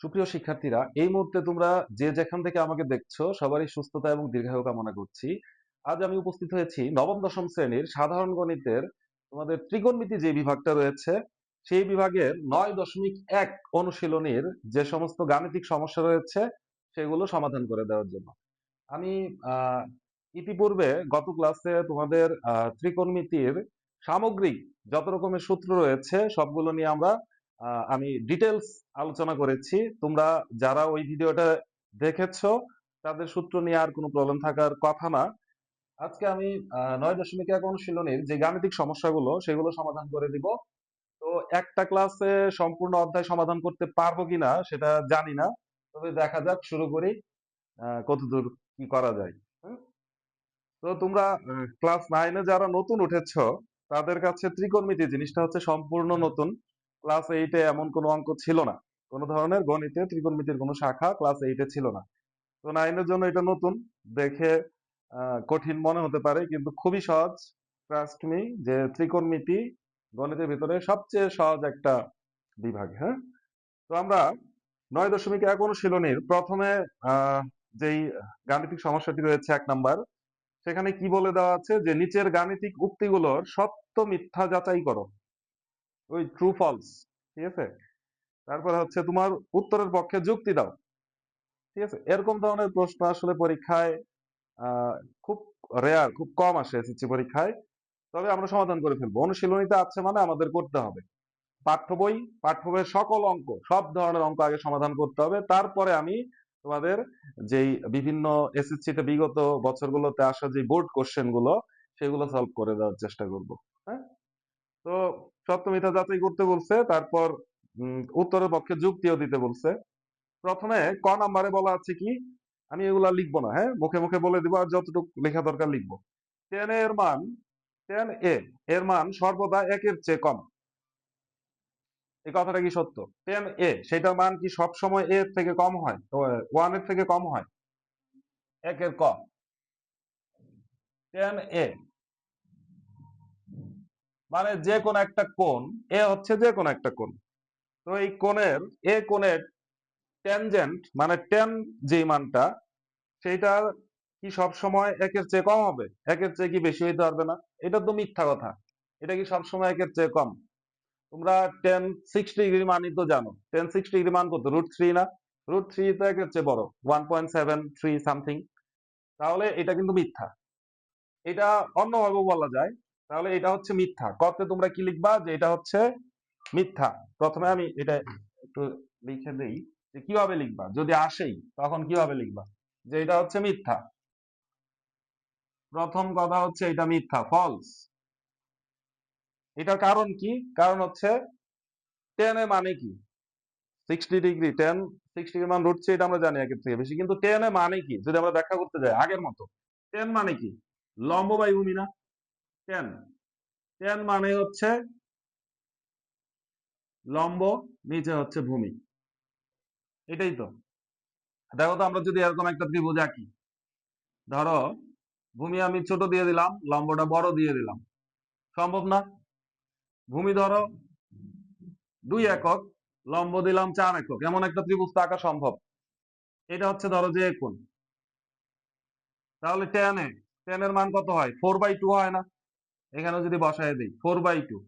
সুপ্রিয় শিক্ষার্থীরা, এই মুহূর্তে তোমরা যে যেখান থেকে আমাকে দেখছো সবারই সুস্থতা এবং দীর্ঘায়ু কামনা করছি। আজ আমি উপস্থিত হয়েছি নবম দশম শ্রেণীর সাধারণ গণিতের তোমাদের ত্রিকোণমিতি যে বিভাগটা রয়েছে সেই বিভাগের 9.1 অনুশীলনীর যে সমস্ত গাণিতিক সমস্যা রয়েছে সেগুলো সমাধান করে দেওয়ার জন্য। আমি আহ ইতিপূর্বে গত ক্লাসে তোমাদের ত্রিকোণমিতির সামগ্রিক যত রকমের সূত্র রয়েছে সবগুলো নিয়ে আমি ডিটেলস আলোচনা করেছি। তোমরা যারা ওই ভিডিওটা দেখেছো তাদের সূত্র নিয়ে আর কোনো প্রবলেম থাকার কথা না। আজকে আমি 9.1 অনুশীলনীর যে গাণিতিক সমস্যাগুলো সেগুলো সমাধান করে দিব। তো একটা ক্লাসে সম্পূর্ণ অধ্যায় সমাধান করতে পারবো কিনা সেটা জানি না, তবে দেখা যাক, শুরু করি কতদূর কি করা যায়। হুম? তো তোমরা ক্লাস 9-এ যারা নতুন উঠেছো তাদের কাছে ত্রিকোণমিতি জিনিসটা হচ্ছে সম্পূর্ণ নতুন। ক্লাস 8-এ এমন কোনো অঙ্ক ছিল না, কোনো ধরনের গণিতে ত্রিকোণমিতির কোনো শাখা ক্লাস 8-এ ছিল না। তো 9-এর জন্য এটা নতুন দেখে কঠিন মনে হতে পারে, কিন্তু খুবই সহজ। ট্রাস্ট মি যে ত্রিকোণমিতি গণিতের ভিতরে সবচেয়ে সহজ একটা বিভাগ। হ্যাঁ, তো আমরা 9.1 অনুশীলনীর প্রথমে যেই গাণিতিক সমস্যাটি রয়েছে 1 নাম্বার, সেখানে কি বলে দেওয়া আছে যে নিচের গাণিতিক উক্তিগুলোর সত্য মিথ্যা যাচাই করো, ওই ট্রু ফলস। ঠিক আছে, তারপরে হচ্ছে তোমার উত্তরের পক্ষে যুক্তি দাও। ঠিক আছে, এরকম ধরনের প্রশ্ন আসলে পরীক্ষায় আহ খুব রেয়ার, খুব কম আসে এসএসসি পরীক্ষায়। তবে আমরা সমাধান করে ফেলবো, অনুশীলনীতে আছে মানে আমাদের করতে হবে। পাঠ্য বইয়ের সকল অঙ্ক, সব ধরনের অঙ্ক আগে সমাধান করতে হবে, তারপরে আমি তোমাদের যেই বিভিন্ন এসএসসি তে বিগত বছরগুলোতে আসা যে বোর্ড কোশ্চেন গুলো সেগুলো সলভ করে দেওয়ার চেষ্টা করব। হ্যাঁ, তো সত্য মিথ্যা যাচাই করতে বলছে, তারপর উত্তরের পক্ষে যুক্তিও দিতে বলছে। প্রথমে ক নাম্বারে বলা আছে কি, আমি এগুলা লিখবো না, হ্যাঁ, মুখে মুখে বলে দিব, আর যতটুকু লেখা দরকার লিখবো। টেন এ এর মান সর্বদা 1-এর চেয়ে কম। এই কথাটা কি সত্য? 10 a সেটার মান কি সব সময় এর থেকে কম হয়, 1-এর থেকে কম হয়? 1-এর কম। 10 a মানে যে কোন একটা কোণ, এ হচ্ছে যে কোন একটা কোণ। তো এই কোণের ট্যানজেন্ট মানে টেন যে মানটা, সেইটা কি সব সময় 1-এর চেয়ে কম হবে? 1-এর চেয়ে কি বেশি হইতে পারবে না? এটা তো মিথ্যা কথা। এটা কি সব সময় 1-এর চেয়ে কম? তোমরা টেন 60 ডিগ্রি মানই তো জানো। 10 60 ডিগ্রি মান কত? √3 না? √3 তো 1-এর চেয়ে বড়, 1.73 সামথিং। তাহলে এটা কিন্তু মিথ্যা। এটা অন্যভাবেও বলা যায়। তাহলে এটা হচ্ছে মিথ্যা। কতে তোমরা কি লিখবা যে এটা হচ্ছে মিথ্যা? প্রথমে আমি এটা একটু লিখে দেই যে কিভাবে লিখবা, যদি আসেই তখন কিভাবে লিখবা যে এটা হচ্ছে মিথ্যা। প্রথম কথা হচ্ছে এটা মিথ্যা, ফলস। এটার কারণ কি? কারণ হচ্ছে টেন এ মানে কি? 60 ডিগ্রি, 10 60 মান √3, এটা আমরা জানি 1-এর থেকে বেশি, কিন্তু টেন এ মানে কি যদি আমরা ব্যাখ্যা করতে যাই আগের মতো? টেন মানে কি? লম্ব বাই ভূমি না? টেন টেন মানে হচ্ছে লম্ব, নিচে হচ্ছে ভূমি। এটাই তো। দেখো তো, আমরা যদি এরকম একটা ত্রিভুজ আঁকি, ধরো ভূমি আমি ছোট দিয়ে দিলাম, লম্বটা বড় দিয়ে দিলাম, সম্ভব না? ভূমি ধরো 2 একক, লম্ব দিলাম 4 একক, এমন একটা ত্রিভুজ তো আঁকা সম্ভব। এটা হচ্ছে ধরো যে কোণ। তাহলে টেন এর মান কত হয়? 4/2 হয় না? এখানে যদি বসায় দিই 4/2,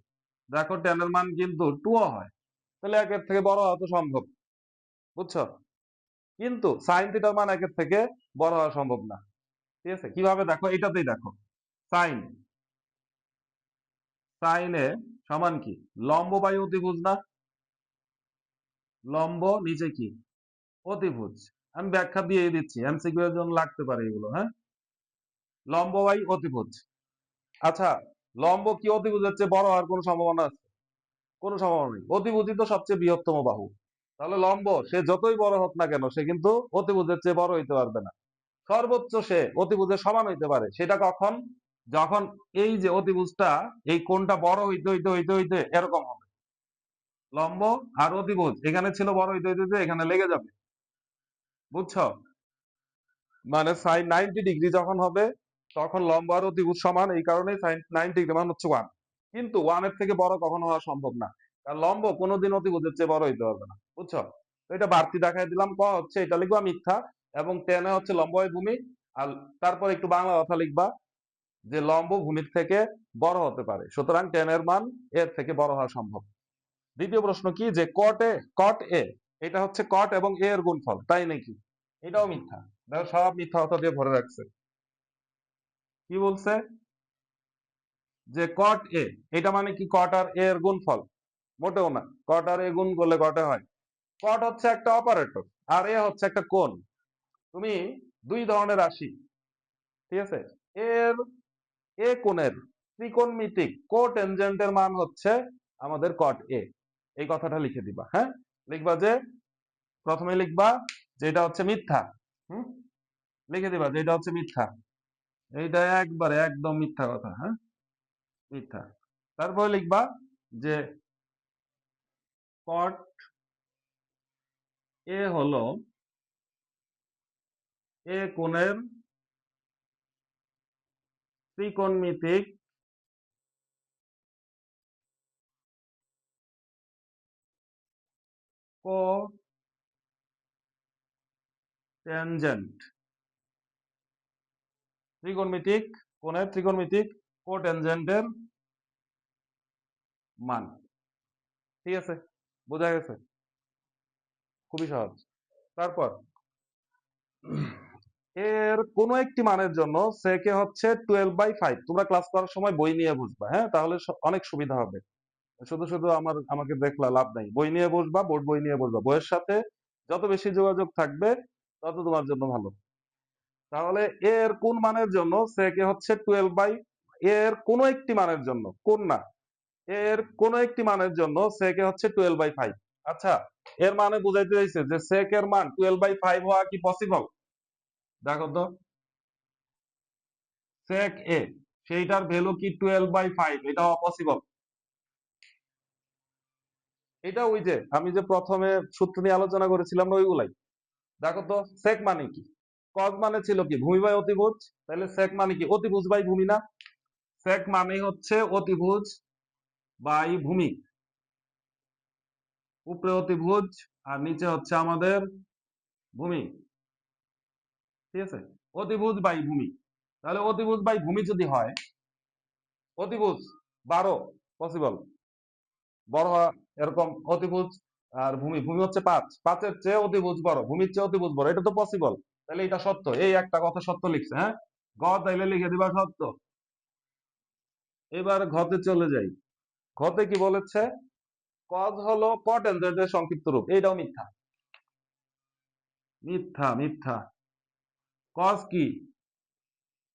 দেখো টেন এর মান কিন্তু 2 হয়। তাহলে 1-এর থেকে বড় হওয়া তো সম্ভব। বুঝছো? কিন্তু সাইন থিটার মান 1-এর থেকে বড় হওয়া সম্ভব না। ঠিক আছে, কিভাবে? দেখো, এটাতেই দেখো, সাইন সাইন এ সমান কি? লম্ব বাই অতিভুজ না? লম্ব নিচে কি? অতিভুজ। আমি ব্যাখ্যা দিয়ে দিচ্ছি, এমসিকিউ এর জন্য লাগতে পারে এগুলো। হ্যাঁ, লম্ব বাই অতিভুজ। আচ্ছা, লম্ব কি অতিভুজের চেয়ে বড় হওয়ার কোনো সম্ভাবনা আছে? কোনো সম্ভাবনা নেই। অতিভুজই তো সবচেয়ে বৃহত্তম বাহু। তাহলে লম্ব সে যতই বড় হোক না কেন, সে কিন্তু অতিভুজের চেয়ে বড় হইতে পারবে না। সর্বোচ্চ সে অতিভুজের সমান হইতে পারে। সেটা কখন? যখন এই যে অতিভুজটা, এই কোণটা বড় হইতে হইতে হইতে হইতে এরকম হবে। লম্ব আর অতিভুজ এখানে ছিল, বড় হইতে হইতে হইতে এখানে লেগে যাবে। বুঝছো? মানে সাইন 90 ডিগ্রি যখন হবে তখন লম্ব আর অতিভুজ সমান, এই কারণে সাইন 90 ডিগ্রি মান হচ্ছে 1। কিন্তু 1-এর থেকে বড় কখনো হওয়া সম্ভব না। আর লম্ব কোনোদিন অতিভুজের চেয়ে বড় হইতে পারবে না, বুঝছো? তো এটা বাড়তি দেখাই দিলাম, ক হচ্ছে এটা লিখবা মিথ্যা, এবং টেনে হচ্ছে লম্ব হয় ভূমি। আর তারপর একটু বাংলা কথা লিখবা যে লম্ব ভূমির থেকে বড় হতে পারে, সুতরাং টেনের মান এর থেকে বড় হওয়া সম্ভব। দ্বিতীয় প্রশ্ন কি, যে কট এ এটা হচ্ছে কট এবং এ এর গুণফল, তাই নাকি? এটাও মিথ্যা। দেখো সব মিথ্যা কথা দিয়ে ভরে রাখছে। কি বলছে, যে কট এ এটা মানে কি কট আর এ এর গুণফল? মোটেও না, কট আর এ গুণ করলে কটে হয়। কট হচ্ছে একটা অপারেটর, আর এ হচ্ছে একটা কোণ। তুমি দুই ধরনের রাশি, ঠিক আছে, এর এ কোণের ত্রিকোণমিতিক কোটেনজেন্টের মান হচ্ছে আমাদের কট এ। এই কথাটা লিখে দিবা, হ্যাঁ? লিখবা যে, প্রথমে লিখবা যে এটা হচ্ছে মিথ্যা। হুম, লিখে দিবা যে এটা হচ্ছে মিথ্যা। এইটা একবারে একদম মিথ্যা কথা, হ্যাঁ, মিথ্যা। তারপরে লিখবা যে কট এ হলো এ কোণের ত্রিকোণমিতিক কোটেনজেন্ট, ত্রিকোণমিতিক কোণের ত্রিকোণমিতিক কোটেনজেন্টের মান। ঠিক আছে, বোঝা গেছে? খুবই সহজ। তারপর এর কোন একটি মানের জন্য সেকে হচ্ছে 12/5। তোমরা ক্লাস করার সময় বই নিয়ে বসবা, হ্যাঁ, তাহলে অনেক সুবিধা হবে। শুধু শুধু আমাকে দেখলা লাভ নাই, বই নিয়ে বসবা, বোর্ড বই নিয়ে বসবা। বইয়ের সাথে যত বেশি যোগাযোগ থাকবে তত তোমার জন্য ভালো। তাহলে এর কোন মানের জন্য সেকে হচ্ছে 12/, এর কোন একটি মানের জন্য, কোন না, এর কোন একটি মানের জন্য সেকে হচ্ছে 12/5। আচ্ছা, এর মানে বুঝাইতে চাইছে যে সেক এর মান 12/5 হওয়া কি পসিবল? দেখো তো, সেক এ সেইটার ভ্যালু কি 12/5? এটা অপসিবল। এটা ওই যে আমি যে প্রথমে সূত্র নিয়ে আলোচনা করেছিলাম না, ওইগুলাই। দেখো তো, সেক মানে কি, কজ মানে ছিল কি ভূমি বাই অতিভুজ, তাহলে সেক মানে কি অতিভুজ বাই ভূমি না? সেক মানে হচ্ছে অতিভুজ বাই ভূমি, উপরে অতিভুজ আর নিচে হচ্ছে আমাদের ভূমি। ঠিক আছে, অতিভুজ বাই ভূমি। তাহলে অতিভুজ বাই ভূমি যদি হয়, অতিভুজ 12 পসিবল, বড় হওয়া, এরকম অতিভুজ। আর ভূমি ভূমি হচ্ছে 5, 5-এর চেয়ে অতিভুজ বড়, ভূমির চেয়ে অতিভুজ বড়, এটা তো পসিবল। তাহলে এটা সত্য, এই একটা কথা সত্য লিখছে, হ্যাঁ। গ তাইলে লিখে দিবা সত্য। এবার ঘতে চলে যাই। ঘতে কি বলেছে, কজ হলো কট এর সংক্ষিপ্ত রূপ, এইটাও মিথ্যা, মিথ্যা মিথ্যা। কজ কি,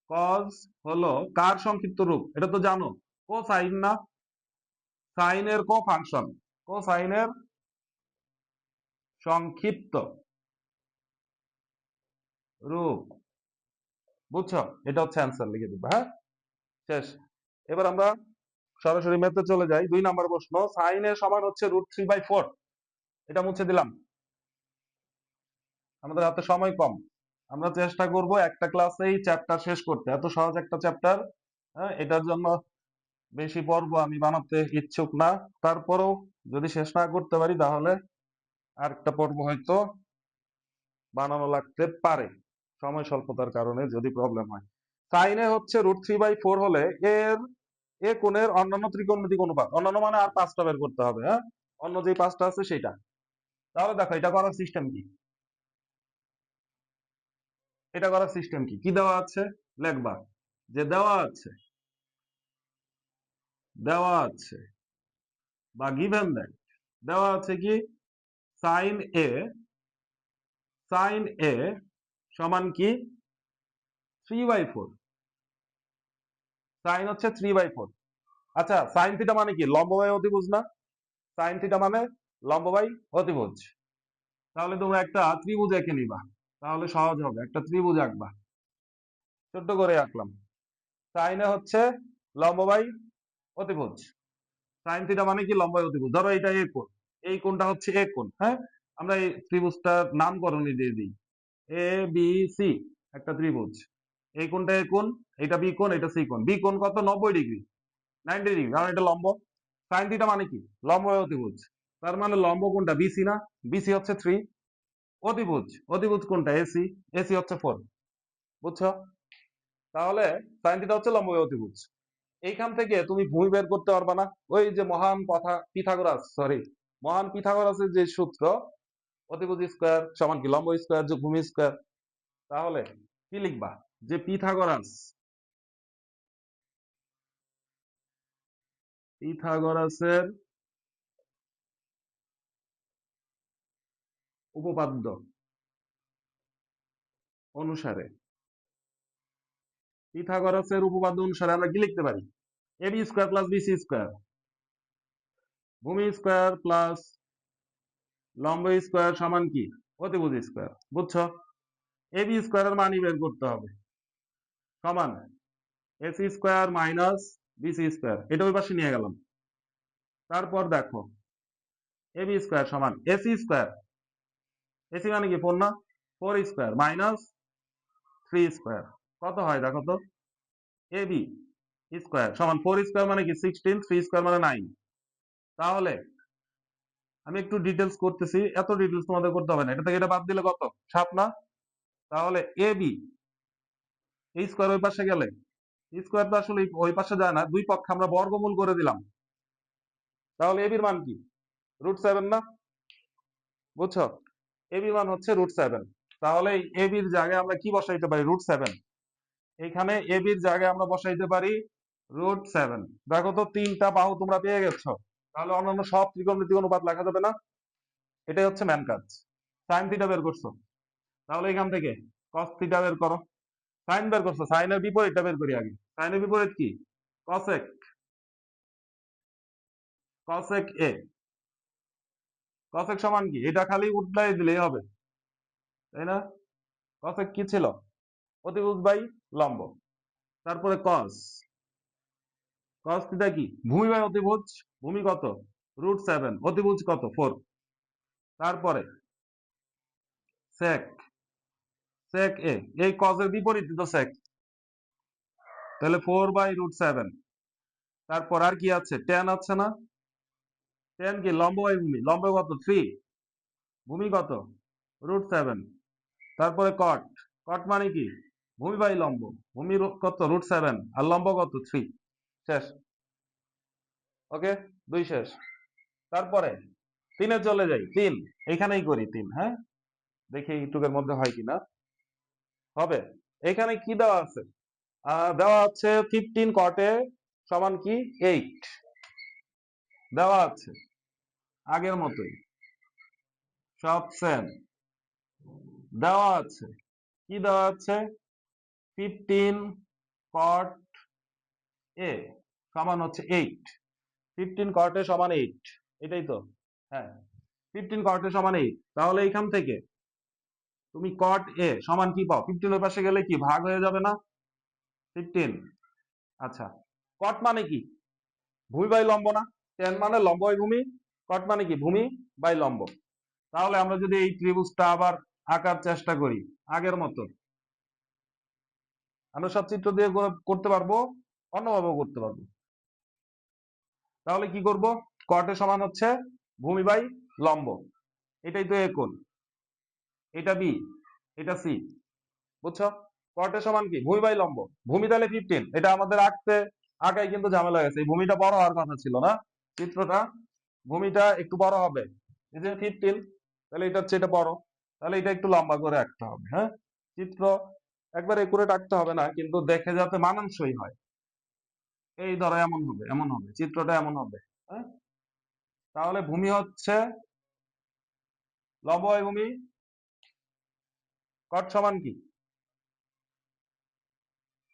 কজ হলো কার সংক্ষিপ্ত রূপ, এটা তো জানো, কোসাইন না? সাইনের কো ফাংশন, কোসাইনের সংক্ষিপ্ত রূপ, বুঝছো? এটা হচ্ছে অ্যান্সার, লিখে দিবা, হ্যাঁ। শেষ। এবার আমরা সরাসরি ম্যাথে চলে যাই। 2 নাম্বার প্রশ্ন, সাইন এর সমান হচ্ছে √3/4। এটা মুছে দিলাম, আমাদের হাতে সময় কম। আমরা চেষ্টা করব একটা ক্লাসেই চ্যাপ্টার শেষ করতে, এত সহজ একটা চ্যাপ্টার, হ্যাঁ, এটার জন্য বেশি পর্ব আমি বানাতে ইচ্ছুক না। তারপরেও যদি শেষ না করতে পারি তাহলে আরেকটা পর্ব হয়তো বানানো লাগতে পারে, সময় স্বল্পতার কারণে যদি প্রবলেম হয়। সাইনে হচ্ছে √3/4 হলে এর এ কোণের অন্যান্য ত্রিকোণমিতিক অনুপাত, অন্যান্য মানে আর 5টা বের করতে হবে, হ্যাঁ, অন্য যে 5টা আছে সেটা। তাহলে দেখো এটা করার সিস্টেম কি, এটা করার সিস্টেম কি, কি দেওয়া আছে লেখবা, যে দেওয়া আছে বা গিভেন দ্যাট, দেওয়া আছে কি, সাইন এ, সাইন এ সমান কি 3/4, সাইন হচ্ছে 3/4। আচ্ছা, সাইন থিটা মানে কি লম্ব বাই অতিভুজ না? সাইন থিটা মানে লম্ব বাই অতিভুজ। তাহলে তোমরা একটা ত্রিভুজ এঁকে নিবা, তাহলে সহজ হবে, একটা ত্রিভুজ আঁকবা, ছোট্ট করে আঁকলাম। সাইনে হচ্ছে লম্ব বাই অতিভুজ, সাইন থিটা মানে কি লম্ব বাই অতিভুজ। ধরো এটা এ কোণ, এই কোণটা হচ্ছে এ কোণ, হ্যাঁ। আমরা এই ত্রিভুজটার নামকরণই দিয়ে দিই, এ বি সি, একটা ত্রিভুজ। এই কোণটা এ কোণ, এটা বি কোণ, এটা সি কোণ। বি কোণ কত, 90 ডিগ্রি, 90 ডিগ্রি, কারণ এটা লম্ব। সাইন থিটা মানে কি? লম্ব বাই অতিভুজ। তার মানে লম্ব কোনটা? বিসি না? বিসি হচ্ছে 3। অতিভুজ, অতিভুজ কোনটা? এসি। এসি হচ্ছে 4। বুঝছো? তাহলে সাইন থিটা হচ্ছে লম্ব বাই অতিভুজ। এইখান থেকে তুমি ভূমি বের করতে পারবা না? ওই যে মহান কথা পিথাগোরাস, সরি, মহান পিথাগোরাসের যে সূত্র, অতিভুজ স্কয়ার সমান কি লম্ব স্কয়ার যোগ ভূমি স্কয়ার। তাহলে কি লিখবা? যে পিথাগোরাসের উপপাদ্য অনুসারে, পিথাগোরাসের উপপাদ্য অনুসারে আমরা কি লিখতে পারি? AB square plus BC square, ভূমি স্কয়ার প্লাস লম্ব স্কয়ার সমান কি অতিভুজ স্কয়ার। বুঝছো? এবি স্কয়ারের মানই বের করতে হবে, সমান AC square minus BC square. এটা ওই পাশে নিয়ে গেলাম। তারপর দেখো এবি স্কয়ার সমান এসি স্কয়ার, এসি মানে কি 4 না? 4 স্কয়ার মাইনাস 3 স্কয়ার। কত হয় দেখো তো? এবি স্কয়ার সমান 4 স্কয়ার মানে কি 16, 3 স্কয়ার মানে 9। তাহলে আমি একটু ডিটেলস করতেছি, এত ডিটেলস তোমাদের করতে হবে না। এটা থেকে এটা বাদ দিলে কত? 7 না? তাহলে এবি এই স্কয়ার ওই পাশে গেলে স্কয়ার তো আসলে ওই পাশে যায় না, দুই পক্ষে আমরা বর্গমূল করে দিলাম। তাহলে এবির মান কি? √7 না? বুঝছো? এবির মান হচ্ছে √7। তাহলে এবির জায়গায় আমরা কি বসাইতে পারি? √7। এখানে এবির জায়গায় আমরা বসাইতে পারি √7। দেখো তো 3টা বাহু তোমরা পেয়ে গেছো। তাহলে অন্যান্য সব ত্রিকোণমিতিক অনুপাত লেখা যাবে না? এটাই হচ্ছে ম্যান কাজ। সাইন থিটা বের করছো, তাহলে এখান থেকে কস থিটা বের করো। সাইন বের করছো, সাইনের বিপরীতটা বের করি আগে। সাইনের বিপরীত কি? কসেক। কসেক এ। কসেক সমান কি? এটা খালি উল্টাই দিলেই হবে, তাই না? কসেক কি ছিল? অতিভুজ বাই লম্ব। তারপরে কস, কস থিটা কি? ভূমি বাই অতিভুজ। ভূমি কত? √7, অতিভুজ কত? 4। তারপরে সেক, সেক এ। এই কসের বিপরীত তো সেক, তাহলে 4/√7। তারপর আর কি আছে? ট্যান আছে না? ট্যান কি? লম্ব বাই ভূমি। লম্ব কত? 3। ভূমি কত? √7। তারপরে কট, কট মানে কি? ভূমি বাই লম্ব। ভূমি কত? √7 আর লম্ব কত? 3। শেষ। ওকে, 2 শেষ। তারপরে 3-এ চলে যাই। 3 এইখানেই করি 3। হ্যাঁ, দেখি এইটুকের মধ্যে হয় কিনা। হবে। এখানে কি দেওয়া আছে? দেওয়া আছে 15 কটে সমান কি 8 দেওয়া আছে, আগের মতোই সব সেম দেওয়া আছে। কি দেওয়া আছে? 15 কট এ সমান হচ্ছে 8। 15 কট এ সমান 8, এটাই তো? হ্যাঁ, 15 কট এ সমান 8। তাহলে এইখান থেকে তুমি কট এ সমান কি পাও? 15 এর পাশে গেলে কি ভাগ হয়ে যাবে না? 15। আচ্ছা, কট মানে কি? ভূমি বাই লম্ব না? টেন মানে লম্ব বাই ভূমি, কট মানে কি? ভূমি বাই লম্ব। তাহলে আমরা যদি এই ত্রিভুজটা আবার আঁকার চেষ্টা করি আগের মতো, আমরা সব চিত্র দিয়ে করতে পারবো, অন্যভাবেও করতে পারবো। তাহলে কি করব? কট এ সমান হচ্ছে ভূমি বাই লম্ব। এটাই তো এ কোণ, এটা বি, এটা সি। বুঝছো? কট এ সমান কি? ভূমি বাই লম্ব। ভূমি তাহলে 15, এটা আমাদের আঁকায় কিন্তু ঝামেলা হয়েছে। এই ভূমিটা বড় হওয়ার কথা ছিল না চিত্রটা, ভূমিটা একটু বড় হবে। এই যে 15, তাহলে এটা হচ্ছে এটা বড়, তাহলে এটা একটু লম্বা করে আঁকতে হবে। হ্যাঁ, চিত্র একবার একুরেট আঁকতে হবে না, কিন্তু দেখে যাতে মানানসই হয়। এই ধরো এমন হবে, এমন হবে, চিত্রটা এমন হবে। হ্যাঁ, তাহলে ভূমি হচ্ছে লম্ব বাই ভূমি, কট সমান কি?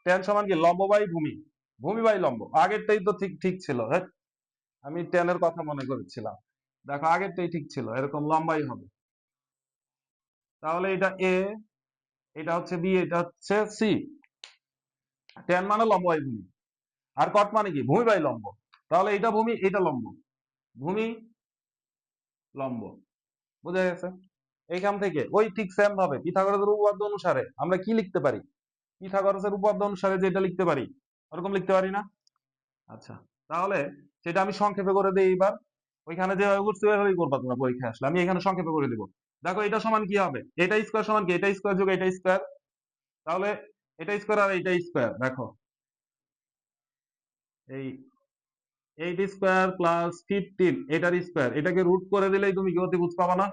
ট্যান সমান কি? লম্ব বাই ভূমি, ভূমি বাই লম্ব। আগেরটাই তো ঠিক ঠিক ছিল। হ্যাঁ, আমি ট্যানের কথা মনে করেছিলাম। দেখো আগেরটাই ঠিক ছিল, এরকম লম্বাই হবে। তাহলে এটা এ, এটা হচ্ছে বি, এটা হচ্ছে সি। ট্যান মানে লম্ব বাই ভূমি, আর কট মানে কি? ভূমি বাই লম্ব। তাহলে এটা ভূমি, এটা লম্ব, ভূমি লম্ব। বুঝা গেছে? এইখান থেকে ওই ঠিক সেম ভাবে পিথাগোরাসের উপপাদ্য অনুসারে আমরা কি লিখতে পারি? পিথাগোরাসের উপপাদ্য অনুসারে যেটা লিখতে পারি ওরকম লিখতে পারি না? আচ্ছা, তাহলে সেটা আমি সংক্ষেপে করে দিই এবার। ওইখানে যেভাবে করছি ওইভাবেই করবা তোমরা পরীক্ষায় আসলে। আমি এখানে সংক্ষেপে করে দিব। দেখো এটা সমান কি হবে? এটা স্কয়ার সমান কি? এটা স্কয়ার যোগ এটা স্কয়ার। তাহলে এটা স্কয়ার আর এটা স্কয়ার। দেখো এই 8 স্কয়ার প্লাস 15 এটার স্কয়ার, এটাকে রুট করে দিলেই তুমি কি অতিভুজ পাবা না?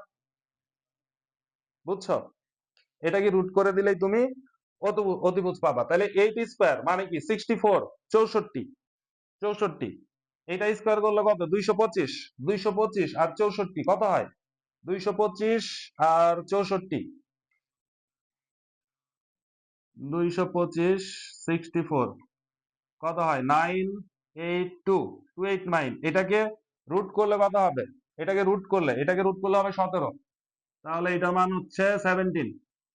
বুঝছো? এটাকে রুট করে দিলেই তুমি অতিভুজ পাবা। তাহলে 8 স্কয়ার মানে কি 64, 64, 64। এটা স্কয়ার করলে কত? 225, 225 আর 64 কত হয়? 225 আর 64, 225, 64 কত হয়? 982, 289। এটাকে রুট করলে কত হবে? এটাকে রুট করলে হবে 17। তাহলে এটার মান হচ্ছে 17।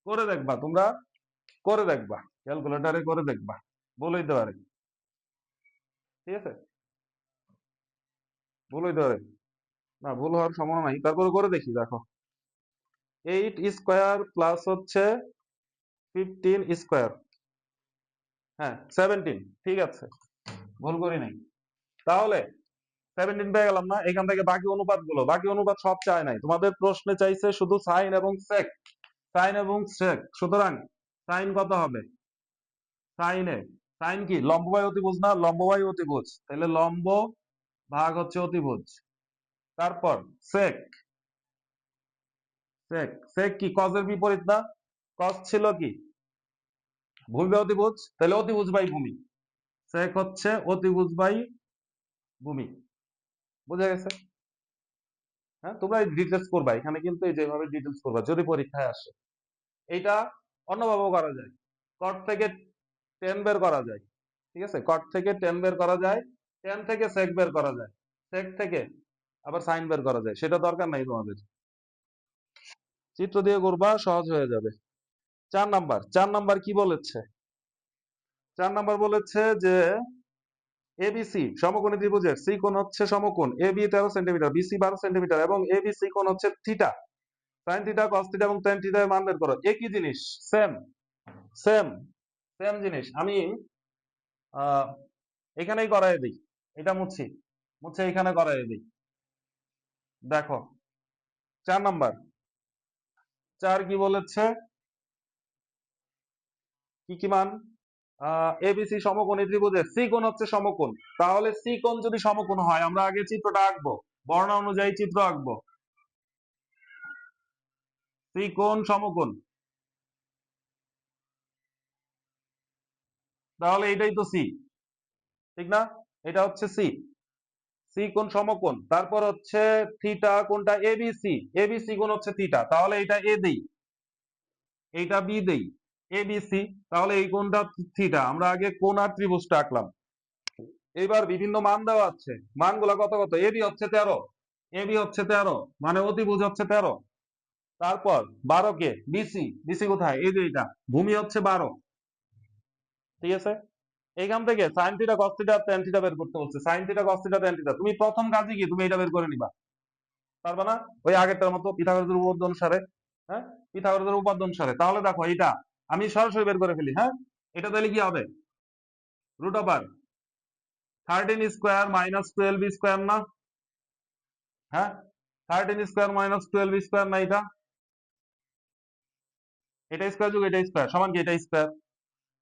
করে দেখবা তোমরা, করে দেখবা, ক্যালকুলেটারে করে দেখবা, বলে দিতে পারে। ঠিক আছে, বলে দিতে পারে। না, ভুল হওয়ার সম্ভাবনা নাই, তারপরে করে দেখি। দেখো 8 স্কয়ার প্লাস হচ্ছে 15 স্কয়ার, হ্যাঁ 17, ঠিক আছে, ভুল করি নাই। তাহলে 17 পেয়ে গেলাম না? এখান থেকে বাকি অনুপাত সব চায় নাই, তোমাদের প্রশ্নে চাইছে শুধু সাইন এবং সেক, সাইন এবং সেক। সুতরাং সাইন কত হবে? সাইনে, সাইন কি লম্ব বাই অতিভুজ না? লম্ব বাই অতিভুজ, তাহলে লম্ব ভাগ হচ্ছে অতিভুজ। তারপর সেক, সেক সেক কি কজের বিপরীত না? কজ ছিল কি ভূমি বাই অতিভুজ, তাহলে অতিভুজ বাই ভূমি। সেক হচ্ছে অতিভুজ বাই ভূমি। বুঝা গেছে? হ্যাঁ, তোমরা ডিটেলস করবা এখানে, কিন্তু এই যেভাবে ডিটেলস করবা যদি পরীক্ষায় আসে। এইটা অন্যভাবেও করা যায়, কট থেকে টেন বের করা যায়। ঠিক আছে, কট থেকে টেন বের করা যায়, টেন থেকে সেক বের করা যায়, সেক থেকে আবার সাইন বের করা যায়, সেটা দরকার নাই তোমাদের। চিত্র দিয়ে করবা, সহজ হয়ে যাবে। 4 নাম্বার, 4 নাম্বার কি বলেছে? 4 নাম্বার বলেছে যে এবিসি সমকোণী ত্রিভুজের সি কোণ হচ্ছে সমকোণ এবি 13 সেন্টিমিটার, বিসি 12 সেন্টিমিটার এবং এবিসি কোণ হচ্ছে theta. Sine theta, cos theta এবং ট্যান থিটার মান বের করো। একই জিনিস, সেম, সেম, সেম জিনিস। আমি আহ এখানেই করাই দিই, এটা মুছি, মুছে এখানে করাই দিই। দেখো 4 নাম্বার, 4 কি বলেছে? কি কি মান? এবিসি সমকোণী ত্রিভুজের সি কোণ হচ্ছে সমকোণ। তাহলে সি কোণ যদি সমকোণ হয়, আমরা আগে চিত্রটা আঁকবো, বর্ণনা অনুযায়ী চিত্র আঁকবো। সি কোণ সমকোণ, তাহলে এটাই তো সি, ঠিক না? এটা হচ্ছে সি, সি কোণ সমকোণ। তারপর হচ্ছে থিটা কোণটা এবিসি, এবিসি কোণ হচ্ছে থিটা, তাহলে এটা এ দেই, এইটা বি দেই, এবিসি, তাহলে এই কোণটা থিটা। আমরা আগে কোণ আর ত্রিভুজটা আঁকলাম। এবার বিভিন্ন মান দেওয়া আছে, মানগুলা কত কত? এবি হচ্ছে 13, এবি হচ্ছে 13 মানে অতিভুজ হচ্ছে 13। তারপর 12 কে বিসি, বিসি কোথায়? এই যে এটা, ভূমি হচ্ছে 12। ঠিক আছে, এইখান থেকে sine theta cos theta tan theta বের করতে বলছে। Sine theta cos theta tan theta, তুমি প্রথম কাজই কি? তুমি এটা বের করে নিবা, পারবা না? ওই আগেরটার মতো পিথাগোরাসের উপপাদ্য অনুসারে। হ্যাঁ, পিথাগোরাসের উপপাদ্য অনুসারে। তাহলে দেখো এটা আমি সরাসরি বের করে ফেলি। হ্যাঁ, এটা তাহলে কি হবে? Root over 13 square minus 12 square না? হ্যাঁ, 13 স্কোয়ার মাইনাস 12 স্কোয়ার না? এটা স্কোয়ার যোগ এটা স্কোয়ার সমান কি? এটা স্কোয়ার।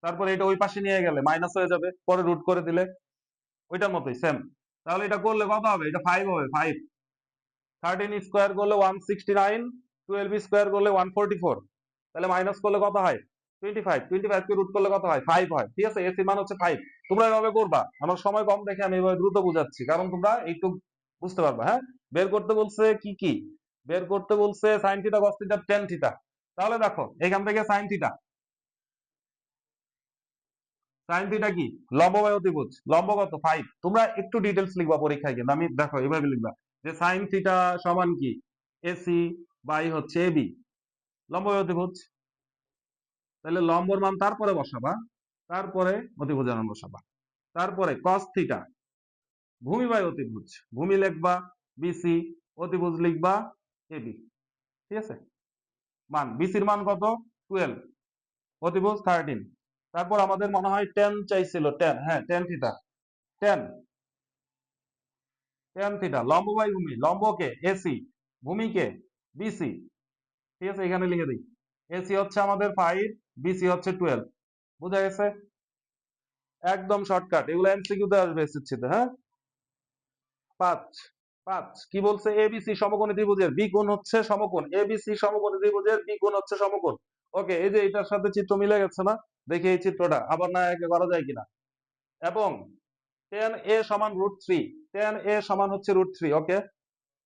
তারপরে এটা ওই পাশে নিয়ে গেলে মাইনাস হয়ে যাবে, পরে রুট করে দিলে ওইটার মতোই সেম। তাহলে এটা করলে কত হবে? এটা 5 হবে, 5। 13 স্কোয়ার করলে 169, 12 স্কোয়ার করলে 144, তাহলে মাইনাস করলে কত হয়? 25, 25 কে রুট করলে কত হয়? 5 হয়। ঠিক আছে, এসি মান হচ্ছে 5। তোমরা এভাবে করবা, আমার সময় কম দেখে আমি এভাবে দ্রুত বুঝাচ্ছি, কারণ তোমরা একটু বুঝতে পারবা। হ্যাঁ, বের করতে বলছে কি কি? বের করতে বলছে sine theta cos theta tan theta. তাহলে দেখো এখান থেকে সাইন থিটা, সাইন থিটা কি লম্ব বাই অতিভুজ, লম্ব কত? 5। তোমরা একটু ডিটেলস লিখবা পরীক্ষায়, কিন্তু আমি দেখো এভাবে লিখবা যে সাইন থিটা সমান কি এসি বাই হচ্ছে এবি, লম্ব বাই অতিভুজ। তাহলে লম্বর মান তারপরে বসাবা, তারপরে অতিভুজের মান বসাবা। তারপরে কস থিটা ভূমি বাই অতিভুজ, ভূমি লিখবা বিসি, অতিভুজ লিখবা এবি। ঠিক আছে, মান বিসির মান কত? 12, অতিভুজ 13। তারপর আমাদের মনে হয় টেন চাইছিল, টেন, হ্যাঁ tan theta, ten, tan theta লম্ব বাই ভূমি, লম্বকে এসি, ভূমিকে বিসি। ঠিক আছে, এখানে লিখে দিই। এসি হচ্ছে আমাদের 5, বিসি হচ্ছে 12। বুঝা গেছে? একদম শর্টকাট, এগুলো এমসিকিউ তে আসবে এসএসসি তে। হ্যাঁ, 5 5 কি বলছে? এবিসি সমকোণী ত্রিভুজের বি কোণ হচ্ছে সমকোণ, এবিসি সমকোণী ত্রিভুজের বি কোণ হচ্ছে সমকোণ। ওকে, এই যে এটার সাথে চিত্র মিলে গেছে না? দেখি এই চিত্রটা আবার না একে করা যায় কিনা। এবং tan a সমান √3, tan a সমান হচ্ছে √3। ওকে,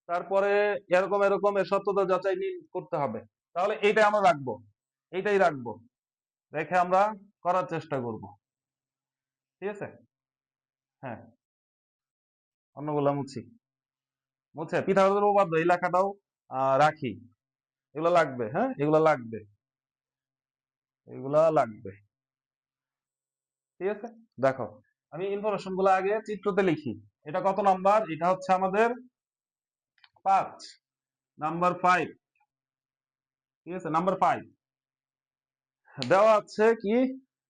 তারপরে এরকম এরকম এর সত্যতা যাচাই করতে হবে। তাহলে এইটাই আমরা রাখবো, এইটাই রাখবো, রেখে আমরা করার চেষ্টা করব। ঠিক আছে? হ্যাঁ, অন্যগুলা মুছি, মুছে পিথাগোরাসের উপপাদ্য এই লেখাটাও রাখি। এগুলো লাগবে, হ্যাঁ, এগুলো লাগবে, এগুলা লাগবে। ঠিক আছে, দেখো আমি ইনফরমেশন গুলো আগে চিত্রতে লিখি। এটা কত নাম্বার? এটা হচ্ছে আমাদের 5, নাম্বার 5। ঠিক আছে, নাম্বার 5 দেওয়া আছে কি?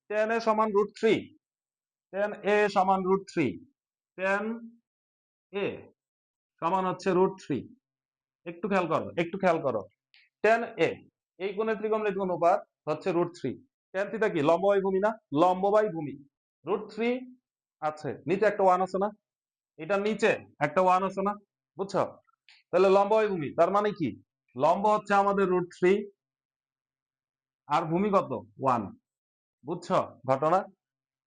tan a সমান √3, tan a সমান √3, tan a সমান হচ্ছে √3। একটু খেয়াল করো, একটু খেয়াল করো। tan a এই কোণের ত্রিকোণমিতিক অনুপাত হচ্ছে √3। tan থিটা কি? লম্ব বাই ভূমি না? লম্ব বাই ভূমি। √3 আছে, নিচে একটা 1 আছে না? এটা নিচে একটা 1 আছে না? বুঝছো? তাহলে লম্ব বাই ভূমি তার মানে কি? লম্ব হচ্ছে আমাদের √3 আর ভূমি কত? 1। বুঝছো ঘটনা?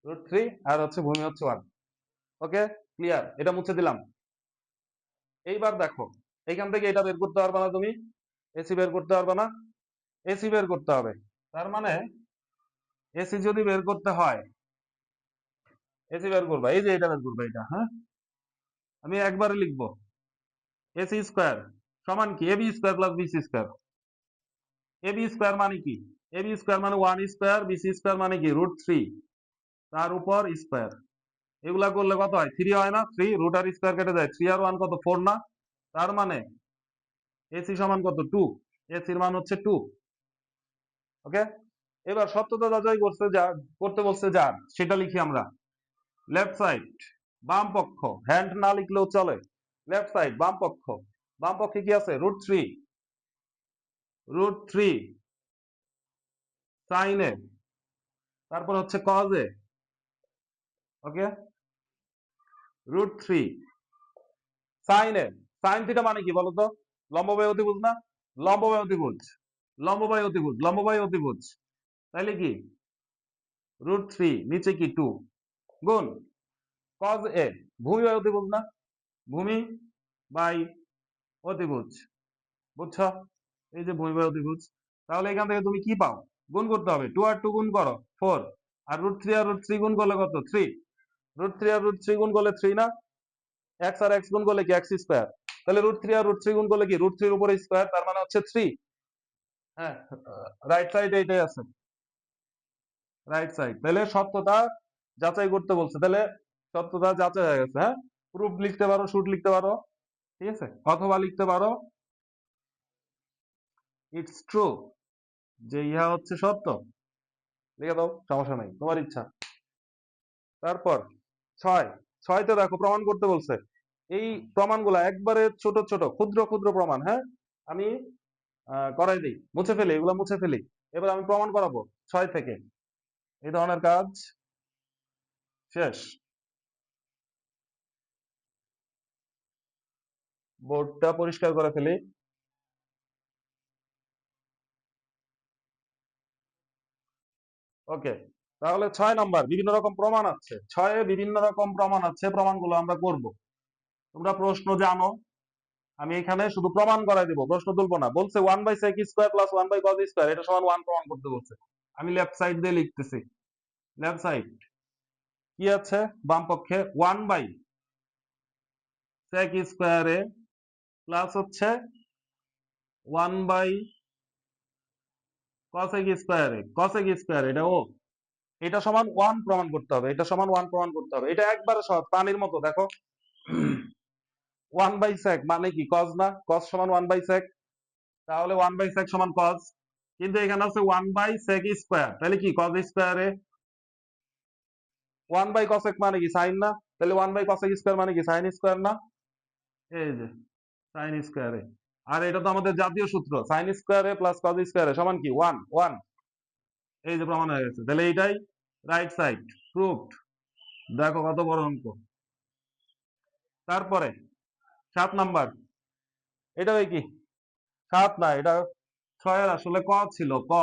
√3 আর হচ্ছে ভূমি হচ্ছে 1। ওকে, ক্লিয়ার, এটা মুছে দিলাম। এইবার দেখো, এখান থেকে এটা বের করতে পারবে না তুমি? এসি বের করতে পারবে না? এসি বের করতে হবে। তার মানে এসি যদি বের করতে হয়, এসি বের করবা, এই যে এটা বের করবা, এটা, হ্যাঁ, আমি একবারে লিখবো। এসি স্কোয়ার সমান কি? AB square plus BC square. AB square মানে কি? এবি স্কোয়ার মানে 1 স্কোয়ার, বিসি স্কোয়ার মানে কি? √3 তার উপর স্কোয়ার। এগুলা করলে কত হয়? 3 হয় না? 3 রুট আর স্কোয়ার কেটে যায়, 3 আর 1 কত? 4 না? তার মানে এসি সমান কত? 2। এসির মান হচ্ছে 2। ওকে, এবার সত্যতা যাচাই করতে যা করতে বলছে, যার সেটা লিখি আমরা। লেফট সাইড বাম পক্ষ, হ্যান্ড না লিখলেও চলে। লেফট সাইড বাম পক্ষ, বাম পক্ষে কি আছে? √3, √3 সাইন এ, তারপর হচ্ছে cos A. Okay, √3 sine A. Sine theta মানে কি বলতো? লম্ব বাই অতিভুজ না? লম্ব বাই অতিভুজ, লম্ব বাই অতিভুজ, লম্ব বাই অতিভুজ। তাইলে কি? √3 নিচে কি? 2 গুণ কজ এ, ভূমি বাই অতিভুজ না? ভূমি বাই অতিভুজ। বুঝছো? এই যে ভূমি বাই অতিভুজ। তাহলে এখান থেকে তুমি কি পাও? গুণ করতে হবে, 2 আর 2 গুণ করো 4, আর √3 আর √3 গুণ করলে কত? 3। √3 আর √3 গুণ করলে 3 না? এক্স আর এক্স গুণ করলে কি? X square. তাহলে √3 আর √3 গুণ করলে কি? √3 এর উপরে স্কোয়ার, তার মানে হচ্ছে 3। হ্যাঁ, রাইট সাইড এইটাই আছে, রাইট সাইড। তাহলে সত্যতা যাচাই করতে বলছে, তাহলে সত্যতা যাচাই হয়ে গেছে। হ্যাঁ, প্রুফ লিখতে পারো, শুট লিখতে পারো, ঠিক আছে, অথবা লিখতে পারো ইটস ট্রু, যে ইহা হচ্ছে সত্য। লিখে দাও, সমস্যা নাই, তোমার ইচ্ছা। তারপর 6, 6তে দেখো প্রমাণ করতে বলছে। এই প্রমাণগুলা একবারে ছোট ছোট ক্ষুদ্র ক্ষুদ্র প্রমাণ। হ্যাঁ, আমি করাই দিই, মুছে ফেলি, এগুলা মুছে ফেলি। এবার আমি প্রমাণ করাবো 6 থেকে। এই ধরনের কাজ শেষ। বোর্ডটা পরিষ্কার করে ফেলি। ওকে, তাহলে 6 নম্বর, বিভিন্ন রকম প্রমাণ আছে। 6-এ বিভিন্ন রকম প্রমাণ আছে, প্রমাণগুলো আমরা করব। তোমরা প্রশ্ন জানো, আমি এখানে শুধু প্রমাণ করাই দিব, প্রশ্ন তুলবো না। বলছে 1/sec² প্লাস 1/cos², এটা সমান 1 প্রমাণ করতে বলছে। আমি লেফট সাইড দিয়ে লিখতেছি। লেফট সাইড কি আছে? বাম পক্ষে 1/sec² প্লাস হচ্ছে 1/cos², cos², এটা ও, এটা সমান 1 প্রমাণ করতে হবে, এটা সমান 1 প্রমাণ করতে হবে। এটা একবারে সহজ, পানির মতো। দেখো 1/sec মানে কি? কজ না? কজ সমান 1/sec, তাহলে 1/sec সমান কজ। কিন্তু এখানে আছে 1/sec², তাহলে কি? cos²। 1/cosec মানে কি? সাইন না? তাহলে 1/cosec² মানে কি? সাইন স্কোয়ার না? এই যে সাইন স্কোয়ারে, আর এটা তো আমাদের জাতীয় সূত্র, সাইন স্কোয়ারে প্লাস কজ স্কোয়ারে সমান কি ওয়ান ওয়ান। এই যে প্রমাণ হয়ে গেছে, তাহলে এইটাই রাইট সাইড, প্রুভড। দেখো কত বড় অঙ্ক। তারপরে 7 নাম্বার, এটা ওই কি 7 না, এটা 6-এর আসলে ক ছিল, ক।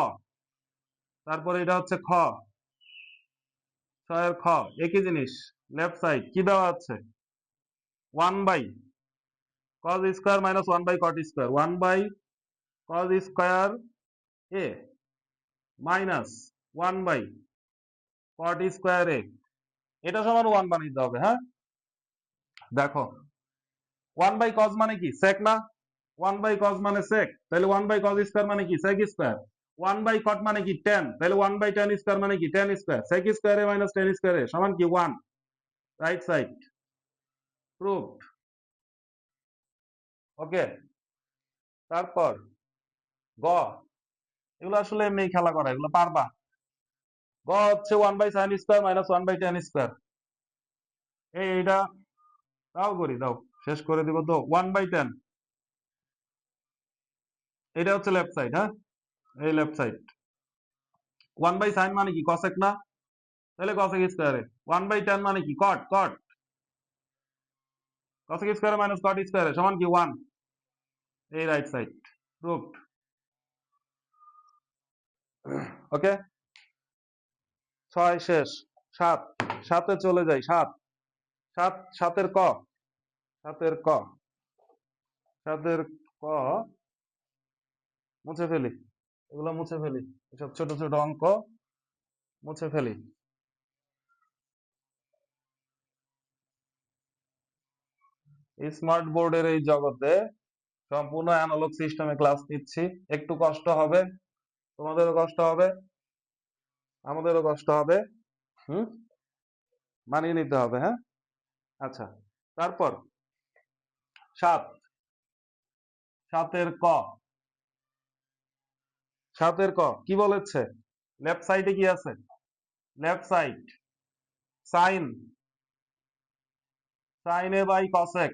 তারপরে এটা হচ্ছে খ, 6-এর খ। একই জিনিস, লেফট সাইড কি দেওয়া আছে, 1 by cos square minus 1 by cot square, 1 by cos square A minus 1 by cot square A, এটা সমান 1 বানাইতে হবে। হ্যাঁ, দেখো 1 বাই কজ মানে কি সেক না, 1 বাই কজ মানে সেক, তাহলে 1 বাই কজ স্কোয়ার মানে কি সেক স্কোয়ার। 1 বাই কট মানে কি টেন, তাহলে 1 বাই টেন স্কোয়ার মানে কি tan square, sec square A minus tan square এ সমান কি 1, রাইট সাইড, প্রুভড। ওকে, তারপর গ, এগুলো আসলে এমনি খেলা করা, এগুলো পারবা। গ হচ্ছে 1 by sine square minus 1 by tan square, এইটা তাও করি, দাও শেষ করে দিব তো। 1/10, এটা হচ্ছে লেফট সাইড। হ্যাঁ, এই লেফট সাইড। 1 বাই সাইন মানে কি কসেক না, তাহলে কসেক স্কোয়ারে। 1/10 মানে কি কট, কট কসেক স্কোয়ারে মাইনাস কট স্কোয়ারে সমান কি 1, এই রাইট সাইড, প্রুভড। ওকে, 6 শেষ। 7, 7-এ চলে যাই। 7, 7, 7-এর ক, 7-এর ক, 7-এর ক মুছে ফেলি, এগুলো মুছে ফেলি, এসব ছোট ছোট অঙ্ক মুছে ফেলি। স্মার্ট বোর্ডের এই জগতে সম্পূর্ণ অ্যানালগ সিস্টেমে ক্লাস নিচ্ছি, একটু কষ্ট হবে, তোমাদেরও কষ্ট হবে, আমাদেরও কষ্ট হবে। হুম, মানিয়ে নিতে হবে। হ্যাঁ, আচ্ছা, তারপর 7, 7-এর ক, 7-এর ক কি বলেছে, লেফট সাইডে কি আছে, left side sine, sine a by cosec,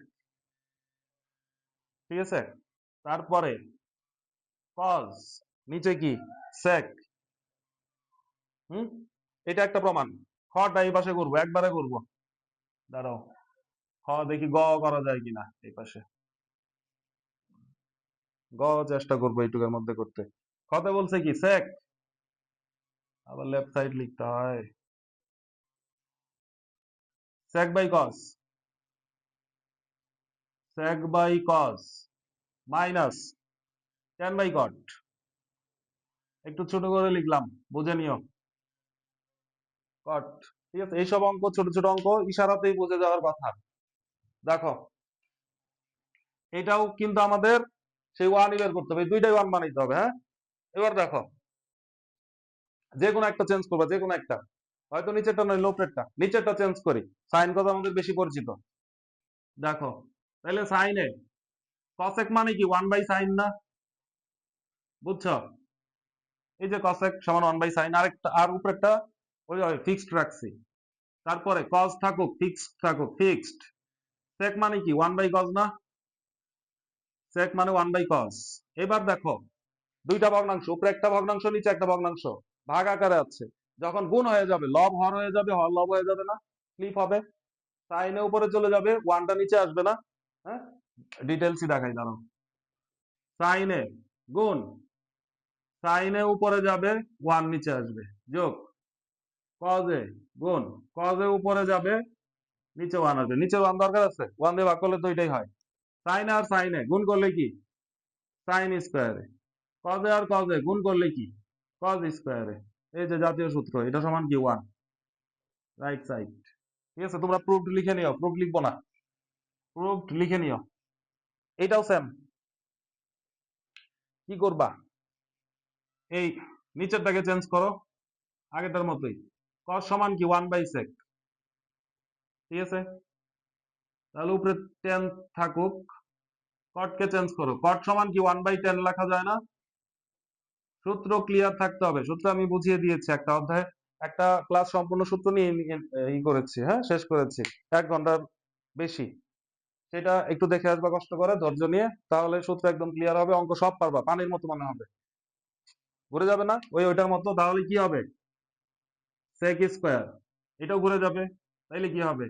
ঠিক আছে। তারপরে কজ, নিচে কি সেক। হুম, এটা একটা প্রমাণ। খটা এই পাশে করবো, একবারে করবো, দাঁড়াও, খ দেখি গ করা যায় কিনা এই পাশে, গ চেষ্টা করবো এইটুকের মধ্যে করতে। খতে বলছে কি সেক, আবার লেফট সাইড লিখতে হয়, sec by cos, sec by cos minus tan by cot, একটু ছোট করে লিখলাম, বুঝে নিও, cot। ঠিক আছে, এইসব অঙ্ক ছোট ছোট অঙ্ক ইশারাতেই বুঝে যাওয়ার কথা। দেখো এটাও কিন্তু আমাদের সেই ওয়ানই বের করতে হবে, দুইটাই ওয়ান বানাইতে হবে। হ্যাঁ, এবার দেখো যে কোনো একটা চেঞ্জ করবা, যে কোনো একটা, হয়তো নিচেরটা নয় লোপেরটা, নিচেরটা চেঞ্জ করি, সাইন কথা আমাদের বেশি পরিচিত। দেখো তাহলে সাইনে কসেক মানে কি 1/sin না, বুঝছো, এই যে cosec সমান 1/sin, আরেকটা আর উপরেরটা ওই ফিক্সড রাখছি। তারপরে cos থাকুক, ফিক্সড থাকুক, ফিক্সড। sec মানে কি 1/cos না, sec মানে 1/cos। এবার দেখো দুইটা ভগ্নাংশ, উপরে একটা ভগ্নাংশ নিচে একটা ভগ্নাংশ, ভাগ আকারে আছে, যখন গুণ হয়ে যাবে লব হর হয়ে যাবে, হর লব হয়ে যাবে না, ফ্লিপ হবে, সাইনে উপরে চলে যাবে, ওয়ানটা নিচে আসবে না। হ্যাঁ, ডিটেলসই দেখাই, দাঁড়াও, সাইনে গুণ, সাইনে উপরে যাবে, ওয়ান নিচে আসবে, যোগ কজে গুণ, কজে উপরে যাবে, নিচে ওয়ান আসবে, নিচে ওয়ান দরকার আছে, ওয়ান দিয়ে ভাগ করলে তো এটাই হয়। সাইন আর সাইনে গুণ করলে কি সাইন স্কোয়ারে, কজে আর কজে গুণ করলে কি কজ স্কোয়ারে, এই যে জাতীয় সূত্র, এটা সমান কি ওয়ান, রাইট সাইড। ঠিক আছে, তোমরা প্রুফ লিখে নিও, প্রুফ লিখবো না, প্রুফ লিখে নিও। এটাও সেম, কি করবা, এই নিচেরটাকে চেঞ্জ করো আগেটার মতোই, কজ সমান কি 1/sec, ঠিক আছে, তাহলে উপরে 10 থাকুক, কটকে চেঞ্জ করো, কট সমান কি 1/10 লেখা যায় না, সূত্র ক্লিয়ার থাকতে হবে, সূত্র আমি বুঝিয়ে দিয়েছি একটা অধ্যায়, একটা ক্লাস সম্পূর্ণ সূত্র নিয়ে ই করেছি। হ্যাঁ, শেষ করেছি 1 ঘন্টার বেশি। সেটা একটু দেখে আসবা কষ্ট করে ধৈর্য নিয়ে, তাহলে সূত্র একদম ক্লিয়ার হবে, অঙ্ক সব পারবা, পানির মতো মনে হবে, ঘুরে যাবে না ওইটার মতো। তাহলে কি হবে, sec স্কয়ার, এটাও ঘুরে যাবে, তাইলে কি হবে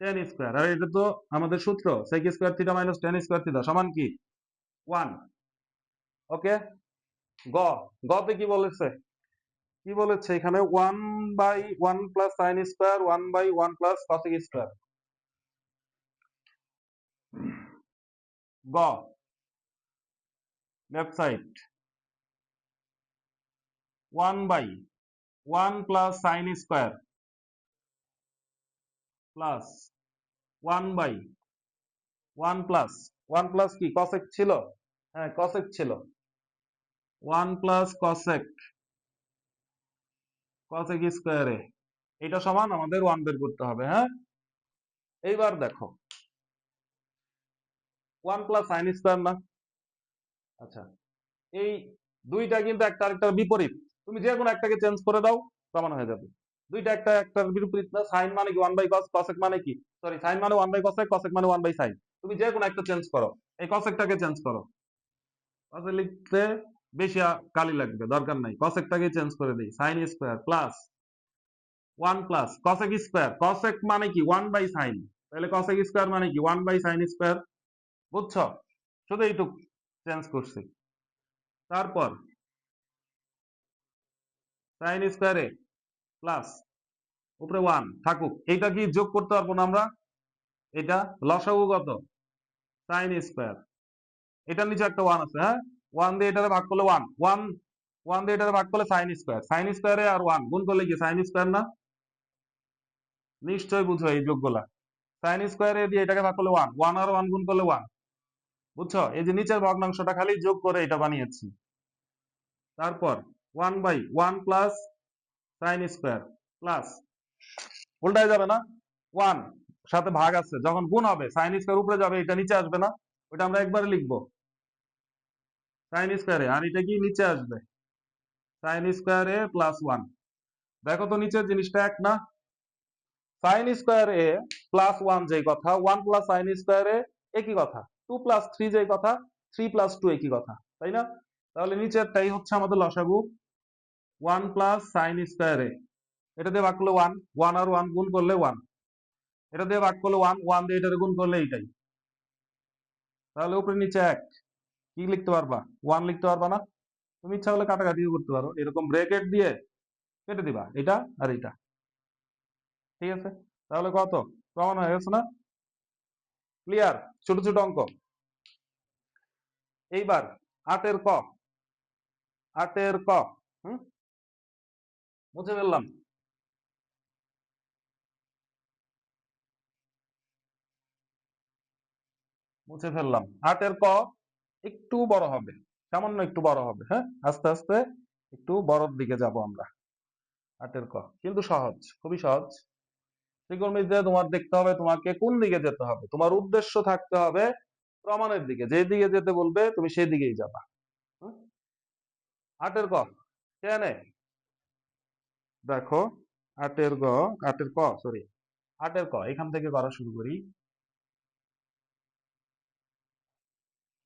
tan স্কয়ার। আর এটা তো আমাদের সূত্র, sec square theta minus tan square theta সমান কি 1। ওকে, গ, গতে কি বলেছে, কি বলেছে এখানে 1/1 plus sine square 1/1 plus cosec square. গ, left side 1/1 plus sine square plus 1/1 plus 1 plus কি কসেক ছিল, হ্যাঁ কসেক ছিল, 1 প্লাস কসেক, কসেক স্কয়ারে, এটা সমান আমাদের 1 বের করতে হবে। হ্যাঁ, এইবার দেখো 1 প্লাস সাইন স্কয়ার না, আচ্ছা এই দুইটা কিন্তু একটা আরেকটার বিপরীত, তুমি যে কোনো একটাকে চেঞ্জ করে দাও, প্রমাণ হয়ে যাবে। দুইটা একটা একটার বিপরীত না, সাইন মানে কি 1/cos, কসেক মানে কি, সরি সাইন মানে 1/cosec, কসেক মানে 1/sin, তুমি যে কোনো একটা চেঞ্জ করো, এই কসেকটাকে চেঞ্জ করো, কসে লিখতে বেশি কালি লাগবে, দরকার নাই, কসেকটাকে চেঞ্জ করে দিই, sign square plus 1 plus cosec square, cosec মানে কি 1/sin, তাহলে কসেক স্কয়ার মানে কি 1/sin স্কয়ার, বুঝছো, শুধু এইটুকু চেঞ্জ করছি। তারপর সাইন স্কয়ারে প্লাস উপরে 1 থাকুক, এইটা কি যোগ করতে পারবো না আমরা, এটা লসাগু কত সাইন স্কয়ার, এটার নিচে একটা 1 আছে, হ্যাঁ 1 দিয়ে এটারে ভাগ করলে 1 1, 1 দিয়ে এটারে ভাগ করলে সাইন স্কয়ার, সাইন স্কয়ারে আর 1 গুণ করলে কি সাইন স্কয়ার না, নিশ্চয়ই বুঝো এই যোগগুলা, সাইন স্কয়ারে দিয়ে এটাকে ভাগ করলে 1 1 আর 1 গুণ করলে 1, বুঝছো, এই যে নিচের ভগ্নাংশটা খালি যোগ করে এটা বানিয়েছি। তারপর 1/1 প্লাস সাইন স্কয়ার প্লাস, উল্টায় যাবে না, 1 সাথে ভাগ আছে, যখন গুণ হবে সাইন স্কয়ার উপরে যাবে, এটা নিচে আসবে না, ওটা আমরা একবারে লিখবো সাইন স্কয়ারে, আর এটা কি নিচে আসবে সাইন স্কয়ারে প্লাস 1। দেখো তো নিচের জিনিসটা এক না, সাইন স্কয়ারে প্লাস 1 যেই কথা, 1 প্লাস সাইন স্কয়ারে একই কথা, 2 প্লাস 3 যেই কথা, 3 প্লাস 2 একই কথা, তাই না, তাহলে নিচেরটাই হচ্ছে আমাদের লসাগু, 1 প্লাস সাইন স্কয়ারে, এটা দিয়ে ভাগ করলে 1 1 আর 1 গুণ করলে 1, এটা দিয়ে ভাগ করলে 1 1 দিয়ে এটা গুণ করলে এইটাই, তাহলে উপরে নিচে এক, কি লিখতে পারবা 1 লিখতে পারবা না, তুমি ইচ্ছা হলে কাটাকাটিও করতে পারো, এরকম ব্র্যাকেট দিয়ে কেটে দিবা এটা আর এটা, ঠিক আছে, তাহলে কত প্রমাণ হয়ে গেছে না, ক্লিয়ার, ছোট ছোট অঙ্ক। এইবার 8 এর ক, 8 এর ক, হুম, মুছে ফেললাম, মুছে ফেললাম, 8 এর ক একটু বড় হবে, সামান্য একটু বড় হবে, হ্যাঁ আস্তে আস্তে একটু বড়র দিকে যাব আমরা। 8 এর ক কিন্তু সহজ, খুবই সহজ, ত্রিকোণমিতিতে তোমার দেখতে হবে তোমাকে কোন দিকে যেতে হবে, তোমার উদ্দেশ্য থাকতে হবে প্রমাণের দিকে, যে দিকে যেতে বলবে তুমি সেই দিকেই যাবা। 8 এর ক কেনে, দেখো 8 এর গ, 8 এর ক সরি 8 এর ক এখান থেকে করা শুরু করি।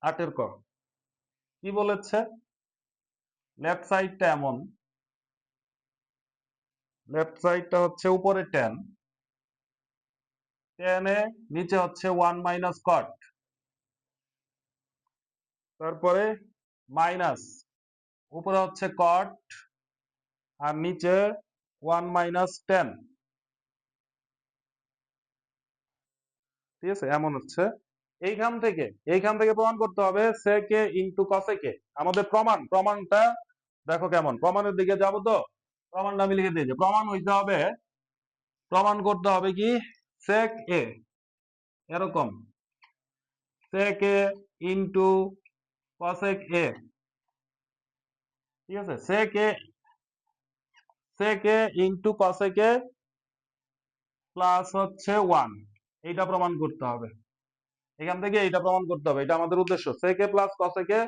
8 এর ক কি বলেছে, লেফট সাইডটা এমন, লেফট সাইডটা হচ্ছে উপরে tan, tan এ নিচে হচ্ছে 1 মাইনাস কট, তারপরে মাইনাস উপরে হচ্ছে কট আর নিচে 1 মাইনাস tan, ঠিক আছে, এমন হচ্ছে। এইখান থেকে প্রমাণ করতে হবে sec a into cosec a, আমাদের প্রমাণটা দেখো কেমন, প্রমাণের দিকে যাবো তো, প্রমাণটা আমি লিখে দিয়েছি, প্রমাণ হইতে হবে, প্রমাণ করতে হবে কি sec a এরকম, sec a into cosec a, ঠিক আছে, sec a into cosec a plus হচ্ছে 1, এইটা প্রমাণ করতে হবে, এখান থেকে এইটা প্রমাণ করতে হবে, এটা আমাদের উদ্দেশ্য, sec a plus cosec a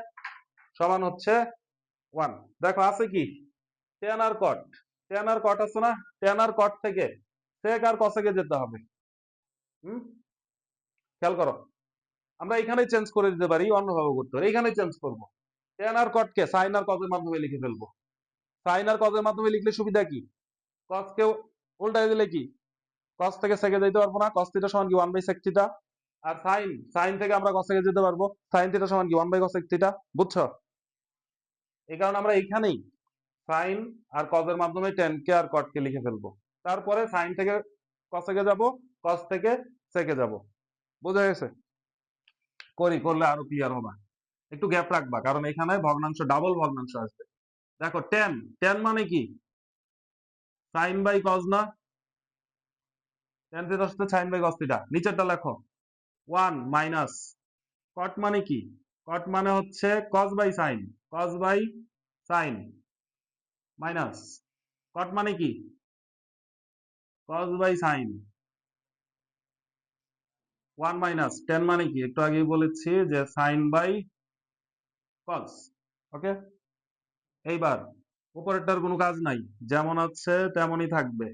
সমান হচ্ছে 1। দেখো আছে কি tan আর cot, tan আর cot আছে না, tan আর cot থেকে sec আর cosec এ যেতে হবে, হুম, খেয়াল করো, আমরা এখানেই চেঞ্জ করে দিতে পারি, অন্যভাবে করতে পারি, এখানেই চেঞ্জ করব। টেন আর কটকে সাইন আর কজের মাধ্যমে লিখে ফেলবো। সাইন আর কজের মাধ্যমে লিখলে সুবিধা কি? কসকে উল্টাই দিলে কি কস থেকে সেকে যেতে পারবো না? কস থিটা সমান কি 1/sec থিটা। আর সাইন সাইন থেকে আমরা কসেকে যেতে পারবো, সাইন থিটা সমান কি 1/cosec থিটা। বুঝছো? এই কারণে আমরা এখানেই সাইন আর কজের মাধ্যমে টেন কে আর কট কে লিখে ফেলবো। তারপরে সাইন থেকে কসেকে যাব, কস থেকে সেকে যাব। বোঝা গেছে? করলে আরো ক্লিয়ার হবে। একটু গ্যাপ রাখবা, কারণ এখানে ভগ্নাংশ, ডাবল ভগ্নাংশ আসবে। দেখো টেন, টেন মানে কি? সাইন বাই কজ না? টেন থিটা হচ্ছে সাইন বাই কস থিটা। নিচেরটা লেখো, ওয়ান মাইনাস কট মানে কি? কট মানে হচ্ছে cos by sine, cos by sine minus cot মানে কি? Cos by sine. One minus tan মানে কি? একটু আগেই বলেছি যে সাইন বাই কস। ওকে, এইবার উপরেরটার কোনো কাজ নাই, যেমন আছে তেমনই থাকবে,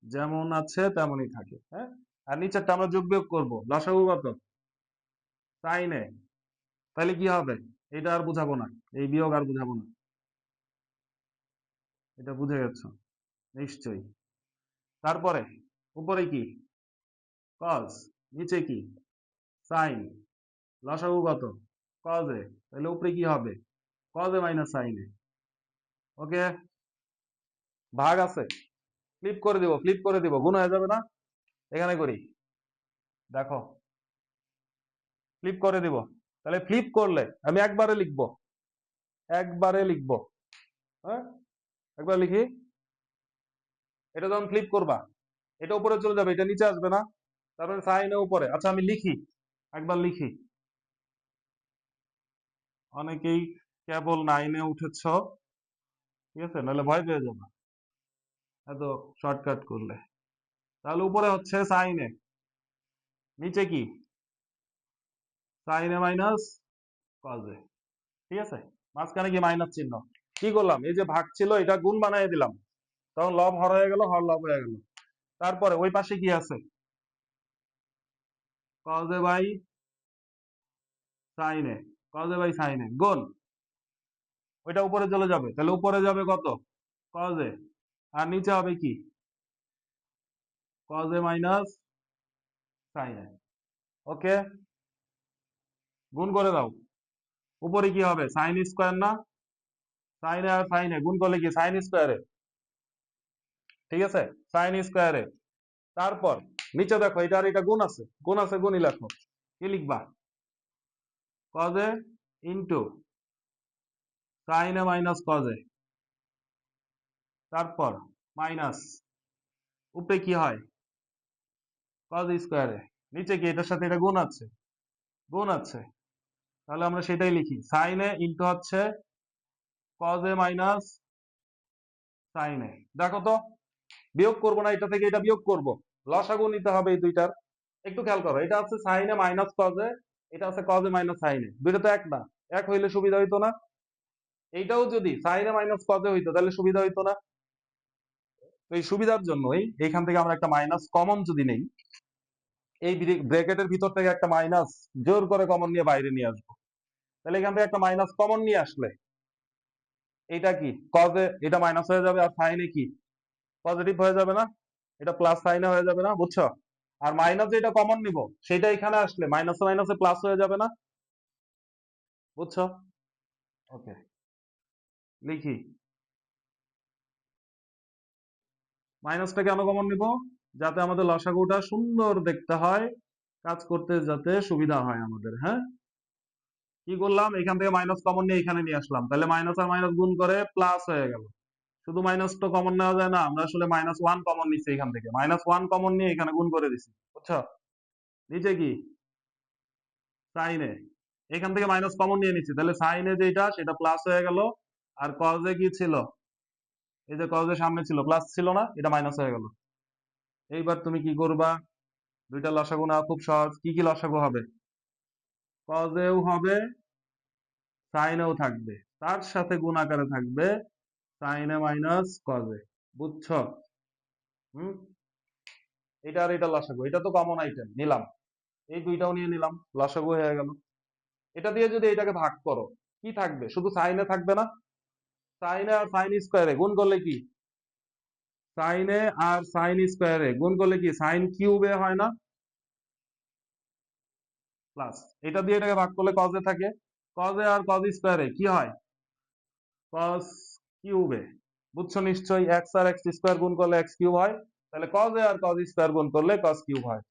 যেমন আছে তেমনই থাকে। হ্যাঁ, আর নিচেরটা আমরা যোগ বিয়োগ করবো, লসাগু কত? সাইনে। তাহলে কি হবে? এটা আর বুঝাবো না, এই বিয়োগ আর বুঝাবো না। এটা বুঝে গেছো নিশ্চয়ই। তারপরে উপরে কি? কজ, নিচে কি? সাইন। লসাগু কত? কজে। তাহলে উপরে কি হবে? কজে মাইনাস সাইনে। ওকে, ভাগ আছে, ফ্লিপ করে দিব, ফ্লিপ করে দিব, গুণ হয়ে যাবে না? এখানে করি, দেখো ফ্লিপ করে দিব। তাহলে ফ্লিপ করলে আমি একবারে লিখবো, একবারে লিখবো। হ্যাঁ, একবার লিখি। এটা যখন ফ্লিপ করবা, এটা উপরে চলে যাবে, এটা নিচে আসবে না? তারপরে সাইনে উপরে। আচ্ছা আমি লিখি, একবার লিখি। অনেকেই কেবল নাইনে উঠেছ, ঠিক আছে, নাহলে ভয় পেয়ে যাবে এত শর্টকাট করলে। তাহলে উপরে হচ্ছে সাইনে, নিচে কি? সাইনে মাইনাস কজে। ঠিক আছে, মাঝখানে কি মাইনাস চিহ্ন। কি করলাম? এই যে ভাগ ছিল এটা গুণ বানিয়ে দিলাম, তখন লব হর হয়ে গেল, হর লব হয়ে গেল। তারপরে ওই পাশে কি আছে? কজে বাই সাইনে, কজে বাই সাইনে গুণ, ওইটা উপরে চলে যাবে, তাহলে উপরে যাবে কত? কজে। আর নিচে হবে কি? কজে মাইনাস সাইনে। ওকে, গুণ করে দাও। উপরে কি হবে? সাইন স্কোয়ার না? সাইনে আর সাইনে গুণ করলে কি? সাইন স্কোয়ারে। ঠিক আছে, সাইন স্কোয়ারে। তারপর নিচে দেখো, এটা আর এটা গুণ আছে, গুণ আছে, গুণই লেখো। কি লিখবা? কজে ইন্টু সাইনে মাইনাস কজে। তারপর মাইনাস, উপরে কি হয়? কজ স্কোয়ারে। নিচে কি? এটার সাথে এটা গুণ আছে, গুণ আছে, তাহলে আমরা সেটাই লিখি। সাইনে ইন্টু হচ্ছে কজে মাইনাস সাইনে। দেখো তো, বিয়োগ করবো না, এটা থেকে এটা বিয়োগ করব, লসাগু নিতে হবে এই দুইটার। একটু খেয়াল করো, এটা আছে সাইনে মাইনাস কজে, এটা আছে কজে মাইনাস সাইনে, দুইটা তো এক না? এক হইলে সুবিধা হইতো না? এইটাও যদি সাইনে মাইনাস কজে হইতো তাহলে সুবিধা হইতো না? তো এই সুবিধার জন্যই এইখান থেকে আমরা একটা মাইনাস কমন যদি নেই, এই ব্র্যাকেটের ভিতর থেকে একটা মাইনাস জোর করে কমন নিয়ে বাইরে নিয়ে আসবো। তাহলে এখান থেকে একটা মাইনাস কমন নিয়ে আসলে এটা কি? কজে এটা মাইনাস হয়ে যাবে, আর সাইনে কি? পজিটিভ হয়ে যাবে না? এটা প্লাস সাইনে হয়ে যাবে না? বুঝছো? আর মাইনাস যেটা কমন নিব সেটা এখানে আসলে মাইনাসে মাইনাসে প্লাস হয়ে যাবে না? বুঝছো? ওকে, লিখি। মাইনাসটা কেন কমন নিব? যাতে আমাদের লসাগুটা সুন্দর দেখতে হয়, কাজ করতে যাতে সুবিধা হয় আমাদের। হ্যাঁ, কি করলাম? এখান থেকে মাইনাস কমন নিয়ে এখানে নিয়ে আসলাম, তাহলে মাইনাস আর মাইনাস গুণ করে প্লাস হয়ে গেল। শুধু মাইনাস তো কমন নেওয়া যায় না, আমরা আসলে মাইনাস ওয়ান কমন নিচ্ছি এখান থেকে, মাইনাস ওয়ান কমন নিয়ে এখানে গুণ করে দিচ্ছি। বুঝছো? নিচে কি? সাইনে, এখান থেকে মাইনাস কমন নিয়ে নিচ্ছি, তাহলে সাইনে যেটা সেটা প্লাস হয়ে গেল। আর কজে কি ছিল? এই যে কজের সামনে ছিল প্লাস ছিল না, এটা মাইনাস হয়ে গেল। এইবার তুমি কি করবা? দুইটা লসাগু না, খুব সহজ। কি কি লসাগু হবে? কজেও হবে, সাইনেও থাকবে, তার সাথে গুণ আকারে থাকবে সাইনে মাইনাস কজে। বুঝছো? হুম, এটা আর এটা লসাগু, এটা তো কমন আইটেম নিলাম। এই দুইটাও নিয়ে নিলাম, লসাগু হয়ে গেল। এটা দিয়ে যদি এটাকে ভাগ করো, কি থাকবে? শুধু সাইনে থাকবে না, সাইনে আর সাইন স্কোয়ারে গুণ করলে কি, সাইনে আর সাইন স্কোয়ারে গুণ করলে কি সাইন কিউবে হয় না, প্লাস এটা দিয়ে এটাকে ভাগ করলে কজে থাকে, কজে আর কজ স্কোয়ারে কি হয়, কজ কিউবে। বুঝছো নিশ্চয়ই, এক্স আর এক্স স্কোয়ার গুণ করলে এক্স কিউব হয়, তাহলে কজ এ আর কজ স্কোয়ার গুণ করলে কজ কিউব হয়।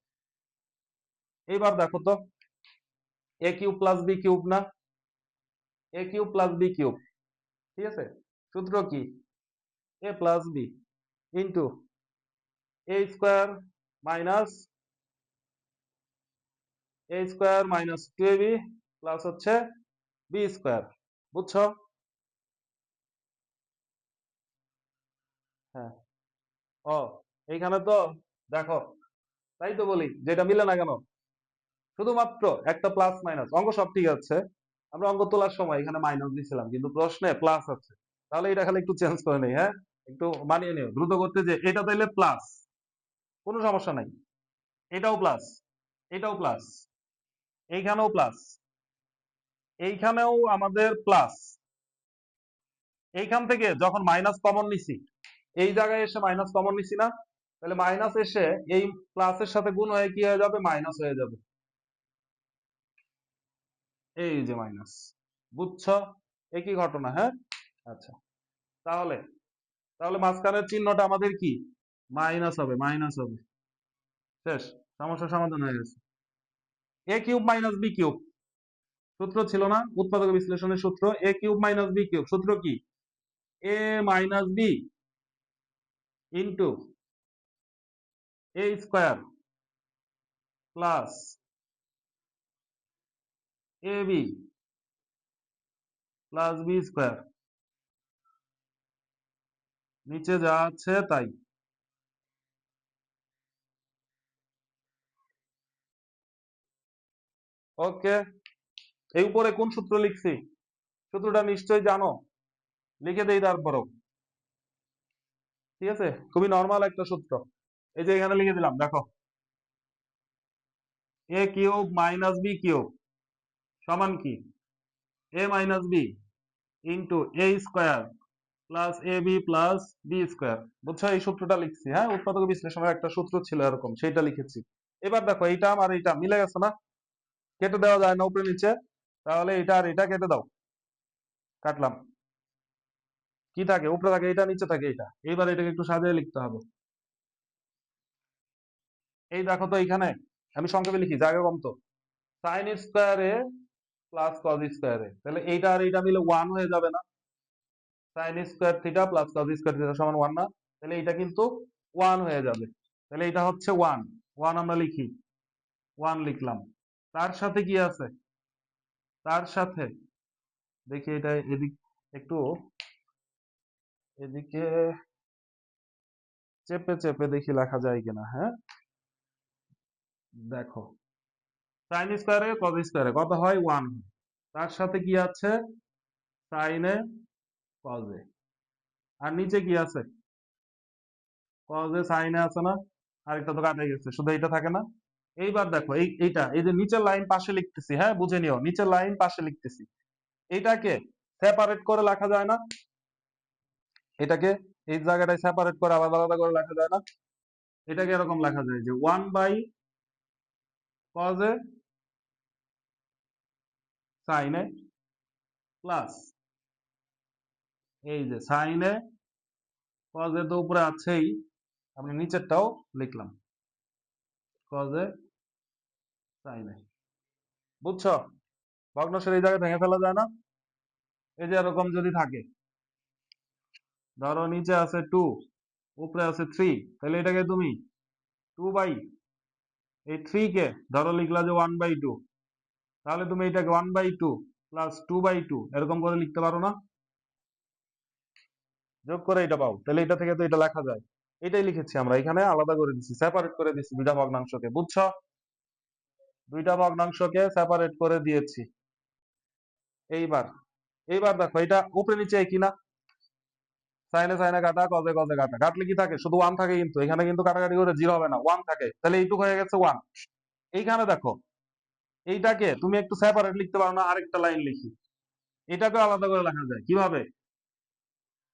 এইবার দেখো তো, a cube plus b cube না, a cube plus b cube, ঠিক আছে, সূত্র কি, a plus b into a square minus a square minus two a b plus হচ্ছে বি স্কোয়ার। বুঝছো? হ্যাঁ। ও, এইখানে তো দেখো, তাই তো বলি যেটা মিলে না কেন, শুধুমাত্র একটা প্লাস মাইনাস, অঙ্ক সব ঠিক আছে, আমরা অঙ্ক তোলার সময় এখানে মাইনাস দিছিলাম কিন্তু প্রশ্নে প্লাস আছে, তাহলে এটা খালি একটু চেঞ্জ করে নেই, হ্যাঁ, একটু মানিয়ে নিও দ্রুত করতে, যে এটা তাইলে প্লাস, কোনো সমস্যা নাই, এটাও প্লাস, এটাও প্লাস, এইখানেও প্লাস, এইখানেও আমাদের প্লাস, এইখান থেকে যখন মাইনাস কমন নিছি, এই জায়গায় এসে মাইনাস কমন নিছি না, তাহলে মাইনাস এসে এই প্লাসের সাথে গুণ হয়ে কি হয়ে যাবে, মাইনাস হয়ে যাবে, এই যে মাইনাস। বুঝছো? একই ঘটনা, হ্যাঁ। আচ্ছা, তাহলে তাহলে মাঝখানের চিহ্নটা আমাদের কি, মাইনাস হবে, মাইনাস হবে, শেষ, সমস্যার সমাধান হয়ে গেছে। এ কিউব মাইনাস বি কিউব সূত্র ছিল না, উৎপাদক বিশ্লেষণের সূত্র, এ কিউব মাইনাস বি কিউব সূত্র কি, এ minus B into a square plus A b plus B square, নিচে যা আছে তাই। ওকে, এই উপরে কোন সূত্র লিখছি, সূত্রটা নিশ্চয়ই জানো, লিখে দেই তারপরও, ঠিক আছে, খুবই নর্মাল একটা সূত্র, এই যে এখানে লিখে দিলাম, দেখো, এ কিউব মাইনাস বি কিউব সমান কি, এ minus B into a square plus A b plus B square. বুঝছো, এই সূত্রটা লিখছি, হ্যাঁ, উৎপাদক বিশ্লেষণের একটা সূত্র ছিল এরকম, সেটা লিখেছি। এবার দেখো, এইটা আর এইটা মিলে গেছে না, কেটে দেওয়া যায় না উপরে নিচে, তাহলে এটা আর এটা কেটে দাও, কাটলাম, কি থাকে উপরে থাকে এটা, নিচে থাকে এটা, এইবার এটাকে একটু সাজিয়ে লিখতে হবে। এই দেখো তো, এইখানে আমি সংক্ষেপে লিখি, জায়গা কম তো, সাইন স্কোয়ারে প্লাস কজ স্কোয়ারে, তাহলে এইটা আর এইটা মিলে ওয়ান হয়ে যাবে না, sine square theta plus cos square theta সমান ওয়ান না, তাহলে এটা কিন্তু ওয়ান হয়ে যাবে, তাহলে এটা হচ্ছে ওয়ান, ওয়ান আমরা লিখি, ওয়ান লিখলাম। তার সাথে কি আছে, তার সাথে দেখি এটা এদিক একটু এদিকে চেপে চেপে দেখি লেখা যায় কিনা, হ্যাঁ, দেখো, সাইন স্কোয়ারে কজ স্কোয়ারে কত হয়, ওয়ান, তার সাথে কি আছে, সাইনে কজে, আর নিচে কি আছে, কজে সাইনে আছে না, আরেকটা তো কাটে গেছে, শুধু এইটা থাকে না। এইবার দেখো, এইটা এই যে নিচের লাইন পাশে লিখতেছি, হ্যাঁ, বুঝে নিও, নিচের লাইন পাশে লিখতেছি, এইটাকে সেপারেট করে লেখা যায় না, এটাকে এই জায়গাটায় সেপারেট করে আলাদা আলাদা করে লেখা যায় না, এটাকে এরকম লেখা যায় যে ওয়ান বাই কজে সাইনে প্লাস এই যে সাইনে কজে তো উপরে আছেই, আমি নিচেরটাও লিখলাম, কজে সাইনে। বুঝছো, ভগ্নাংশের এই জায়গায় ভেঙে ফেলা যায় না, এই যে এরকম যদি থাকে, ধরো নিচে আছে টু, উপরে আছে থ্রি, তাহলে এটাকে তুমি টু বাই এই থ্রি কে ধরো লিখলা যে ওয়ান বাই টু, তাহলে তুমি এটাকে one by two plus two by two এরকম করে লিখতে পারো না, যোগ করে এটা পাও, তাহলে এটা থেকে তো এটা লেখা যায়, এটাই লিখেছি আমরা এখানে, আলাদা করে দিচ্ছি, সেপারেট করে দিচ্ছি দুইটা ভগ্নাংশকে। বুঝছো, দুইটা ভগ্নাংশকে সেপারেট করে দিয়েছি। এইবার এইবার দেখো, এটা উপরে নিচে একই না, সাইনে সাইনে কাটা, কজে কজে কাটা, কাটলে কি থাকে, শুধু ওয়ান থাকে, কিন্তু এখানে কিন্তু কাটাকাটি করে জিরো হবে না, ওয়ান থাকে, তাহলে এইটুকু হয়ে গেছে ওয়ান। এইখানে দেখো, এইটাকে তুমি একটু সেপারেট লিখতে পারো না, আরেকটা লাইন লিখি, এটাকে আলাদা করে লেখা যায় কিভাবে?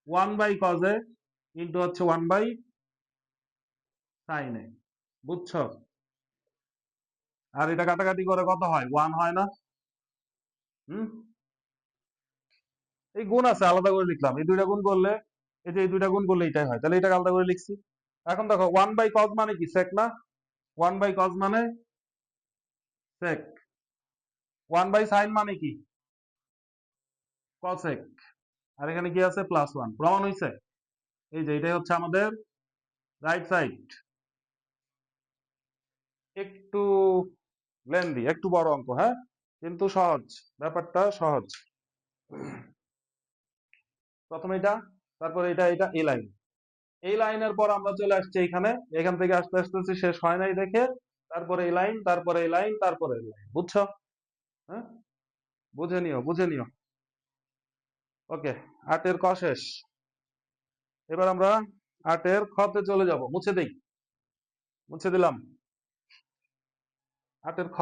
1/cos a ইন্টু হচ্ছে 1/sin a, বুঝছো? আর এটা কাটাকাটি করে কত হয়? 1 হয় না? হুম, এই গুণ আছে, আলাদা করে লিখলাম। এই দুইটা গুণ করলে, এই যে এই দুইটা গুণ করলে এটাই হয়, তাহলে এটা আলাদা করে লিখছি। এখন দেখো 1/cos মানে কি? sec না? 1/cos মানে sec। 1/sin মানে কি? cosec। আর এখানে কি আছে? +1। প্রমাণ হইছে? এই যে এটাই হচ্ছে আমাদের রাইট সাইড। একটু লেন্দি, একটু বড় অঙ্ক, হ্যাঁ, কিন্তু সহজ, ব্যাপারটা সহজ। প্রথমে এটা, তারপরে এটা এই লাইন, এই লাইনের পর আমরা চলে আসছি এখানে, এখান থেকে আস্তে আস্তে শেষ হয় নাই দেখে, তারপরে এই লাইন, তারপরে এই লাইন, তারপরে এই লাইন, বুঝছো? হ্যাঁ, বুঝে নিও, বুঝে নিও। ওকে, 8 এর ক শেষ। এবার আমরা 8 এর খ তে চলে যাব, মুছে দেই, মুছে দিলাম। 8 এর খ,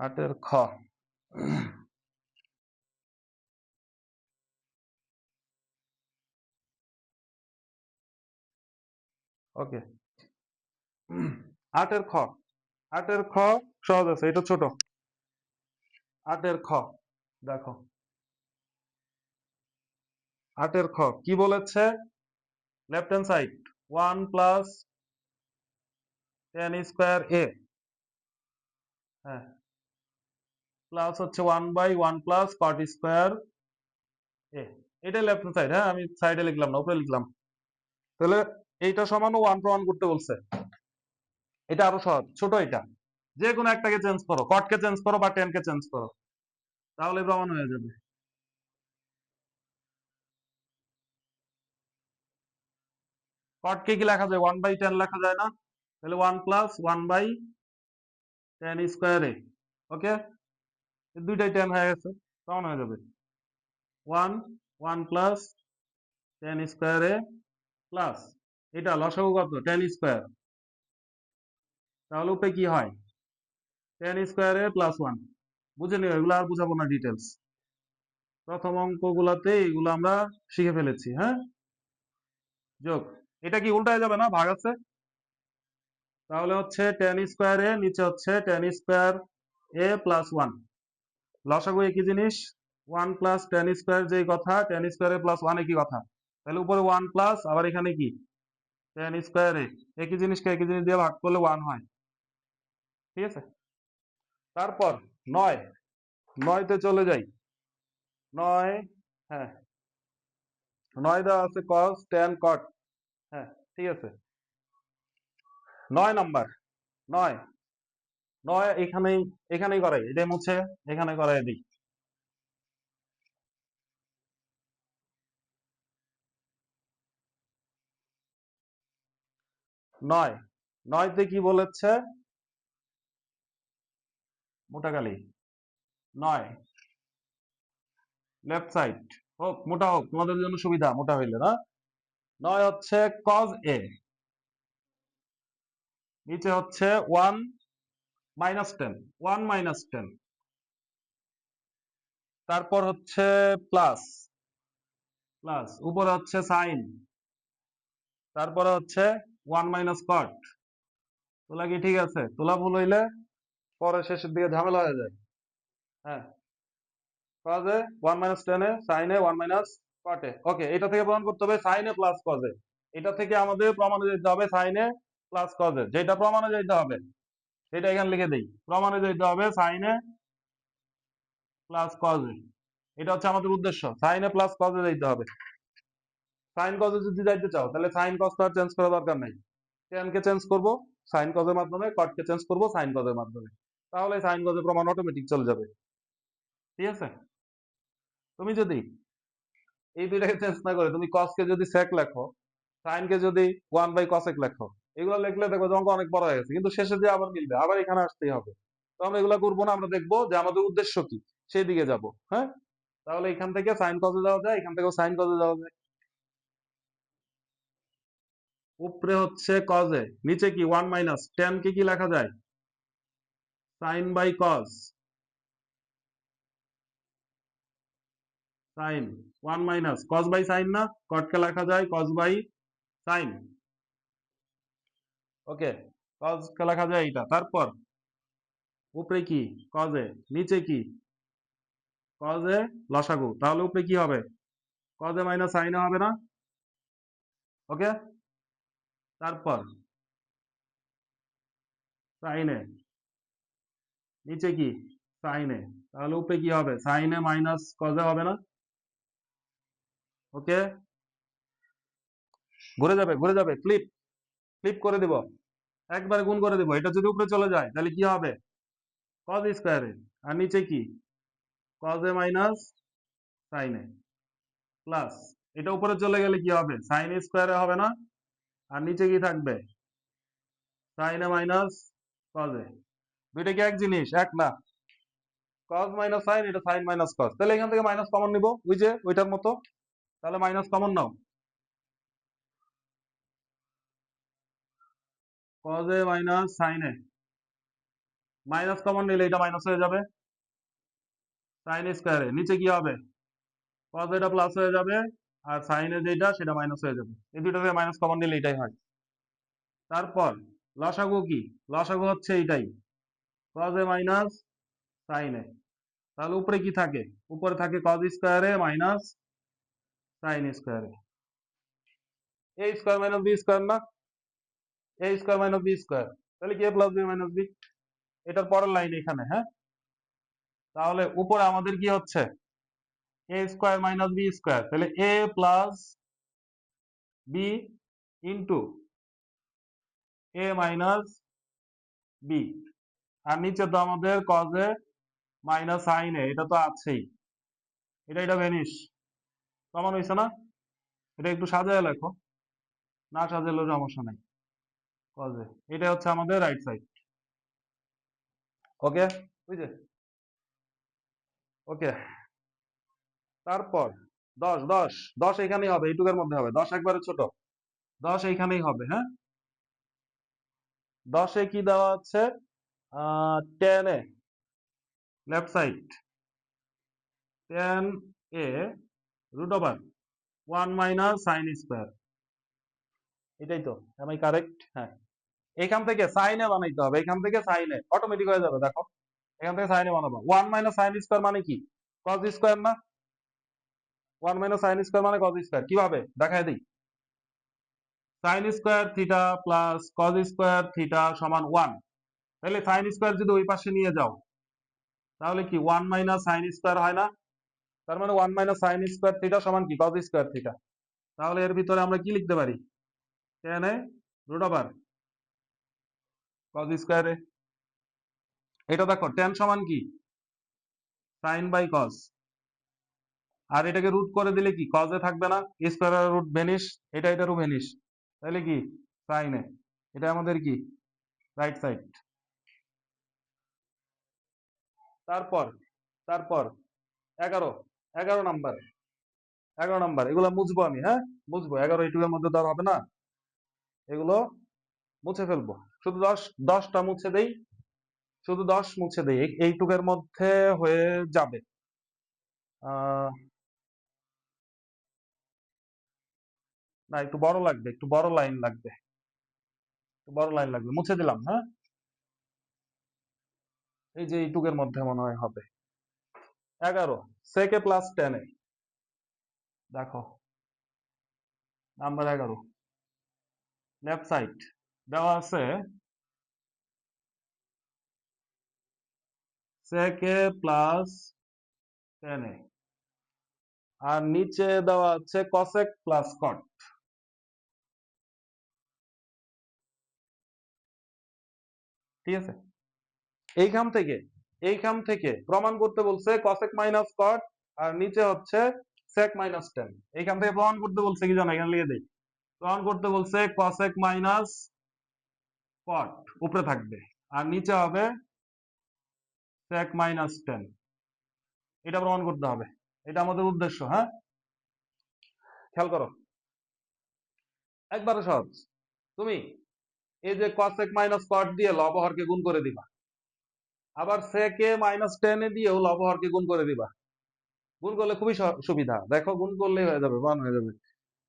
8 এর খ। ওকে, 8 এর খ, 8 এর খ সহজ আছে, এটা ছোট। 8 এর খ দেখো, 8 এর খ কি বলেছে? Left hand side 1 plus tan square a, হ্যাঁ, প্লাস হচ্ছে 1/1 প্লাস cot স্কয়ার a, এটাই লেফট হ্যান্ড সাইড। হ্যাঁ, আমি সাইডে লিখলাম না, উপরে লিখলাম। তাহলে এইটা সমান 1 প্রমাণ করতে বলছে। এটা আরো সহজ, ছোট এটা। যে কোনো একটাকে চেঞ্জ করো, cot কে চেঞ্জ করো বা tan কে চেঞ্জ করো, তাহলে প্রমাণ হয়ে যাবে। cot কে কি লেখা যায়? 1/tan লেখা যায় না? তাহলে 1 প্লাস 1/tan স্কয়ার a। ওকে, দুইটাই tan হয়ে গেছে, প্রমাণ হয়ে যাবে। 1 plus tan square a plus, এটা লসাগু কত? tan square. তাহলে উপরে কি হয়? tan square a plus 1। বুঝে নিও, এগুলো আর বুঝাবো না ডিটেলস। প্রথম অঙ্কগুলাতে এগুলো আমরা শিখে ফেলেছি। হ্যাঁ, যোগ, এটা কি উল্টায় যাবে না? ভাগ আছে, তাহলে হচ্ছে tan স্কয়ার a, নিচে হচ্ছে tan স্কয়ার a প্লাস 1। লসাগু একই জিনিস, 1 প্লাস tan স্কয়ার যেই কথা, tan স্কয়ার a প্লাস 1 একই কথা। তাহলে উপরে 1 প্লাস, আবার এখানে কি tan স্কয়ার a, একই জিনিসকে একই জিনিস দিয়ে ভাগ করলে 1 হয়। ঠিক আছে, তারপর 9, 9 তে চলে যাই। 9, হ্যাঁ, 9 দেওয়া আছে cos tan cot। হ্যাঁ, ঠিক আছে। 9 নাম্বার, 9, 9 এখানেই, এখানেই করাই, এটাই মুছে এখানে করাই দিই। 9, 9 তে কি বলেছে? মোটা কালি 9, লেফট সাইড হোক, মোটা হোক, তোমাদের জন্য সুবিধা মোটা হইলে না। 9 হচ্ছে cos a, নিচে হচ্ছে 1 মাইনাস 10, 1 মাইনাস 10, তারপর হচ্ছে প্লাস, প্লাস উপরে হচ্ছে সাইন, তারপরে হচ্ছে 1 মাইনাস কট। তোলা কি ঠিক আছে? তোলা ভুল হইলে পরে শেষের দিকে ঝামেলা হয়ে যায়। হ্যাঁ, cos a 1 minus tan a, sin a 1 minus cot a। ওকে, এটা থেকে প্রমাণ করতে হবে sin a plus cos a। এটা থেকে আমাদের প্রমাণে যেতে হবে sin a plus cos a, যেটা প্রমাণে যেতে হবে সেটা এখানে লিখে দেই। প্রমাণে যেতে হবে sin a plus cos a, এটা হচ্ছে আমাদের উদ্দেশ্য, sin a plus cos a যেতে হবে। sin cos a যদি যাইতে চাও, তাহলে sin cos তো আর চেঞ্জ করা দরকার নাই, tan কে চেঞ্জ করব sin cos এর মাধ্যমে, cot কে চেঞ্জ করব sin cos এর মাধ্যমে, তাহলে sin cos এর প্রমাণ অটোমেটিক চলে যাবে। ঠিক আছে, তুমি যদি এই দুইটাকে চেঞ্জ না করে তুমি cos কে যদি sec লেখো, sin কে যদি 1/cosec লেখো, এগুলো লিখলে দেখবো যে অঙ্ক অনেক বড় হয়ে গেছে, কিন্তু শেষে যে আবার মিলবে, আবার এখানে আসতেই হবে। তো আমরা এগুলা করবো না, আমরা দেখবো যে আমাদের উদ্দেশ্য কি, সেই দিকে যাব। হ্যাঁ, তাহলে এখান থেকে সাইন কজে যাওয়া যায়, এখান থেকেও সাইন কজে যাওয়া যায়। উপরে হচ্ছে কজে, নিচে কি 1 - tan কে কি লেখা যায়, sine by cos. Sine 1 - cos by sine না, কট কে লেখা যায় cos by sine. Okay, cos কে লেখা যায় এইটা। তারপর উপরে কি cos এ, নিচে কি cos এ লসাগু, তাহলে উপরে কি হবে, cos এ মাইনাস সাইন হবে না। ওকে, তারপর সাইন এ, নিচে কি সাইন এ, তাহলে উপরে কি হবে, সাইন এ মাইনাস cos এ হবে না। ওকে, ঘুরে যাবে ঘুরে যাবে, ফ্লিপ ফ্লিপ করে দিব, একবারে গুণ করে দিব। এটা যদি উপরে চলে যায় তাহলে কি হবে, cos স্কয়ারে, আর নিচে কি cos A minus sine A plus, এটা উপরে চলে গেলে কি হবে, সাইন স্কয়ারে হবে না, আর নিচে কি থাকবে, sine A minus cos a. দুইটা কি এক জিনিস, এক না। কজ মাইনাস সাইন, এটা সাইন মাইনাস কজ, তাহলে এখান থেকে মাইনাস কমন নিব, ওই যে ওইটার মতো। তাহলে মাইনাস কমন নাও, কজ এ মাইনাস সাইন এ, মাইনাস কমন নিলে এটা মাইনাস হয়ে যাবে, সাইন স্কয়ারে, নিচে কি হবে, কজ এটা প্লাস হয়ে যাবে, আর সাইন এ যেটা সেটা মাইনাস হয়ে যাবে। এই দুইটা থেকে মাইনাস কমন নিলে এটাই হয়। তারপর লসাগু কি, লসাগু হচ্ছে এইটাই, কজ এ মাইনাস সাইন এ। তাহলে উপরে কি থাকে, উপরে থাকে কজ স্কয়ারে মাইনাস সাইন স্কয়ারে, এ স্কয়ার মাইনাস বি স্কয়ার না, এ স্কয়ার মাইনাস বি স্কয়ার, তাহলে কি a plus b minus B, এটার পরের লাইন এখানে। হ্যাঁ, তাহলে উপরে আমাদের কি হচ্ছে, এ স্কয়ার মাইনাস বি স্কয়ার, তাহলে এ প্লাস বি ইন্টু এ মাইনাস বি, আর নিচে তো আমাদের কজ এ মাইনাস সাইন এ, এটা তো আছেই, এটা এটা ভ্যানিশ, সমান হয়েছে না। এটা একটু সাজায় লেখো, না সাজালেও সমস্যা নাই, কজ এ, এটা হচ্ছে আমাদের রাইট সাইড। ওকে, বুঝছে, ওকে। তারপর 10 10 10 এখানেই হবে, এইটুকের মধ্যে হবে, 10 একবারে ছোট, 10 এইখানেই হবে। হ্যাঁ, 10 কি দেওয়া আছে, 10 এ লেফট সাইড, 10 এ রুট ওভার 1 - sin স্কয়ার, এটাই তো, আমি কারেক্ট। হ্যাঁ, এখান থেকে সাইনে বানাইতে হবে, এখান থেকে সাইনে অটোমেটিক হয়ে যাবে, দেখো এখান থেকে সাইনে বানাবো। 1 - sin স্কয়ার মানে কি, কজ স্কয়ার না, 1 - sin স্কয়ার মানে কজ স্কয়ার। কিভাবে দেখায় দিই, sine square theta plus cos square theta সমান 1, তাহলে সাইন স্কয়ার যদি ওই পাশে নিয়ে যাও তাহলে কি 1 - sin স্কয়ার হয় না, তার মানে 1 - sin স্কয়ার থিটা সমান কি কজ স্কয়ার থিটা। তাহলে এর ভিতরে আমরা কি লিখতে পারি, tan এ রুট ওভার কজ স্কয়ারে, এটা দেখো tan সমান কি সাইন বাই কজ, আর এটাকে রুট করে দিলে কি কজে থাকবে না, স্কয়ার আর রুট ভ্যানিশ, এটা এটারও ভ্যানিশ, তাহলে কি সাইন এ, এটা আমাদের কি রাইট সাইড। তারপর তারপর 11 11 নাম্বার, 11 নাম্বার এগুলো মুছবো আমি। হ্যাঁ, মুছবো, 11 এইটুকের মধ্যে তো আর হবে না, এগুলো মুছে ফেলবো। শুধু 10টা মুছে দেই, শুধু 10 মুছে দেই, এইটুকের মধ্যে হয়ে যাবে। আহ না, একটু বড় লাগবে, একটু বড় লাইন লাগবে, একটু বড় লাইন লাগবে, মুছে দিলাম। হ্যাঁ, এই যে এইটুকের মধ্যে মনে হয় হবে। 11 সেকে প্লাস 10 এ, দেখো নাম্বার 11 লেফট সাইড দেওয়া আছে সেকে প্লাস 10 এ, আর নিচে দেওয়া আছে কসেক প্লাস কট। ঠিক আছে, এইখান থেকে প্রমাণ করতে বলছে কসেক মাইনাস কট, আর নিচে হচ্ছে সেক মাইনাস 10। এইখান থেকে প্রমাণ করতে বলছে কি জানো, এখানে লিখে দেই, প্রমাণ করতে বলছে কসেক মাইনাস কট উপরে থাকবে, আর নিচে হবে sec মাইনাস টেন। এটা প্রমাণ করতে হবে, এটা আমাদের উদ্দেশ্য। হ্যাঁ, খেয়াল করো, একবারে সহজ। তুমি এই যে cosec মাইনাস কট দিয়ে লব হরকে গুণ করে দিবা, আবার sec এ মাইনাস টেন এ দিয়েও লব হরকে গুণ করে দিবা। গুণ করলে খুবই সুবিধা, দেখো গুণ করলেই হয়ে যাবে, মান হয়ে যাবে।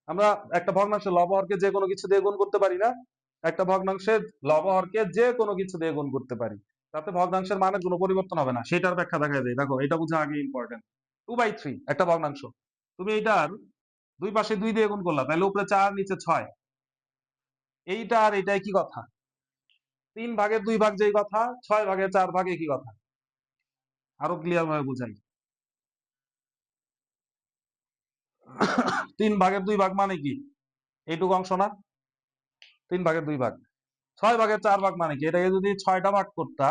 আমরা একটা ভগ্নাংশে লব হরকে যে কোনো কিছু দিয়ে গুণ করতে পারি না? একটা ভগ্নাংশে লব হরকে যে কোনো কিছু দিয়ে গুণ করতে পারি, তাতে ভগ্নাংশের মানের কোনো পরিবর্তন হবে না। সেটার ব্যাখ্যা দেখা যায়। দেখো, এটা বোঝা আগে ইম্পর্টেন্ট। 2/3 একটা ভগ্নাংশ, তুমি এইটার দুই পাশে 2 দিয়ে গুণ করলা, তাহলে উপরে 4 নিচে 6। এইটা আর এইটাই কি কথা? 3 ভাগের 2 ভাগ যেই কথা, 6 ভাগের 4 ভাগ একই কথা। আরো ক্লিয়ার ভাবে বুঝাই। 3 ভাগের 2 ভাগ মানে কি? এইটুকু অংশ না? 3 ভাগের 2 ভাগ। 6 ভাগের 4 ভাগ মানে কি? এটাকে যদি 6টা ভাগ করতা,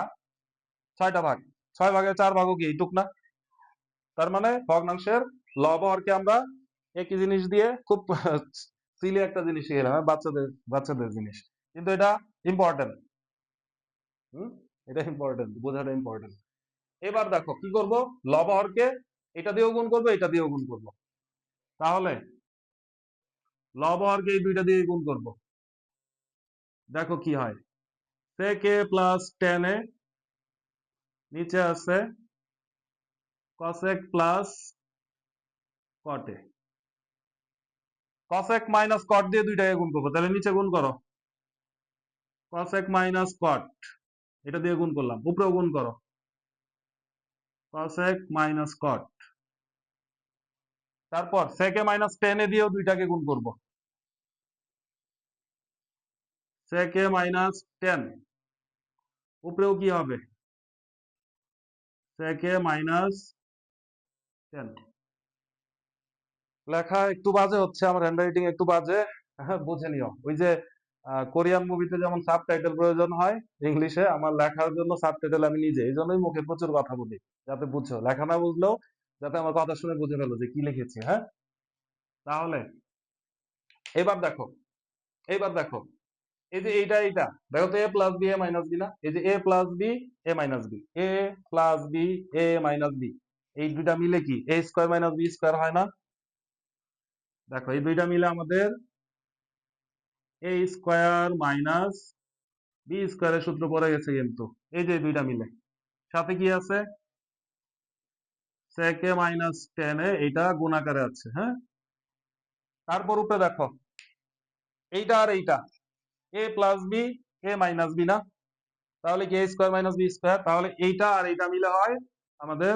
6টা ভাগ, 6 ভাগের 4 ভাগও কি এইটুক না? তার মানে ভগ্নাংশের লব হরকে আমরা একই জিনিস দিয়ে খুব সিলি একটা জিনিস শিখে গেলাম, বাচ্চাদের বাচ্চাদের জিনিস, কিন্তু এটা ইম্পর্টেন্ট। হুম, এটা ইম্পর্টেন্ট, বোঝাটা ইম্পর্টেন্ট। এবার দেখো কি করব, লব হরকে এটা দিয়েও গুণ করবো, এটা দিয়েও গুণ করবো। তাহলে লব হরকে এই দুইটা দিয়ে গুণ করব, দেখো কি হয়। sec a প্লাস টেন এ, নিচে আছে cosec প্লাস cot এ। cosec মাইনাস cot দিয়ে দুইটাকে গুণ করবো, তাহলে নিচে গুণ করো, cosec মাইনাস cot, এটা দিয়ে গুণ করলাম, উপরেও গুণ করো, cosec মাইনাস cot। তারপর sec a মাইনাস টেন এ দিয়েও দুইটাকে গুণ করব, sec a মাইনাস টেন, উপরেও কি হবে, sec a মাইনাস টেন। লেখা একটু বাজে হচ্ছে, আমার হ্যান্ডরাইটিং একটু বাজে, বুঝে নিও। ওই যে কোরিয়ান মুভিতে যেমন সাবটাইটেল প্রয়োজন হয় ইংলিশে, আমার লেখার জন্য সাবটাইটেল আমি নিজে, এই জন্যই মুখে প্রচুর কথা বলি, যাতে বুঝছো, লেখা না বুঝলেও যাতে আমার কথা শুনে বুঝে ফেলো যে কি লিখেছি। হ্যাঁ, তাহলে এবার দেখো, এইবার দেখো, এই যে এইটা দেখো তো, এ plus B A minus b না? এই যে এ plus B A minus B, A plus B A minus B, এই দুইটা মিলে কি এ স্কোয়ার মাইনাস বি স্কোয়ার হয় না? দেখো, এই দুইটা মিলে আমাদের এ স্কোয়ার মাইনাস বি স্কোয়ারের সূত্র পড়ে গেছে কিন্তু। এই যে দুইটা মিলে, সাথে কি আছে, sec a মাইনাস টেন এ, এটা গুণ আকারে আছে। হ্যাঁ, তারপর উপরে দেখো, এইটা আর এইটা, এ plus B A minus b না? তাহলে কি এ স্কোয়ার মাইনাস বি স্কোয়ার, তাহলে এইটা আর এইটা মিলে হয় আমাদের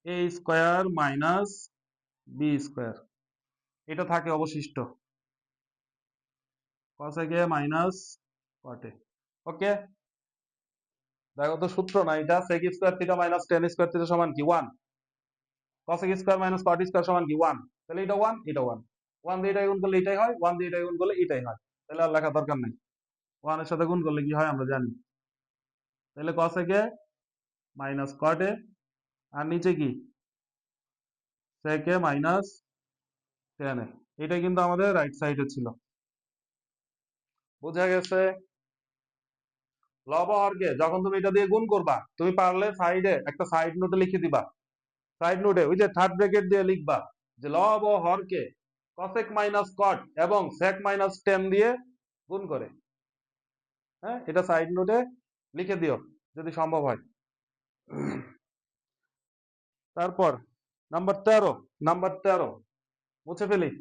এ স্কোয়ার মাইনাস বি স্কোয়ার। এটা থাকে অবশিষ্ট, cosec a minus cot a। ওকে, দেখো তো সূত্র না এটা, sec square theta minus tan square theta সমান কি 1, cosec square minus cot square সমান কি 1, তাহলে এটা 1 এটা 1, 1 দিয়ে এটা গুণ করলে এটাই হয়, 1 দিয়ে এটা গুণ করলে এটাই হয়, তাহলে আর লেখা দরকার নেই। 1 এর সাথে গুণ করলে কি হয় আমরা জানি, তাহলে cosec a minus cot a, আর নিচে কি sec a minus ten a। এটা কিন্তু আমাদের রাইট সাইডে ছিল, বোঝা গেছে? লব হরকে যখন তুমি এটা দিয়ে গুণ করবা, তুমি পারলে সাইডে একটা সাইড নোটে লিখে দিবা, সাইড নোটে ওই যে থার্ড ব্র্যাকেট দিয়ে লিখবা যে লব ও হরকে cosec মাইনাস cot এবং sec মাইনাস টেন দিয়ে গুণ করে। হ্যাঁ, এটা সাইড নোটে লিখে দিও যদি সম্ভব হয়। তারপর নাম্বার 13 মুছে ফেলি।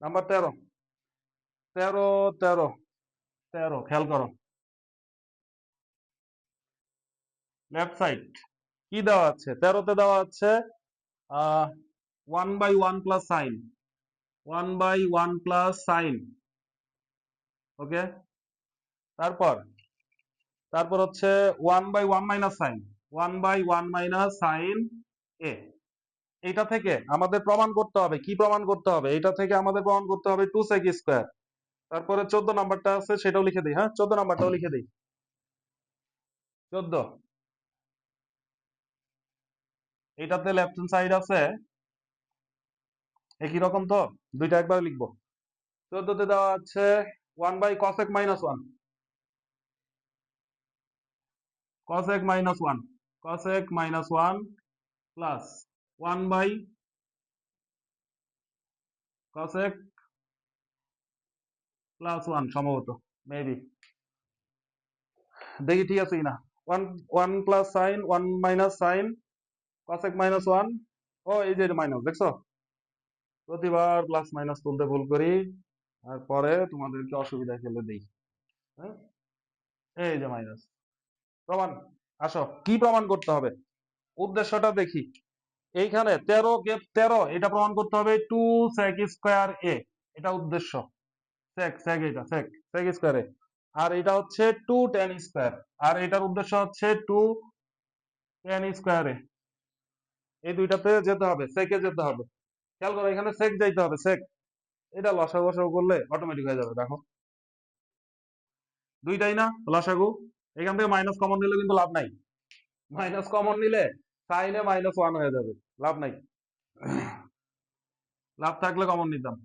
নাম্বার 13, 13 13 13, খেয়াল করো, লেফট সাইড কি দেওয়া আছে? 13তে দেওয়া আছে 1/1 প্লাস সাইন, 1/1 প্লাস সাইন। ওকে, তারপর তারপর হচ্ছে 1/1 মাইনাস সাইন, 1/1 মাইনাস সাইন এ। এটা থেকে আমাদের প্রমাণ করতে হবে, কি প্রমাণ করতে হবে, এটা থেকে আমাদের প্রমাণ করতে হবে 2 sec স্কয়ার। তারপরে 14 নাম্বারটা আছে সেটাও লিখে দিই, হ্যাঁ 14 নাম্বারটাও লিখে দিই। 14, এটাতে লেফট হ্যান্ড সাইড আছে একই রকম, তো দুইটা একবার লিখবো। 14 তে দেওয়া আছে 1/cosec minus 1, cosec minus 1, cosec minus 1 plus 1/cosec plus 1 সম্ভবত, মেবি, দেখি ঠিক আছে কিনা। 1 plus sign 1 minus sign cosec minus 1। ও এই যে মাইনাস, দেখছো প্রতিবার প্লাস মাইনাস তুলতে ভুল করি, আর পরে তোমাদেরকে অসুবিধায় ফেলে দেই। হ্যাঁ, এই যে মাইনাস। প্রমাণ, আসো কি প্রমাণ করতে হবে, উদ্দেশ্যটা দেখি। এইখানে 13 কে 13, এটা প্রমাণ করতে হবে 2 sec স্কয়ার এ, এটা উদ্দেশ্য। sec sec এটা sec sec স্কয়ার এ, আর এটা হচ্ছে 2 tan স্কয়ার, আর এটার উদ্দেশ্য হচ্ছে 2 tan স্কয়ার এ। এই দুইটাতে যেতে হবে, সেকে যেতে হবে। খেয়াল করো এখানে সেক যাইতে হবে, সেক। এটা লসাগু বসাগু করলে অটোমেটিক হয়ে যাবে, দেখো দুইটাই না লসাগু। এখান থেকে মাইনাস কমন নিলে কিন্তু লাভ নাই, মাইনাস কমন নিলে সাইনে -1 হয়ে যাবে, লাভ নাই। লাভ থাকলে কমন নিতাম।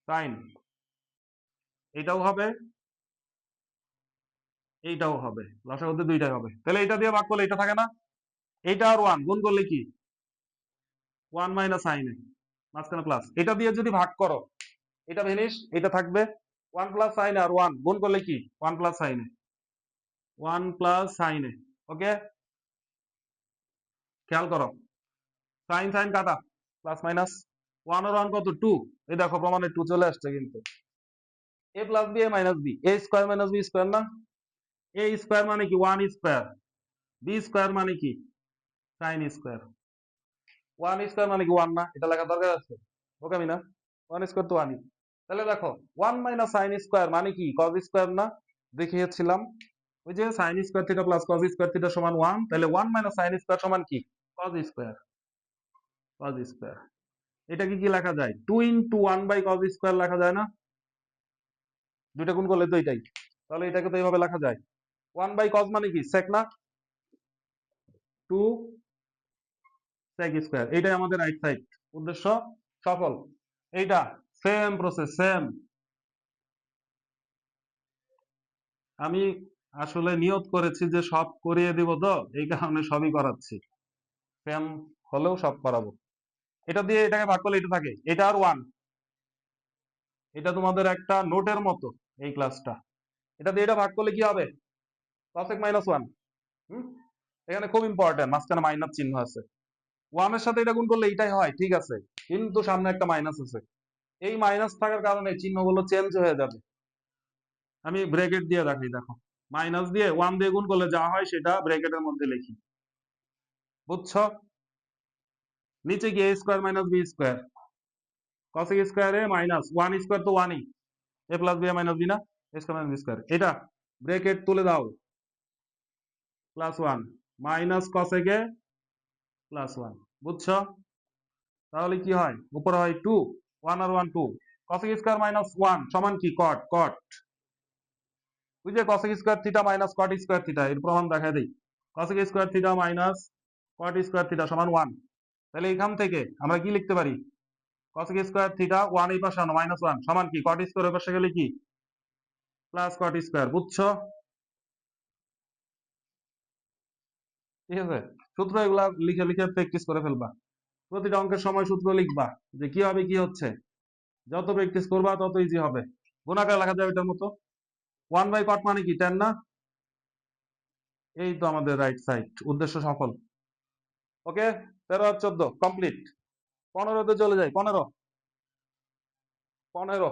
সাইন এটাও হবে, এইটাও হবে, লসাগুতে দুইটাই হবে, তাহলে এটা দিয়ে ভাগ করলে এটা থাকে না, এইটা আর 1 গুণ করলে কি 1 মাইনাস সাইনে, মাঝখানে প্লাস, এটা দিয়ে যদি ভাগ করো এটা ভেনিস, এটা থাকবে 1 প্লাস সাইনে, আর 1 গুণ করলে কি 1 প্লাস সাইনে, 1 প্লাস সাইনে। ওকে, খেয়াল করো সাইন সাইন কাটা, প্লাস মাইনাস 1 আর 1 কত 2, এই দেখো প্রমাণে 2 চলে আসছে কিন্তু। এ plus B A minus B, A square minus b square না, এ স্কয়ার মানে কি 1 স্কয়ার, বি স্কয়ার মানে কি সাইন স্কয়ার, 1 স্কয়ার মানে কি 1 না, এটা লেখা দরকার আছে, বোকামি না, 1 স্কয়ার তো 1ই। তাহলে দেখো 1 মাইনাস সাইন স্কয়ার মানে কি কজ স্কয়ার না, দেখিয়েছিলাম ওই যে sine square theta plus cos square theta সমান 1, তাহলে 1 মাইনাস সাইন স্কয়ার সমান কি কজ স্কয়ার, কজ স্কয়ার। এটাকে কি লেখা যায় 2 ইনটু 1 বাই কজ স্কয়ার লেখা যায় না, দুইটা গুণ করলে তো এটাই, তাহলে এটাকে তো এইভাবে লেখা যায় 1 বাই কজ মানে কি sec না, 2 sec স্কয়ার, এটাই আমাদের রাইট সাইড, উদ্দেশ্য সফল। এইটা সেম প্রসেস, সেম। আমি আসলে নিয়ত করেছি যে সব করিয়ে দিব, তো এই কারণে সবই করাচ্ছি, সেম হলেও সব করাবো। এটা দিয়ে এটাকে ভাগ করলে এটা থাকে, এটা আর 1, এটা তোমাদের একটা নোটের মতো এই ক্লাসটা। এটা দিয়ে এটা ভাগ করলে কি হবে cosec মাইনাস 1। হুম, এখানে খুব ইম্পর্টেন্ট, মাঝখানে মাইনাস চিহ্ন আছে, 1 এর সাথে এটা গুণ করলে এইটাই হয়, ঠিক আছে, কিন্তু সামনে একটা মাইনাস আছে, এই মাইনাস থাকার কারণে চিহ্নগুলো চেঞ্জ হয়ে যাবে। আমি ব্র্যাকেট দিয়ে দেখাই, দেখো মাইনাস দিয়ে 1 দিয়ে গুণ করলে যা হয় সেটা ব্র্যাকেটের মধ্যে লিখি, বুঝছো, নিচে গিয়ে a square minus b square, cosec square a minus 1 square তো 1ই, a plus b minus b না, a square minus b square, এটা ব্র্যাকেট তুলে দাও, plus 1 minus cosec a plus 1, বুঝছো, তাহলে কি হয় উপরে হয় 2, 1 আর 1 2, cosec স্কয়ার মাইনাস 1 সমান কি cot, cot, ওই যে cosec square theta minus cot square theta, এর প্রমাণ দেখা দেই, cosec square theta minus cot square theta সমান 1, তাহলে এখান থেকে আমরা কি লিখতে পারি cosec স্কয়ার থিটা 1 এই পাশে আনো মাইনাস 1 সমান কি cot স্কয়ার এর পাশে গেলে কি প্লাস cot স্কয়ার, বুঝছো, ঠিক আছে। সূত্র এগুলা লিখে লিখে প্র্যাকটিস করে ফেলবা, প্রতিটা অঙ্কের সময় সূত্র লিখবা যে কি হবে কি হচ্ছে, যত প্র্যাকটিস করবা তত ইজি হবে। গুণাকার লেখা যাবে এটার মতো, 1 বাই cot মানে কি 10 না, এই তো আমাদের রাইট সাইড, উদ্দেশ্য সফল। ওকে, 13 আর 14 কমপ্লিট। 15 তে চলে যাই, 15, 15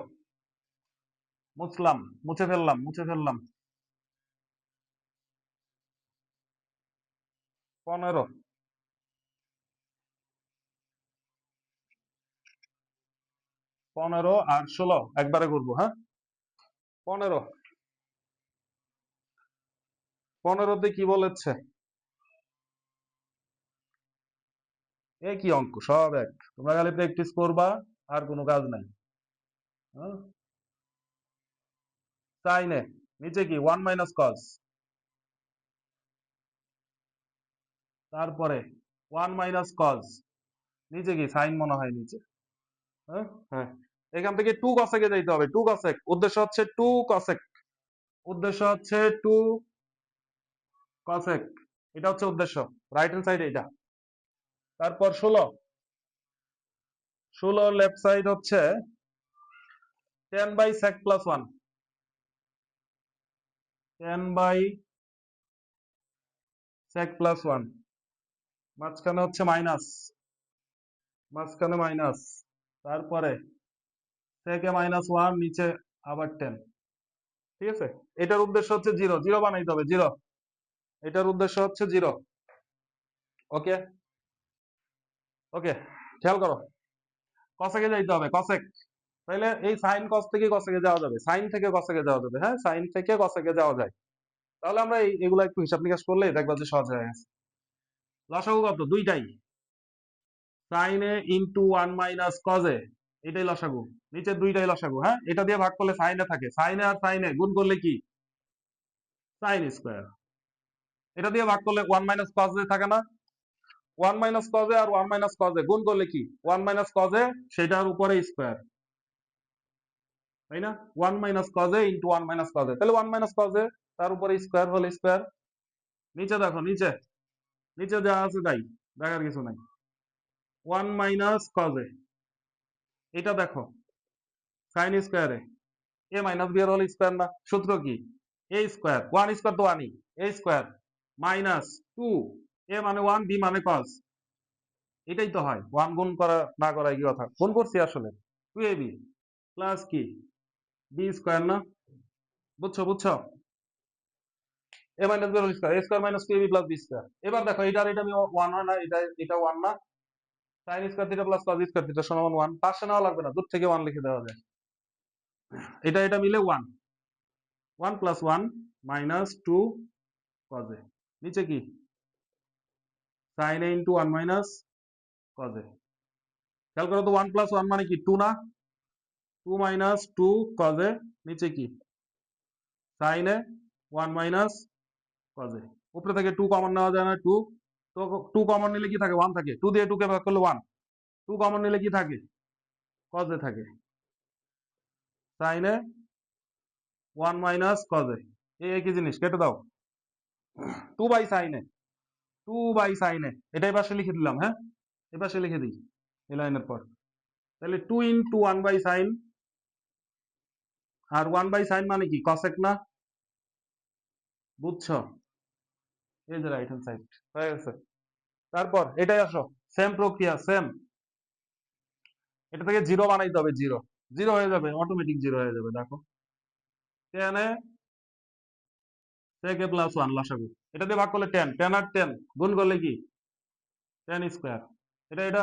মুছলাম, মুছে ফেললাম, মুছে ফেললাম, 15, 15 আর 16 একবারে করবো, হ্যাঁ 15, 15তে কি বলেছে? এ কি অঙ্ক, সব এক। তোমরা খালি প্র্যাকটিস করবা, আর কোনো কাজ নাই। সাইনে নিচে কি 1 মাইনাস কস, তারপরে 1 মাইনাস কস, নিচে কি সাইন মনে হয় নিচে। হ্যাঁ হ্যাঁ, এখান থেকে 2 কসেকে যাইতে হবে, 2 কসেক, উদ্দেশ্য হচ্ছে 2 কসেক, উদ্দেশ্য হচ্ছে 2 কসেক, এটা হচ্ছে উদ্দেশ্য, রাইট হ্যান্ড সাইড এটা। তারপর 16, 16 লেফট সাইড হচ্ছে 10 by sec plus 1, 10 by sec plus 1, মাঝখানে হচ্ছে মাইনাস, মাঝখানে মাইনাস, তারপরে সেকে মাইনাস 1, নিচে আবার 10। ঠিক আছে, এটার উদ্দেশ্য হচ্ছে জিরো, জিরো বানাইতে হবে, জিরো, এটার উদ্দেশ্য হচ্ছে জিরো। ওকে ওকে, খেয়াল করো, কসেকে যাইতে হবে, কসেক। তাহলে এই সাইন কস থেকে কসেকে যাওয়া যাবে, সাইন থেকে কসেকে যাওয়া যাবে, হ্যাঁ সাইন থেকে কসেকে যাওয়া যায়। তাহলে আমরা এগুলা একটু হিসাব নিকাশ করলে দেখবা যে সহজ হয়ে গেছে। লসাগু কত? দুইটাই, sine a into 1 minus cos a, এটাই লসাগু, নিচে দুইটাই লসাগু। হ্যাঁ, এটা দিয়ে ভাগ করলে সাইনে থাকে, সাইনে আর সাইনে গুণ করলে কি সাইন স্কোয়ার, এটা দিয়ে ভাগ করলে 1 মাইনাস কজ এ থাকে না, 1 মাইনাস কজ এ আর 1 মাইনাস কজ এ গুণ করলে কি 1 মাইনাস কজ এ, সেটার উপরে স্কোয়ার, তাই না? 1 মাইনাস কজ এ ইন্টু 1 মাইনাস কজ এ, তাহলে 1 মাইনাস কজ এ তার উপরে স্কোয়ার হলে স্কোয়ার। নিচে দেখো, নিচে, নিচে যা আছে তাই, দেখার কিছু নাই। 1 মাইনাস কজ এ, এটা দেখো সাইন স্কোয়ারে এ মাইনাস বি এর হল স্কোয়ার না, সূত্র কি এ স্কোয়ার, 1 স্কোয়ার তো 1ই, এ স্কোয়ার মাইনাস 2, এ মানে 1, বি মানে কজ, এটাই তো হয়। 1 গুণ করা না করাই কি কথা, গুণ করছি আসলে, 2ab প্লাস কি বি স্কোয়ার না, বুঝছো বুঝছো, A minus B whole square, A square minus 2ab plus B square. এবার দেখো এটা আর এটা 1 হয় না, এটা এটা 1 না, sine square theta plus cos square theta সমান 1, পাশে নেওয়া লাগবে না, দূর থেকে 1 লিখে দেওয়া যায়, এটা এটা মিলে 1, 1 প্লাস 1 মাইনাস 2 কজ এ, নিচে কি sine a into 1 minus cos a. খেয়াল করো তো, 1 প্লাস 1 মানে কি 2 না, 2 মাইনাস 2 কজ এ, নিচে কি sine A 1 minus cos a. উপরে থেকে 2 কমন নেওয়া যায় না, 2, তো 2 কমন নিলে কি থাকে 1 থাকে, 2 দিয়ে 2 কে ভাগ করলে 1, 2 কমন নিলে কি থাকে কজ এ থাকে, sine A 1 minus cos A, এই একই জিনিস, কেটে দাও, 2 by sine A, 2 by sine A, এটাই পাশে লিখে দিলাম। হ্যাঁ, এই পাশে লিখে দিই এই লাইনের পর, তাহলে 2 ইন্টু 1 বাই সাইন, আর 1 বাই সাইন মানে কি কসেক না, বুঝছো, এই যে রাইট হ্যান্ড সাইড হয়ে গেছে। তারপর এটাই আসো, সেম প্রক্রিয়া, সেম, এটা থেকে জিরো বানাইতে হবে, জিরো, জিরো হয়ে যাবে, অটোমেটিক জিরো হয়ে যাবে। দেখো 10 এ সেকে প্লাস 1 লসাগু, এটা দিয়ে ভাগ করলে 10, 10 আর 10 গুণ করলে কি 10 স্কোয়ার, এটা এটা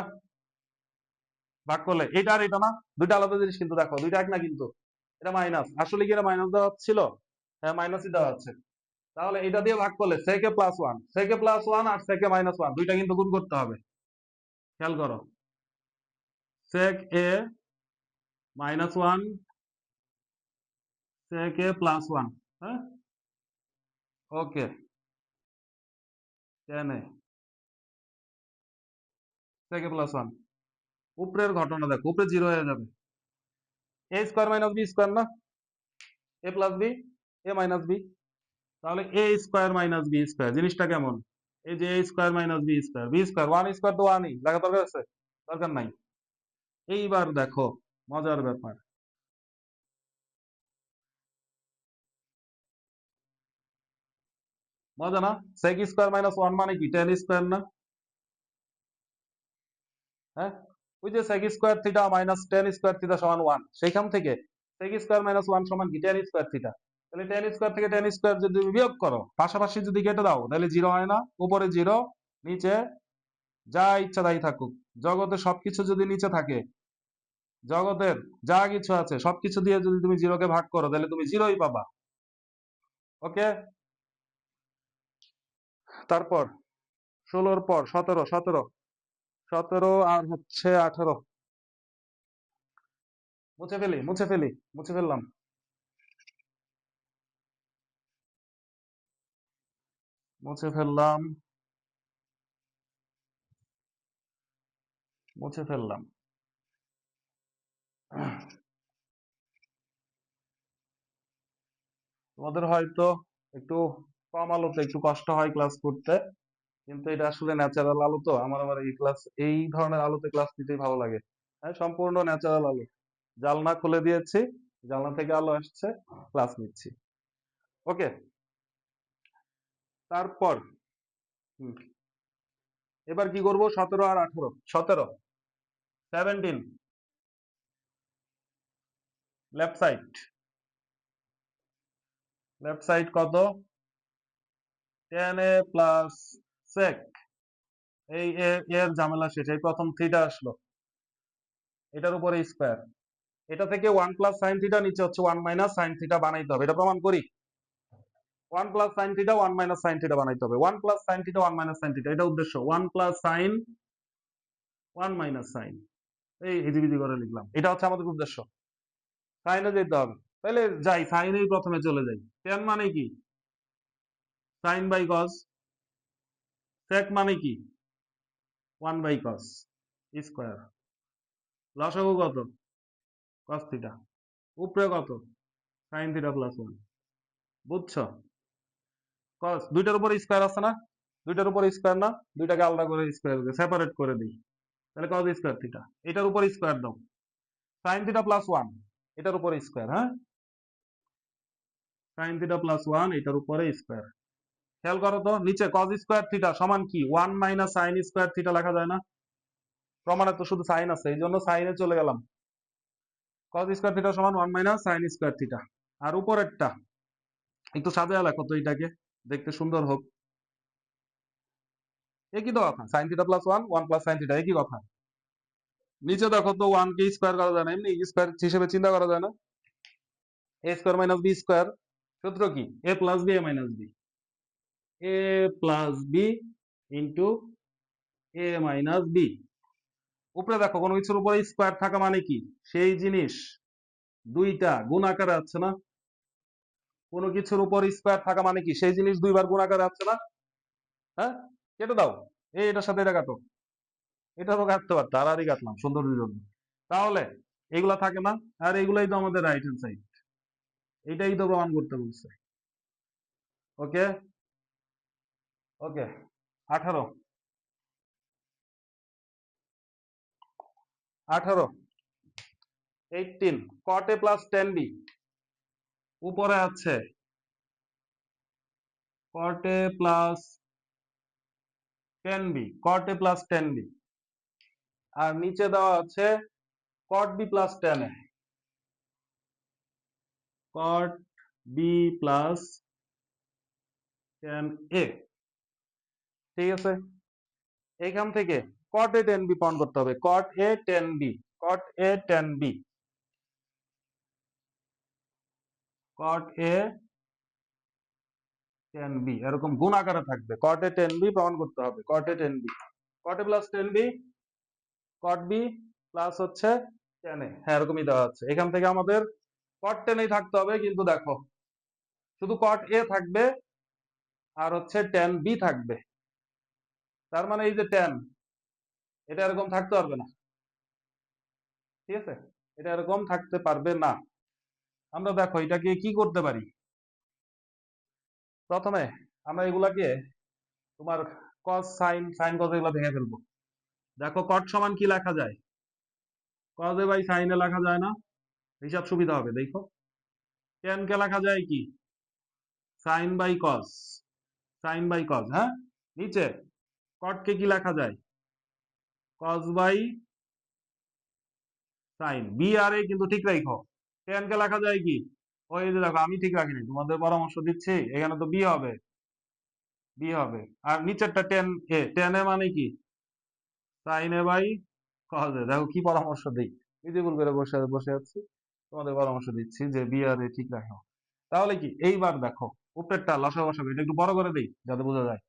ভাগ করলে এটা আর এটা না, দুইটা আলাদা জিনিস কিন্তু, দেখো দুইটা এক না কিন্তু, এটা মাইনাস, আসলে কি এটা মাইনাস দেওয়া হচ্ছিল, হ্যাঁ মাইনাসই দেওয়া হচ্ছে। তাহলে এটা দিয়ে ভাগ করলে সেকে প্লাস 1, সেকে প্লাস 1 আর সেকে মাইনাস 1 দুইটা কিন্তু গুণ করতে হবে। খেয়াল করো, সেক এ মাইনাস 1, সেক এ প্লাস 1, হ্যাঁ ওকে, 10 এ সেকে প্লাস 1, উপরের ঘটনা দেখো, উপরে জিরো হয়ে যাবে, A square minus B square না, A plus B, A minus B, তাহলে A square minus B square জিনিসটা কেমন, এই যে A square minus B square, B square 1 square তো 1ই, লেখা দরকার আছে, দরকার নাই। এইবার দেখো মজার ব্যাপার, মজা না, সেক স্কোয়ার মাইনাস 1 মানে কি 10 স্কোয়ার না, হ্যাঁ, ওই যে sec square theta minus 10 square theta সমান 1, সেইখান থেকে সেক স্কোয়ার মাইনাস 1 সমান কি 10 স্কোয়ার থিটা, তাহলে 10 স্কোয়ার থেকে 10 স্কোয়ার যদি বিয়োগ করো, পাশাপাশি যদি কেটে দাও, তাহলে জিরো হয় না, উপরে জিরো, নিচে যা ইচ্ছা তাই থাকুক, জগতে সবকিছু যদি নিচে থাকে, জগতের যা কিছু আছে সবকিছু দিয়ে যদি তুমি জিরোকে ভাগ করো, তাহলে তুমি জিরোই পাবা। ওকে, তারপর 16-র পর 17, 17, 17 আর হচ্ছে 18। মুছে ফেলি, মুছে ফেলি, মুছে ফেললাম, মুছে ফেললাম, মুছে ফেললাম। তোমাদের হয়তো একটু কম আলোতে একটু কষ্ট হয় ক্লাস করতে, কিন্তু এটা আসলে ন্যাচারাল আলো, তো আমার আবার এই ধরনের আলোতে ক্লাস নিতেই ভালো লাগে। হ্যাঁ, সম্পূর্ণ ন্যাচারাল আলো। জানলা খুলে দিয়েছি, জানলা থেকে আলো আসছে, ক্লাস নিচ্ছি। ওকে। তারপর হুম, এবার কি করব? 17 আর 18। 17, 17, লেফট সাইড। লেফট সাইড কত? tan a plus sec। এই এর ঝামেলা শেষ, এই প্রথম থিটা আসলো, এটার উপরে স্কোয়ার। এটা থেকে 1 প্লাস সাইন থিটা, নিচে হচ্ছে 1 মাইনাস সাইন থিটা বানাইতে হবে, এটা প্রমাণ করি। 1 plus sine theta 1 minus sine theta বানাইতে হবে। 1 plus sine theta 1 minus sine theta, এটা উদ্দেশ্য। 1 প্লাস সাইন 1 মাইনাস সাইন, এই হিজিবিজি করে লিখলাম, এটা হচ্ছে আমাদের উদ্দেশ্য। সাইনে যেতে হবে, তাহলে যাই, সাইনেই প্রথমে চলে যাই। টেন মানে কি? সাইন বাই কস। সেক মানে কি? 1/cos square. লসাগু কত? Cos theta. উপরে কত? Sine theta plus 1। বুঝছো? কস দুইটার উপর স্কোয়ার আছে না? দুইটার উপর স্কোয়ার না? দুইটাকে আলাদা করে স্কোয়ার সেপারেট করে দিই, তাহলে কস স্কোয়ার থিটা। এটার উপর স্কোয়ার দাও, সাইন থিটা প্লাস 1, এটার উপরে স্কোয়ার। হ্যাঁ, সাইন থিটা প্লাস 1 এটার উপরে স্কোয়ার। খেয়াল করো তো, নিচে কস স্কোয়ার থিটা সমান কি? 1 মাইনাস সাইন স্কোয়ার থিটা লেখা যায় না? প্রমাণে তো শুধু সাইন আছে, এই জন্য সাইনে চলে গেলাম। কস স্কোয়ার থিটা সমান 1 মাইনাস সাইন স্কোয়ার থিটা। আর উপরেরটা একটু সাজায় লেখো তো, এটাকে দেখতে সুন্দর হোক। একই তো কথা, sine theta plus 1, 1 plus sine theta, একই কথা। নিচে দেখো তো, 1 কে স্কোয়ার করা যায় না, এমনি স্কোয়ার হিসেবে চিন্তা করা যায় না? এ স্কোয়ার মাইনাস বি স্কোয়ার, সূত্র কি? A plus B A minus B, A plus b into A minus B. উপরে দেখো, কোনো কিছুর উপরে স্কোয়ার থাকা মানে কি? সেই জিনিস দুইটা গুণ আকারে আছে না? কোনো কিছুর উপর স্কোয়ার থাকা মানে কি? সেই জিনিস দুইবার গুণ আকারে আছে না? হ্যাঁ, কেটে দাও, এটার সাথে এটা কাটো, এটারও কাটতে পারতো, আর আরই কাটলাম সৌন্দর্যের জন্য। তাহলে এগুলা থাকে না? আর এগুলাই তো আমাদের রাইট হ্যান্ড সাইড, এটাই তো প্রমাণ করতে বলছে। ওকে, ওকে। 18, 18, 18, cot a plus tan b। উপরে আছে cot a plus tan b, cot a plus tan b। আর নিচে দেওয়া আছে cot b plus tan a, cot b plus tan a। ঠিক আছে, এখান থেকে cot a tan b pound করতে হবে। cot a tan b, cot a tan b, cot a tan b এরকম গুণ আকারে থাকবে। cot a tan b প্রমাণ করতে হবে। cot a tan b, cot a plus tan b, cot b plus হচ্ছে tan a। হ্যাঁ, এরকমই দেওয়া আছে। এখান থেকে আমাদের cot tan a থাকতে হবে, কিন্তু দেখো শুধু cot a থাকবে আর হচ্ছে tan b থাকবে। তার মানে এই যে tan, এটা এরকম থাকতে পারবে না। ঠিক আছে, এটা এরকম থাকতে পারবে না। আমরা দেখো এটাকে কি করতে পারি। প্রথমে আমরা এগুলাকে তোমার cos sin sin cos এগুলো ভেঙে ফেলবো। দেখো cot সমান কি লেখা যায়? cos a by sin a লেখা যায় না? হিসাব সুবিধা হবে, দেখো। tan কে লেখা যায় কি? sin by cos, sin by cos। হ্যাঁ, নিচে cot কে কি লেখা যায়? cos by sin। বি আর এ কিন্তু ঠিক রাখো। tan কে লেখা যায় কি? ওই যে দেখো, আমি ঠিক রাখিনি, তোমাদের পরামর্শ দিচ্ছি, এখানে তো বি হবে, বি হবে। আর নিচেরটা tan এ মানে কি? sin এ বাই cos এ। দেখো কি পরামর্শ দিই, নিজে ভুল করে বসে বসে আছি, তোমাদের পরামর্শ দিচ্ছি যে বি আর এ ঠিক রাখো। তাহলে কি, এইবার দেখো উপরেরটা লসাগু বসাবো, এটা একটু বড় করে দেই যাতে বোঝা যায়।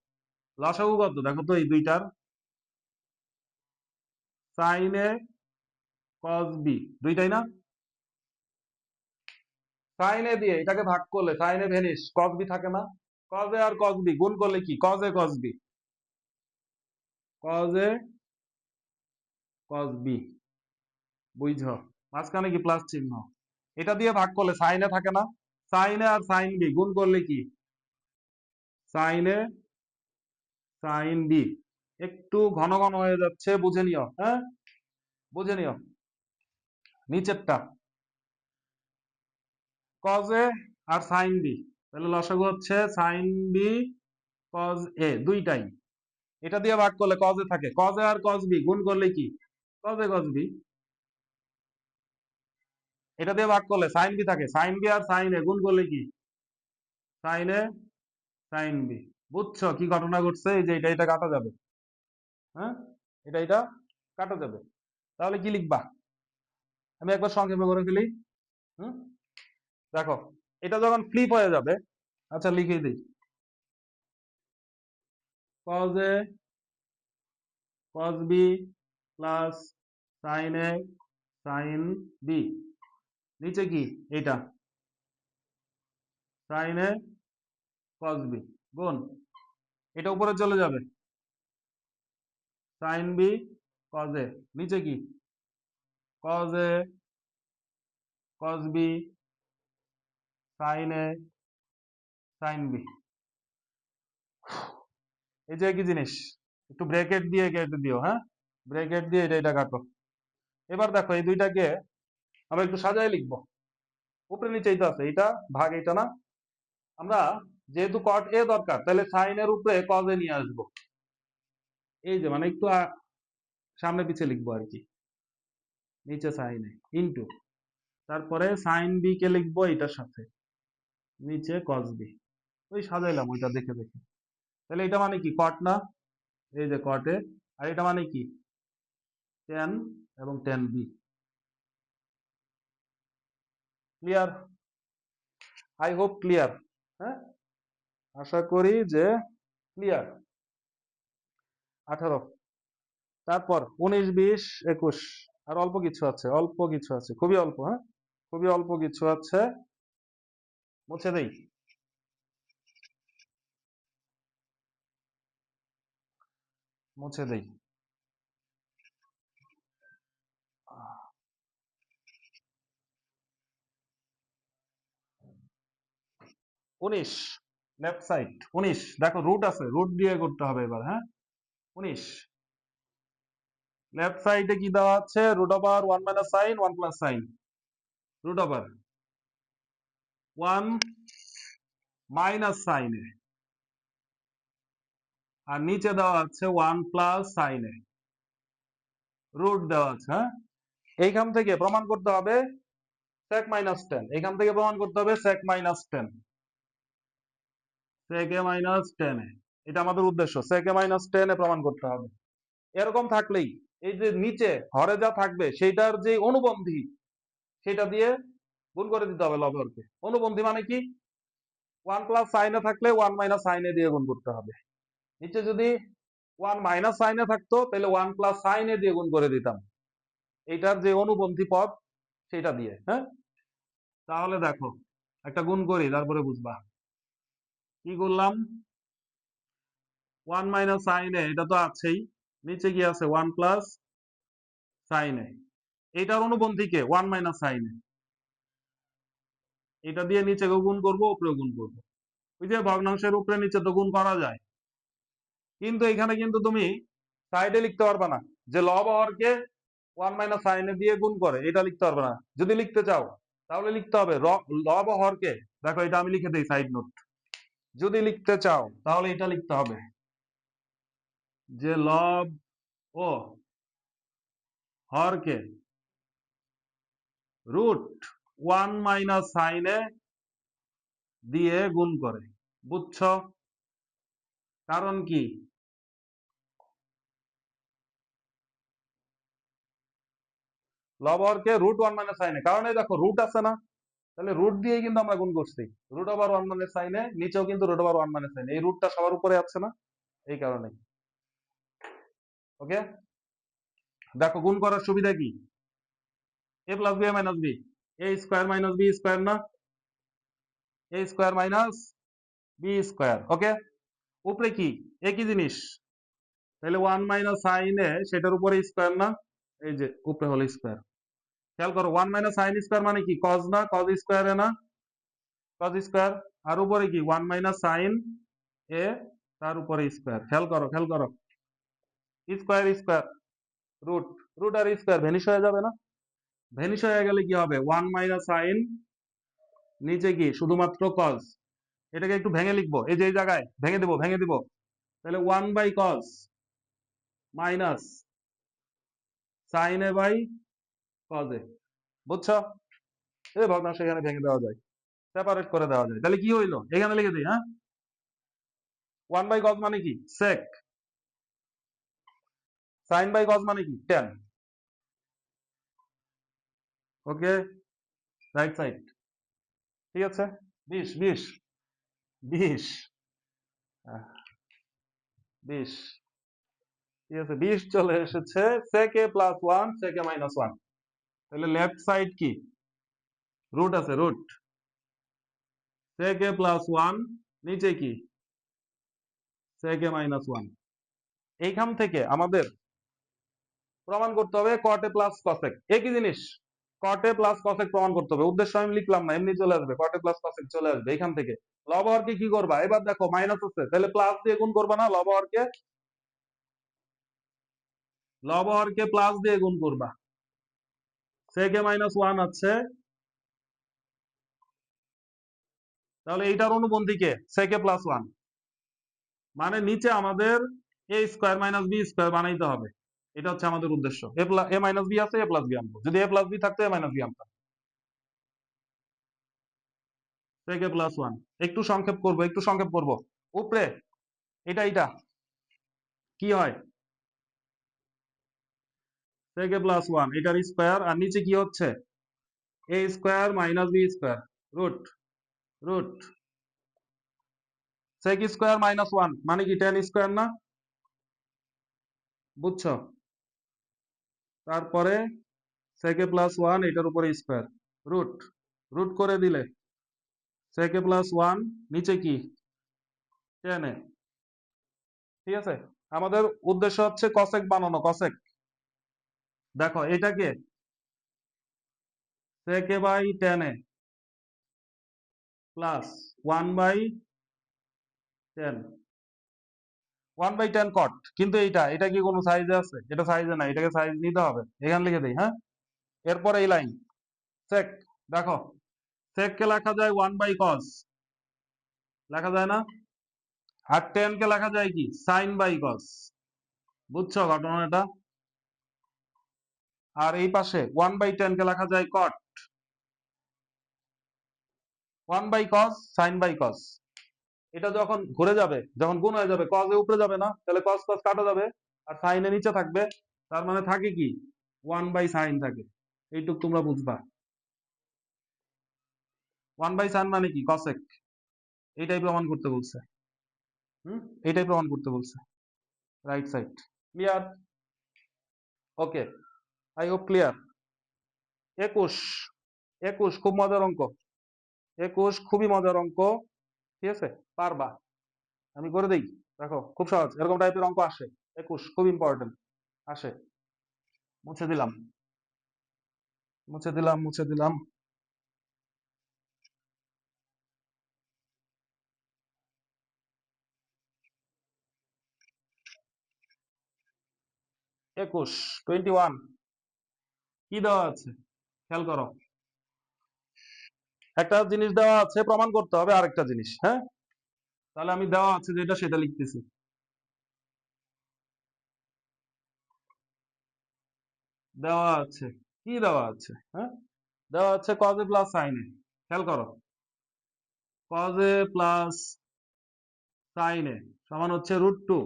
লসাগু কত দেখো তো এই দুইটার, সাইন এ কস বি, দুইটাই না? সাইন এ দিয়ে এটাকে ভাগ করলে সাইন এ ভেনিস, কস বি থাকে না? Cause a R cos B গুণ করলে কি, cos a cos b, cos a cos b, বুঝছো? মাঝখানে কি প্লাস চিহ্ন, এটা দিয়ে ভাগ করলে সাইন এ থাকে না? সাইন এ আর সাইন বি গুণ করলে কি, সাইন এ সাইন বি। একটু ঘন ঘন হয়ে যাচ্ছে, বুঝে নিও, হ্যাঁ বুঝে নিও। নিচেরটা কজ এ আর সাইন বি, তাহলে লসাগু হচ্ছে সাইন বি কজ এ, দুইটাই। এটা দিয়ে ভাগ করলে কজ এ থাকে, কজ এ আর কজ বি গুণ করলে কি, কজ এ কজ বি। এটা দিয়ে ভাগ করলে সাইন বি থাকে, সাইন বি আর সাইন এ গুণ করলে কি, সাইন এ সাইন বি। বুঝছো কি ঘটনা ঘটছে? এই যে এটা কাটা যাবে, হ্যাঁ এটা কাটা যাবে। তাহলে কি লিখবা, আমি একবার সংক্ষেপে করে ফেলি। হুম, দেখো এটা যখন ফ্লিপ হয়ে যাবে, আচ্ছা লিখে দিই, cos a cos b plus sine A sine b, নিচে কি এটা, সাইন এ কস বি গুণ, এটা উপরে চলে যাবে, সাইন বি কজ এ, নিচে কি, cos a cos b sine A sine b. এই যে কি জিনিস, একটু ব্রেকেট দিয়ে কেটে দিও, হ্যাঁ ব্রেকেট দিয়ে এটা কাটো। এবার দেখো এই দুইটাকে আমরা একটু সাজায় লিখবো, উপরে নিচেই তো আছে, এটা ভাগ এটা না? আমরা যেহেতু কট এ দরকার, তাহলে সাইন এর উপরে কজ এ নিয়ে আসবো, এই যে মানে একটু সামনে পিছিয়ে লিখবো আর কি, নিচে সাইন এ ইন্টু, তারপরে সাইন বি কে লিখবো এটার সাথে, নিচে কস বি। ওই সাজাইলাম ওইটা দেখে দেখে। তাহলে এটা মানে কি, কট না? এই যে কট এ, আর এটা মানে কি, টেন এবং tan b. Clear? I hope clear, হ্যাঁ আশা করি যে ক্লিয়ার। 18, তারপর 19 20 21, আর অল্প কিছু আছে, অল্প কিছু আছে, খুবই অল্প, হ্যাঁ খুবই অল্প কিছু আছে, মুছে দেই। মুছে দেই। 19 লেফট সাইড, 19 দেখো রুট আছে, রুট দিয়ে করতে হবে এবার, হ্যাঁ 19 লেফট সাইডে কি দেওয়া আছে, root over 1 minus sine 1 plus sine, root over 1 minus সাইনে, আর নিচে দেওয়া আছে 1 প্লাস সাইনে, রুট দেওয়া আছে, হ্যাঁ এইখান থেকে প্রমাণ করতে হবে sec মাইনাস 10, এখান থেকে প্রমাণ করতে হবে sec minus 10, sec a minus 10 এ, এটা আমাদের উদ্দেশ্য, sec a মাইনাস 10 এ প্রমাণ করতে হবে। এরকম থাকলেই এই যে নিচে হরে যা থাকবে সেইটার যে অনুবন্ধী, সেটা দিয়ে গুণ করে দিতে হবে লবহরকে। অনুবন্ধী মানে কি, 1 প্লাস সাইনে থাকলে 1 মাইনাস সাইনে দিয়ে গুণ করতে হবে, নিচে যদি 1 মাইনাস সাইনে থাকতো তাহলে 1 প্লাস সাইনে দিয়ে গুণ করে দিতাম, এইটার যে অনুবন্ধী পদ সেটা দিয়ে, হ্যাঁ তাহলে দেখো একটা গুণ করি তারপরে বুঝবা কি করলাম। 1 মাইনাস সাইনে এটা তো আছেই, নিচে কি আছে 1 প্লাস সাইনে, এটার অনুবন্ধী কে 1 মাইনাস সাইনে, এটা দিয়ে নিচে গুণ করবো উপরে গুণ করবো, ওই যে ভগ্নাংশের উপরে নিচে তো গুণ করা যায়, কিন্তু এখানে কিন্তু তুমি সাইডে লিখতে পারবে না যে লব হরকে 1 মাইনাস সাইনে দিয়ে গুণ করে, এটা লিখতে পারবে না। যদি লিখতে চাও তাহলে লিখতে হবে লব হরকে, দেখো এটা আমি লিখে দিই সাইড নোট, যদি লিখতে চাও তাহলে এটা লিখতে হবে যে লব ও হরকে রুট 1 মাইনাস সাইনে দিয়ে গুণ করে, বুঝছো? কারণ কি, লব হরকে রুট 1 মাইনাস সাইনে, কারণ এই দেখো রুট আছে না, তাহলে রুট দিয়ে কিন্তু আমরা গুণ করছি, রুট ওভার 1 মাইনাস সাইনে, নিচেও কিন্তু রুট ওভার 1 মাইনাস সাইনে, এই রুটটা সবার উপরে আছে না, এই কারণে। ওকে, দেখো গুণ করার সুবিধা কি, a plus b minus B, A square minus B square না, এ স্কোয়ার মাইনাস বি স্কোয়ার। ওকে, উপরে কি একই জিনিস, তাহলে ওয়ান মাইনাস সাইন এ সেটার উপরে স্কোয়ার না, এই যে উপরে হলো স্কোয়ার। খেয়াল করো, ওয়ান মাইনাস সাইন স্কোয়ার মানে কি কজ না, কজ স্কোয়ার এ না, কজ স্কোয়ার। আর উপরে কি ওয়ান মাইনাস সাইন এ, তার উপরে স্কোয়ার। খেয়াল করো, খেয়াল করো, স্কোয়ার স্কোয়ার, রুট, রুট আর স্কোয়ার ভ্যানিশ হয়ে যাবে না, ভ্যানিশ হয়ে গেলে কি হবে, ওয়ান মাইনাস সাইন, নিচে কি শুধুমাত্র কজ। এটাকে একটু ভেঙে লিখবো, এই যে এই জায়গায় ভেঙে দেবো, ভেঙে দিব, তাহলে one by cos minus sine a by cos a. বুঝছো, এই ভগ্নাংশ এখানে ভেঙে দেওয়া যায়, সেপারেট করে দেওয়া যায়। তাহলে কি হইলো, এখানে লিখে দিই, হ্যাঁ, ওয়ান বাই কজ মানে কি সেক, সাইন বাই কজ মানে কি টেন। ওকে, রাইট সাইড, ঠিক আছে, 20 20 20, 20, ঠিক আছে, 20 চলে এসেছে, সেকে প্লাস ওয়ান সেকে মাইনাস ওয়ান। তাহলে লেফট সাইড কি রুট আছে, রুট সেকে প্লাস ওয়ান, নিচে কি সেকে মাইনাস ওয়ান। এইখান থেকে আমাদের প্রমাণ করতে হবে কটে প্লাস কসেক, একই জিনিস, কটে প্লাস কসেক প্রমাণ করতে হবে। উদ্দেশ্য আমি লিখলাম না, এমনি চলে আসবে, কটে প্লাস কসেক চলে আসবে এখান থেকে। লব হরকে কি করবা, এবার দেখো মাইনাস আছে, তাহলে প্লাস দিয়ে গুণ করবা না, লব হরকে, লব হরকে প্লাস দিয়ে গুণ করবা। সেকে মাইনাস ওয়ান আছে, তাহলে এইটার অনুবন্ধী কে, সেকে প্লাস ওয়ান, মানে নিচে আমাদের এ স্কোয়ার মাইনাস বি স্কোয়ার বানাইতে হবে। এটা হচ্ছে আমাদের উদ্দেশ্য। এ মাইনাস বি আছে, এ প্লাস বি আনবো, যদি এ প্লাস বি থাকতো এ মাইনাস বি আনতাম। সেকে প্লাস ওয়ান, একটু সংক্ষেপ করব, একটু সংক্ষেপ করব। উপরে এটা এটা কি হয়, সেকে প্লাস ওয়ান, এটার স্কোয়ার, আর নিচে কি হচ্ছে A square minus B square, root, root sec square minus one মানে কি টেন স্কোয়ার না, বুঝছো। তারপরে সেকে প্লাস ওয়ান, এটার উপরে স্কোয়ার, রুট, রুট করে দিলে সেকে প্লাস ওয়ান, নিচে কি টেন এ। ঠিক আছে, আমাদের উদ্দেশ্য হচ্ছে কসেক বানানো, কসেক। দেখো এটাকে সেকে by tan a plus one by tan, one by tan cot. কিন্তু এইটা, এটা কি কোনো সাইজে আছে, এটা সাইজে না, এটাকে সাইজ নিতে হবে, এখানে লিখে দিই, হ্যাঁ। এরপরে এই লাইন সেক, দেখো সেক কে লেখা যায় ওয়ান বাই কস, লেখা যায় না, আর টেন কে লেখা যায় কি সাইন বাই কস। বুঝছো ঘটনাটা। আর এই পাশে ওয়ান বাই টেন কে লেখা যায় cot, one by cos sine by cos. এটা যখন ঘুরে যাবে, যখন গুণ হয়ে যাবে, কস এ উপরে যাবে না, তাহলে কস কস কাটা যাবে, আর সাইন এ নিচে থাকবে, তার মানে থাকে কি ওয়ান বাই সাইন থাকে। এইটুক তোমরা বুঝবা, ওয়ান বাই সাইন মানে কি কসেক। এইটাই প্রমাণ করতে বলছে, এইটাই প্রমাণ করতে বলছে। Right side clear, okay, I hope clear. 21, 21 খুব মজার অঙ্ক, 21 খুবই মজার অঙ্ক, ঠিক আছে, পারবা, আমি করে দিই। দেখো খুব সহজ, এরকম টাইপের অঙ্ক আসে, 21 খুব ইম্পর্টেন্ট, আসে। মুছে দিলাম, মুছে দিলাম, মুছে দিলাম। 21, 21 কি দেওয়া আছে খেয়াল করো, একটা জিনিস দেওয়া আছে, প্রমাণ করতে হবে আরেকটা জিনিস, হ্যাঁ। তাহলে আমি দেওয়া আছে যেটা সেটা লিখতেছি। দেওয়া আছে, কি দেওয়া আছে, হ্যাঁ, দেওয়া আছে cos a plus sine a. খেয়াল করো, cos a plus sine a সমান হচ্ছে root two,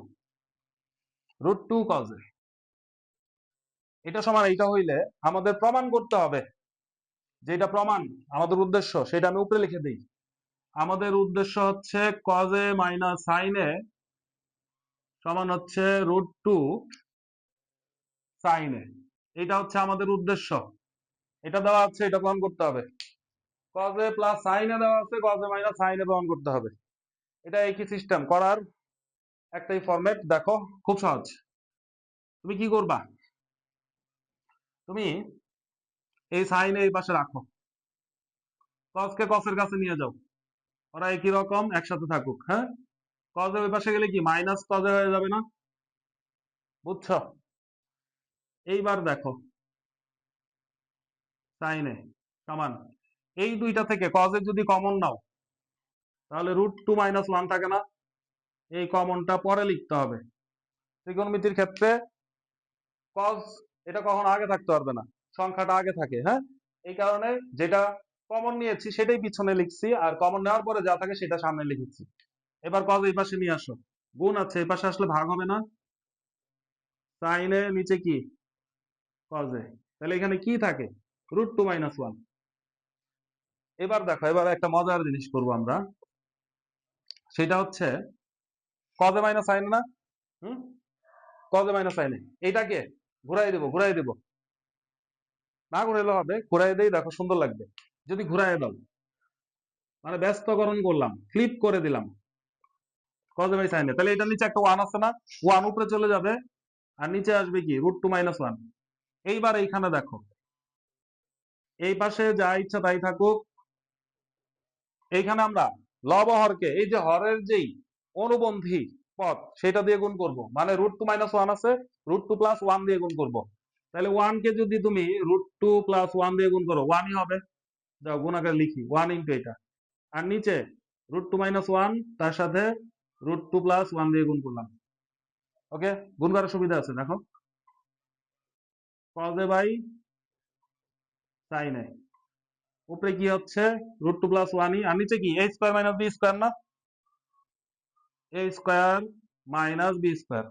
root two cos এ। এটা সমান এইটা হইলে আমাদের প্রমাণ করতে হবে, যেটা প্রমাণ আমাদের উদ্দেশ্য সেটা আমি উপরে লিখে দিই। আমাদের উদ্দেশ্য হচ্ছে cos A minus sine a সমান হচ্ছে √2 sin a। এটা হচ্ছে আমাদের উদ্দেশ্য। এটা দেওয়া আছে, এটা প্রমাণ করতে হবে। cos a plus sin a দেওয়া আছে, cos a minus sin a প্রমাণ করতে হবে। এটা একই সিস্টেম করার একটাই ফরম্যাট। দেখো খুব সহজ। তুমি কি করবা? তুমি এই সাইন এই পাশে রাখো, cos কে cos এর কাছে নিয়ে যাও, ওরা একই রকম একসাথে থাকুক। হ্যাঁ, cos এর ওই পাশে গেলে কি মাইনাস cos a হয়ে যাবে না? বুঝছো? এইবার দেখো sin a সমান এই দুইটা থেকে cos এর যদি কমন নাও তাহলে √2 মাইনাস 1 থাকে না? এই কমনটা পরে লিখতে হবে। ত্রিকোণমিতির ক্ষেত্রে cos এটা কখনো আগে থাকতে পারবে না, সংখ্যাটা আগে থাকে। হ্যাঁ, এই কারণে যেটা কমন নিয়েছি সেটাই পিছনে লিখছি, আর কমন নেওয়ার পরে যা থাকে সেটা সামনে লিখেছি। এবার cos এই পাশে নিয়ে আসো, গুণ আছে এই পাশে আসলে ভাগ হবে না? sin এ নিচে কি cos a, তাহলে এখানে কি থাকে √2 মাইনাস 1। এবার দেখো, এবার একটা মজার জিনিস করবো আমরা, সেটা হচ্ছে cos a minus sin a না? হুম, cos a minus sin a এইটাকে ঘুরাই দেবো, ঘুরাই দেবো, না ঘুরাইলে হবে, ঘুরাই দেই, দেখো সুন্দর লাগবে। যদি ঘুরাই দাও মানে ব্যস্তকরণ করলাম, ফ্লিপ করে দিলাম cos a by sin a, তাহলে এটার নিচে একটা 1 আছে না? 1 উপরে চলে যাবে আর নিচে আসবে কি √2 মাইনাস 1। এইবার এইখানে দেখো, এই পাশে যা ইচ্ছা তাই থাকুক, এইখানে আমরা লব হরকে এই যে হরের যেই অনুবন্ধী পদ সেটা দিয়ে গুণ করব, মানে √2 মাইনাস 1 আছে, √2 প্লাস 1 দিয়ে গুণ করব। তাহলে 1 কে যদি তুমি √2 প্লাস 1 দিয়ে গুণ করো 1ই হবে। যাও গুণ আকারে লিখি 1 ইন্টু এটা, আর নিচে √2 মাইনাস 1 তার সাথে √2 প্লাস 1 দিয়ে গুণ করলাম। ওকে, গুণ করার সুবিধা আছে। দেখো cos a by sin a, উপরে কি হচ্ছে √2 প্লাস 1ই, আর নিচে কি a square minus b square না? a square minus b square.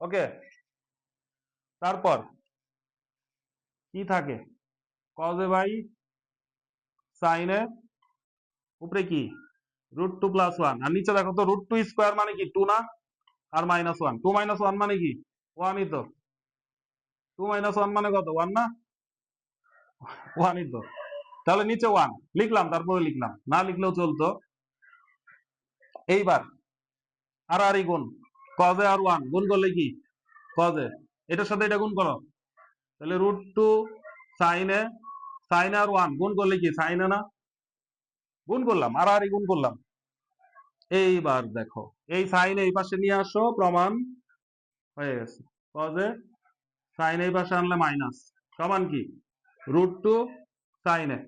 Okay, তারপর কি থাকে cos a by sin a, উপরে কি √2 প্লাস 1, আর নিচে দেখো তো √2 স্কয়ার মানে কি 2 না? আর মাইনাস 1, 2 মাইনাস 1 মানে কি 1ই তো। 2 মাইনাস 1 মানে কত 1 না? 1ই তো। তাহলে নিচে 1 লিখলাম, তারপরে লিখলাম, না লিখলেও চলতো। এইবার আর আর গুণ, cos a আর 1 গুণ করলে কি cos a, এটার সাথে এটা গুণ করো, তাহলে √2 sin a, sin আর 1 গুণ করলে কি sin a না? গুণ করলাম, আর আর গুণ করলাম। এইবার দেখো এই sin এই পাশে নিয়ে আসো, প্রমাণ হয়ে গেছে। cos a sin এই পাশে আনলে মাইনাস, সমান কি √2 sin a।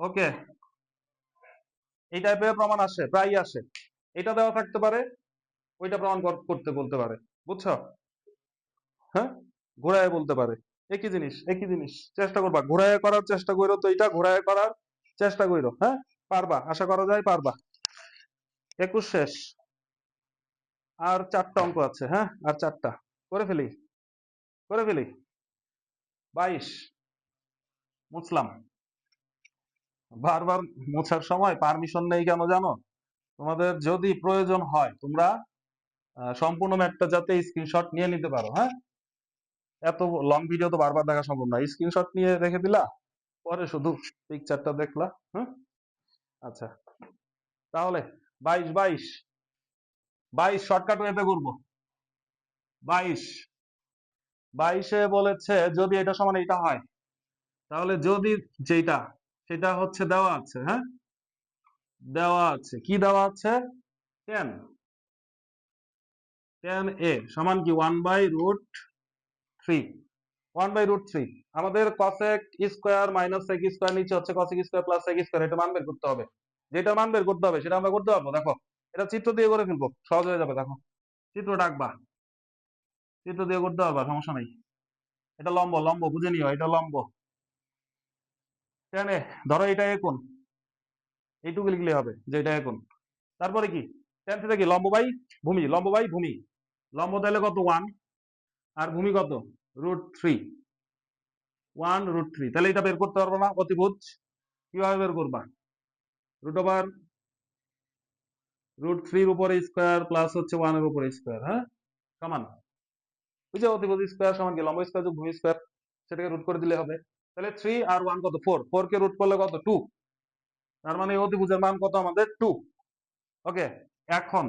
ওকে, এই টাইপের প্রমাণ আসে, প্রায় আসে। এটা দেওয়া থাকতে পারে, ওইটা প্রমাণ করতে বলতে পারে। বুঝছো? হ্যাঁ, ঘোরায় বলতে পারে। একই জিনিস, একই জিনিস। চেষ্টা করবা, ঘোরায় করার চেষ্টা করো, তো এটা ঘোরায় করার চেষ্টা করো। হ্যাঁ, পারবা, আশা করা যায় পারবা। 21 শেষ, আর 4টা অঙ্ক আছে। হ্যাঁ, আর 4টা করে ফেলি, করে ফেলি। 22 মুছলাম। বারবার মোছার সময় পারমিশন নেই কেন জানো? তোমাদের যদি প্রয়োজন হয় তোমরা সম্পূর্ণ ম্যাটটা যাতে স্ক্রিনশট নিয়ে নিতে পারো। হ্যাঁ, এত লং ভিডিও তো বারবার দেখা সম্ভব না, স্ক্রিনশট নিয়ে রেখে দিলা, পরে শুধু পিকচারটা দেখলা। হ্যাঁ, আচ্ছা, তাহলে 22 22 22 শর্টকাট ওয়েতে করবো। 22 22-এ বলেছে যদি এটা সমান এটা হয়, তাহলে যদি যেটা সেটা হচ্ছে দেওয়া আছে। হ্যাঁ, দেওয়া আছে, কি দেওয়া আছে? 10 10a সমান কি 1/√3, 1/√3। আমাদের cosec square minus sec square নিচে হচ্ছে cosec square plus sec square, এটা মান বের করতে হবে। যেটা মান বের করতে হবে সেটা আমরা করতে পারবো। দেখো এটা চিত্র দিয়ে করে ফেলবো, সহজ হয়ে যাবে। দেখো চিত্র ডাকবা, চিত্র দিয়ে করতে পারবা, সমস্যা নাই। এটা লম্ব, লম্ব বুঝে নিও, এটা লম্ব। টেনে ধরো এটা কোণ, এইটুকু লিখলে হবে যে এটা কোণ। তারপরে কি টেন থিটা কি লম্ব বাই ভূমি, লম্ব বাই ভূমি। লম্ব তাহলে কত 1, আর ভূমি কত √3, 1√3। তাহলে এটা বের করতে পারবো না অতিভুজ? কিভাবে বের করবা? √√3 √3 উপরে স্কোয়ার প্লাস হচ্ছে 1 এর উপরে স্কোয়ার, হ্যাঁ, সমান ওই যে অতিভুজ স্কোয়ার সমান কি লম্ব স্কোয়ার যোগ ভূমি স্কোয়ার, সেটাকে রুট করে দিলে হবে। তাহলে 3 আর 1 কত 4, 4 কে রুট করলে কত 2, তার মানে এই অতিভুজের মান কত আমাদের 2। ওকে, এখন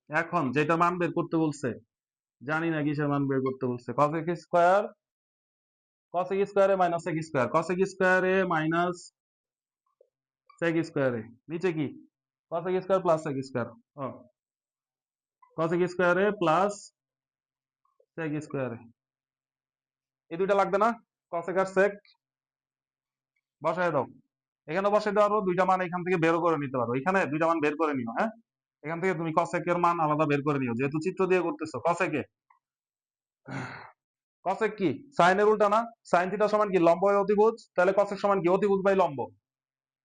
এখন যেটা মান বের করতে বলছে, জানি না কিসের মান বের করতে বলছে, cosec স্কোয়ার, cosec স্কোয়ারে মাইনাস sec স্কোয়ার, cosec স্কোয়ারে মাইনাস sec স্কোয়ারে নিচে কি cosec square plus sec square, ও cosec স্কোয়ারে প্লাস sec স্কোয়ারে, এই দুইটা লাগবে না, cosec আর sec বসায় দাও, এখানে বসাই দেওয়ার পর দুইটা মান এখান থেকে বের করে নিতে পারো, এখানে দুইটা মান বের করে নিও, হ্যাঁ, এখান থেকে তুমি cosec এর মান আলাদা বের করে নিও, যেহেতু চিত্র দিয়ে করতেছো। cosec এ cosec কি sin এর উল্টা না, sin থিটা সমান কি লম্ব বাই অতিভুজ, তাহলে cosec সমান কি অতিভুজ বাই লম্ব,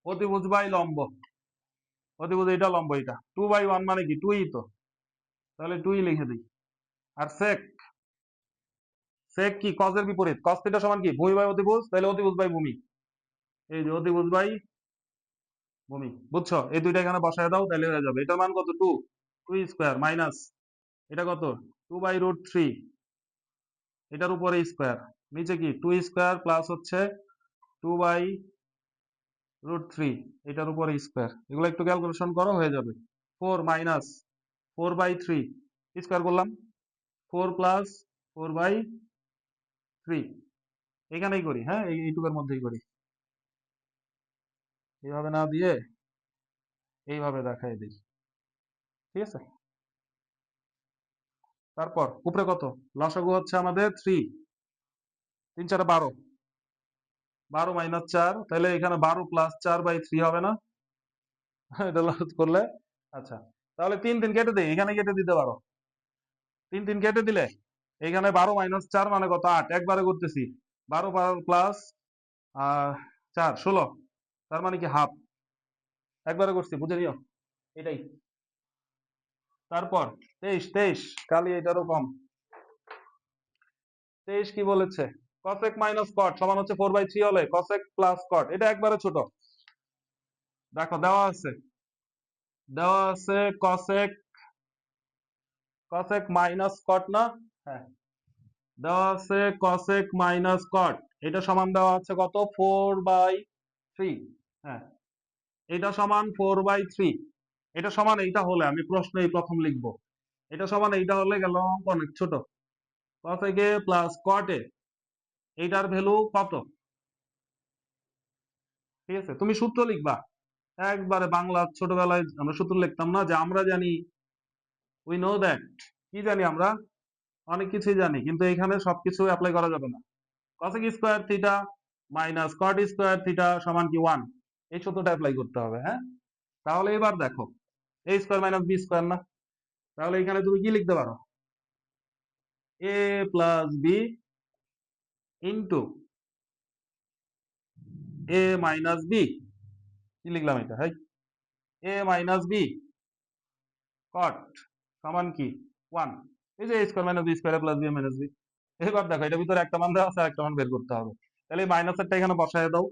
অতিভুজ বাই লম্ব, অতিভুজ এটা লম্ব এটা, 2/1 মানে কি 2ই তো, তাহলে 2ই লিখে দিই। আর sec, sec কি cos এর বিপরীত, cos থিটা সমান কি ভূমি বাই অতিভুজ, তাহলে অতিভুজ বাই ভূমি, এই যে অতিভুজ বাই ভূমি, বুঝছো, এই দুইটা এখানে বসায় দাও তাহলে হয়ে যাবে। এটার মান কত 2, 2 স্কয়ার মাইনাস এটা কত 2/√3, এটার উপরে স্কয়ার, নিচে কি 2 স্কয়ার প্লাস হচ্ছে 2/√3, এটার উপরে স্কয়ার, এগুলো একটু ক্যালকুলেশন করো হয়ে যাবে। 4 মাইনাস 4/3 স্কয়ার করলাম, 4 প্লাস 4/3, এখানেই করি, হ্যাঁ, এইটুকের মধ্যেই করি, এইভাবে না দিয়ে এইভাবে দেখাই দিই, ঠিক আছে। তারপর উপরে কত, লসাগু হচ্ছে আমাদের 3, 3 4 12, 12 মাইনাস 4, তাহলে এখানে 12 প্লাস 4/3 হবে না, এটা লস করলে, আচ্ছা, তাহলে 3 3 কেটে দিই, এখানে কেটে দিতে পারো, 3 3 কেটে দিলে এখানে 12 মাইনাস 4 মানে কত 8, একবারে করতেছি, 12 প্লাস 4 16, তার মানে কি হাফ, একবারে করছি, বুঝে নিও এটাই। তারপর 23 23, কালি এটারও কম, 23 কি বলেছে, cosec মাইনাস cot সমান হচ্ছে 4/3 হলে cosec প্লাস cot, এটা একবারে ছোট, দেখো দেওয়া আছে, দেওয়া আছে cosec, cosec মাইনাস cot না, হ্যাঁ, দেওয়া আছে cosec মাইনাস cot, এটা সমান দেওয়া আছে কত 4/3, হ্যাঁ, এটা সমান 4/3, এটা সমান এইটা হলে আমি প্রশ্নেই প্রথম লিখবো, এটা সমান এইটা হলে গেল অঙ্ক অনেক ছোট, cosec এ প্লাস cot এ এইটার ভ্যালু কত, ঠিক আছে, তুমি সূত্র লিখবা, একবারে বাংলা ছোটবেলায় আমরা সূত্র লিখতাম না, যে আমরা জানি, উই নো দ্যাট, কি জানি আমরা, অনেক কিছুই জানি, কিন্তু এখানে সবকিছু অ্যাপ্লাই করা যাবে না। cosec square theta minus cot square theta সমান কি 1, এই সূত্রটা অ্যাপ্লাই করতে হবে, হ্যাঁ। তাহলে এবার দেখো a square minus b square না, তাহলে এখানে তুমি কি লিখতে পারো, a plus b into a minus b, কি লিখলাম এটা, হাই, a মাইনাস b cot সমান কি 1, এই যে a square minus b square plus b minus b, এবার দেখো এটা ভিতরে একটা মান দেওয়া আছে আর একটা মান বের করতে হবে, তাহলে এই মাইনাসেরটা এখানে বসায় দাও,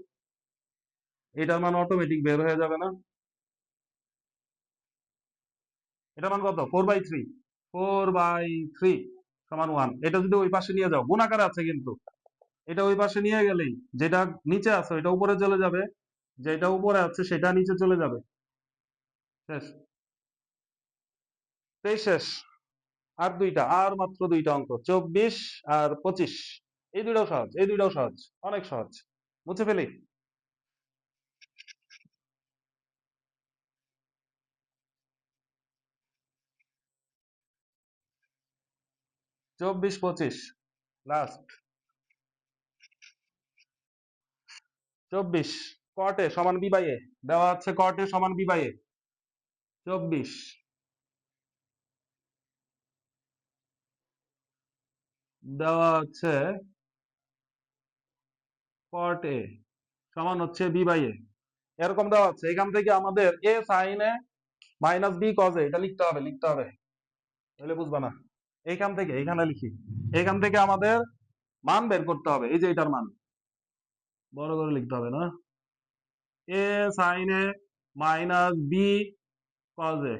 এটার মান অটোমেটিক বের হয়ে যাবে না, এটার মান কত 4/3, 4/3 সমান 1, এটা যদি ওই পাশে নিয়ে যাও, গুণ আকারে আছে কিন্তু, এটা ওই পাশে নিয়ে গেলেই যেটা নিচে আছে এটা উপরে চলে যাবে, যেটা উপরে আছে সেটা নিচে চলে যাবে, শেষ, এই শেষ। আর দুইটা, আর মাত্র দুইটা অঙ্ক, 24 আর 25, এই দুইটাও সহজ, এই দুইটাও সহজ, অনেক সহজ, মুছে ফেলি। 24 25 লাস্ট, 24 কট এ সমান বি বাই এ, দেওয়া আছে কট এ সমান বি বাই এ, 24 দেওয়া আছে কট এ সমান হচ্ছে বি বাই এ, এরকম দেওয়া আছে, এখান থেকে আমাদের A sine A minus B cos এ, এটা লিখতে হবে, লিখতে হবে, তাহলে বুঝবা না, এইখান থেকে এখানে লিখি, এখান থেকে আমাদের মান বের করতে হবে, এই যে এটার মান বড় করে লিখতে হবে না, A sine A minus B cos এ,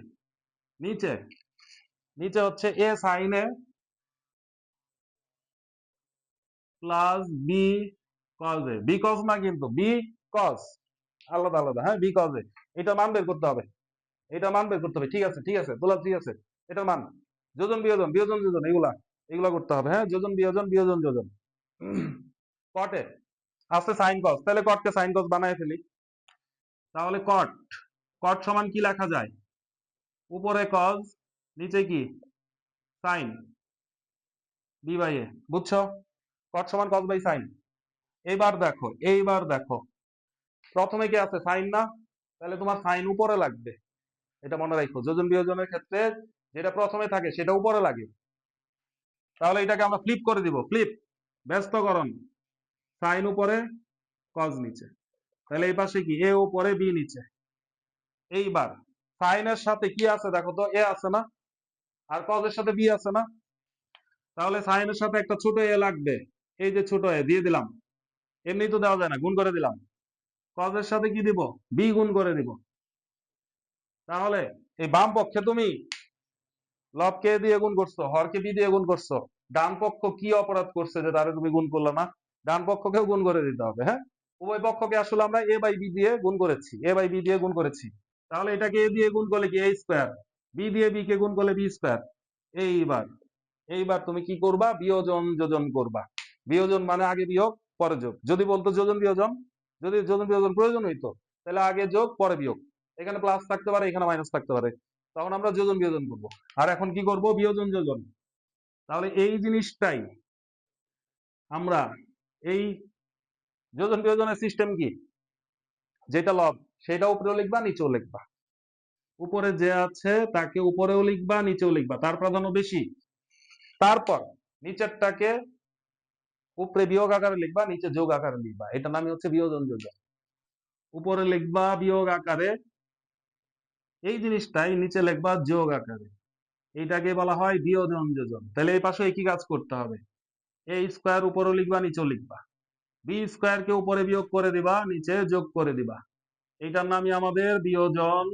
নিচে নিচে হচ্ছে A sine A plus B cos A, B cos না কিন্তু বি কজ, আলাদা আলাদা, হ্যাঁ বি কজ এ। এটা মান বের করতে হবে, এটা মান বের করতে হবে। ঠিক আছে ঠিক আছে তোলা, ঠিক আছে, এটার মান যোজন বিয়োজন বিয়োজন যোজন এগুলা এগুলা করতে হবে, হ্যাঁ যোজন বিয়োজন বিয়োজন যোজন। কটে আছে সাইন কস, তাহলে কটকে সাইন কস বানায় ফেলি। তাহলে কট, কট সমান কি লেখা যায়, উপরে কজ নিচে কি সাইন, বি বাই এ, বুঝছো? কট সমান কস বাই সাইন। এইবার দেখো প্রথমে কি আছে সাইন না, তাহলে তোমার সাইন উপরে লাগবে, এটা মনে রাখো, যোজন বিয়োজনের ক্ষেত্রে যেটা প্রথমে থাকে সেটা উপরে লাগে। তাহলে এটাকে আমরা ফ্লিপ করে দিব, ফ্লিপ, ব্যস্তকরণ, সাইন উপরে কজ নিচে। তাহলে এই পাশে কি এ উপরে বি নিচে। এইবার সাইনের সাথে কি আছে দেখো তো, এ আছে না, আর কজের সাথে বি আছে না, তাহলে সাইনের সাথে একটা ছোট এ লাগবে, এই যে ছোট এ দিয়ে দিলাম, এমনি তো দেওয়া যায় না, গুণ করে দিলাম। কজের সাথে কি দিব, বি গুণ করে দিব। তাহলে এই বাম পক্ষে তুমি লবকে দিয়ে গুণ করছো, হরকে বি দিয়ে গুণ করছো, ডান পক্ষ কি অপরাধ করছে যে তারে তুমি গুণ করলো না, ডান পক্ষকেও গুণ করে দিতে হবে, হ্যাঁ উভয় পক্ষকে আসলে আমরা এ বাই বি দিয়ে গুণ করেছি, এ বাই বি দিয়ে গুণ করেছি। তাহলে এটাকে এ দিয়ে গুণ করলে কি এ স্কোয়ার, বি দিয়ে বি কে গুণ করলে বি স্কোয়ার। এইবার এইবার তুমি কি করবা, বিয়োজন যোজন করবা। বিয়োজন মানে আগে বিয়োগ পরে যোগ, যদি বলতো যোজন বিয়োজন, যদি যোজন বিয়োজন প্রয়োজন হইতো তাহলে আগে যোগ পরে বিয়োগ, এখানে প্লাস থাকতে পারে এখানে মাইনাস থাকতে পারে, তখন আমরা যোজন বিয়োজন করবো। আর এখন কি করব, বিয়োজন যোজন। তাহলে এই জিনিসটাই আমরা, এই যোজন বিয়োজনের সিস্টেম কি, যেটা লব সেটা উপরেও লিখবা নিচেও লিখবা, উপরে যে আছে তাকে উপরেও লিখবা নিচেও লিখবা, তার প্রাধান্য বেশি। তারপর নিচেরটাকে উপরে বিয়োগ আকারে লিখবা নিচে যোগ আকারে লিখবা, এটা নামই হচ্ছে বিয়োজন যোজন। উপরে লিখবা বিয়োগ আকারে এই জিনিসটাই, নিচে লিখবা যোগ আকারে, এইটাকে বলা হয় বিয়োজন যোজন। তাহলে এই পাশে একই কাজ করতে হবে, এ স্কোয়ার উপরেও লিখবা নিচেও লিখবা, বি স্কোয়ার কে উপরে বিয়োগ করে দিবা নিচে যোগ করে দিবা, এইটার নামই আমাদের বিয়োজন,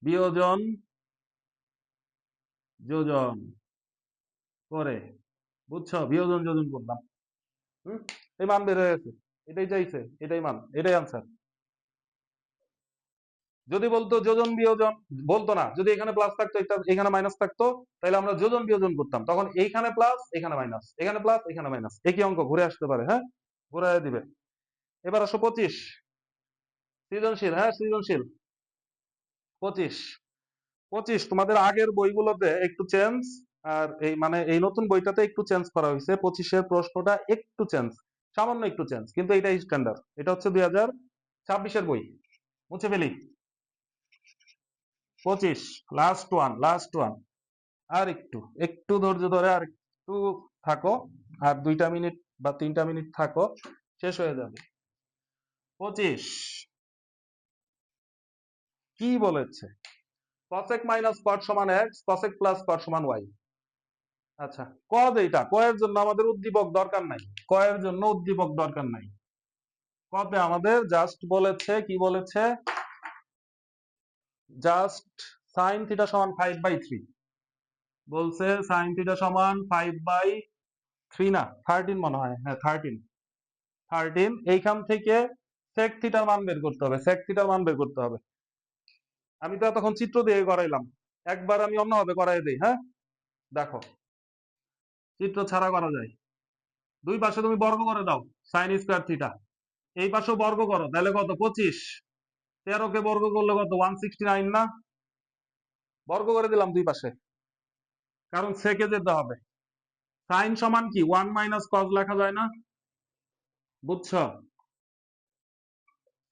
বিয়োজন যোজন করে, বুঝছো, বিয়োজন যোজন করলাম। হম, এই মান বের হয়ে গেছে, এটাই চাইছে, এটাই মান, এটাই আনসার। যদি বলতো যোজন বিয়োজন, বলতো না, যদি এখানে প্লাস থাকতো এখানে মাইনাস থাকতো, তাহলে আমরা যোজন বিয়োজন করতাম, তখন এইখানে প্লাস এখানে মাইনাস, এখানে প্লাস এখানে মাইনাস, একই অঙ্ক ঘুরে আসতে পারে, হ্যাঁ ঘুরে দিবে। এবার আসো 25, সৃজনশীল, হ্যাঁ সৃজনশীল 25। 25 তোমাদের আগের বইগুলোতে একটু চেঞ্জ, আর এই মানে এই নতুন বইটাতে একটু চেঞ্জ করা হয়েছে, 25-এর প্রশ্নটা একটু চেঞ্জ, সামান্য একটু চেঞ্জ, কিন্তু এটাই স্ট্যান্ডার্ড, এটা হচ্ছে 2026-এর বই, মুছে ফেলি। 25 লাস্ট ওয়ান, লাস্ট ওয়ান, আর একটু, একটু ধৈর্য ধরে আর একটু থাকো, আর 2টা মিনিট বা 3টা মিনিট থাকো, শেষ হয়ে যাবে। 25 কি বলেছে, cosec মাইনাস কট সমান এক্স, cosec প্লাস কট সমান ওয়াই। আচ্ছা, কদ এইটা, কয়ের জন্য আমাদের উদ্দীপক দরকার নাই, কয়ের জন্য উদ্দীপক দরকার নাই, কবে আমাদের জাস্ট বলেছে, কি বলেছে, জাস্ট সাইন থিটা সমান 5/3, বলছে সাইন থিটা সমান 5/3 না 13 মনে হয়, হ্যাঁ 13, এইখান থেকে sec থিটার মান বের করতে হবে, sec থিটার মান বের করতে হবে। আমি তো তখন চিত্র দিয়ে করাইলাম, একবার আমি অন্যভাবে করাই দিই, হ্যাঁ দেখো, চিত্র ছাড়া করা যায়, দুই পাশে তুমি বর্গ করে দাও, সাইন স্কোয়ার থিটা, এই পাশেও বর্গ করো, তাহলে কত 25, 13 কে বর্গ করলে কত 169 না, বর্গ করে দিলাম দুই পাশে, কারণ সেকে যেতে হবে। সাইন সমান কি 1 মাইনাস কজ লেখা যায় না, বুঝছো,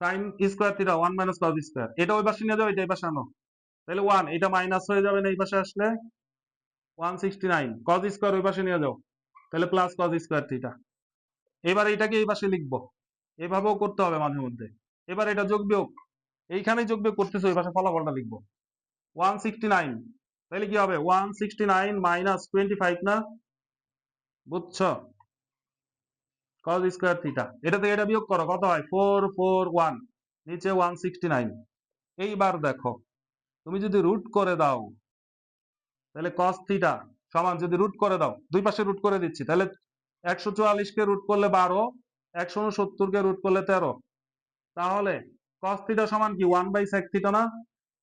sine square theta 1 minus cos square, এটা ওই পাশে নিয়ে যাও, এটা এই পাশে আনো, তাহলে 1, এটা মাইনাস হয়ে যাবে না এই পাশে আসলে, 169 কজ স্কোয়ার ওই পাশে নিয়ে যাও, তাহলে প্লাস কজ স্কোয়ার থিটা। এবার এটাকে এই পাশে লিখবো, এভাবেও করতে হবে মাঝে মধ্যে। এবার এটা যোগ বিয়োগ, এইখানেই যোগ বিয়োগ করতেছো, এই পাশে ফলাফলটা লিখবো 169, তাহলে কি হবে 169 মাইনাস 25 না, বুঝছো, কজ স্কোয়ার থিটা, এটা থেকে এটা বিয়োগ করো, কত হয় 441, নিচে 169। এইবার দেখো, তুমি যদি রুট করে দাও তাহলে cos থিটা সমান, যদি রুট করে দাও, দুই পাশে রুট করে দিচ্ছি, তাহলে 144 কে রুট করলে 12, 169 কে রুট করলে 13, তাহলে cos থিটা সমান কি 1/sec থিটা না?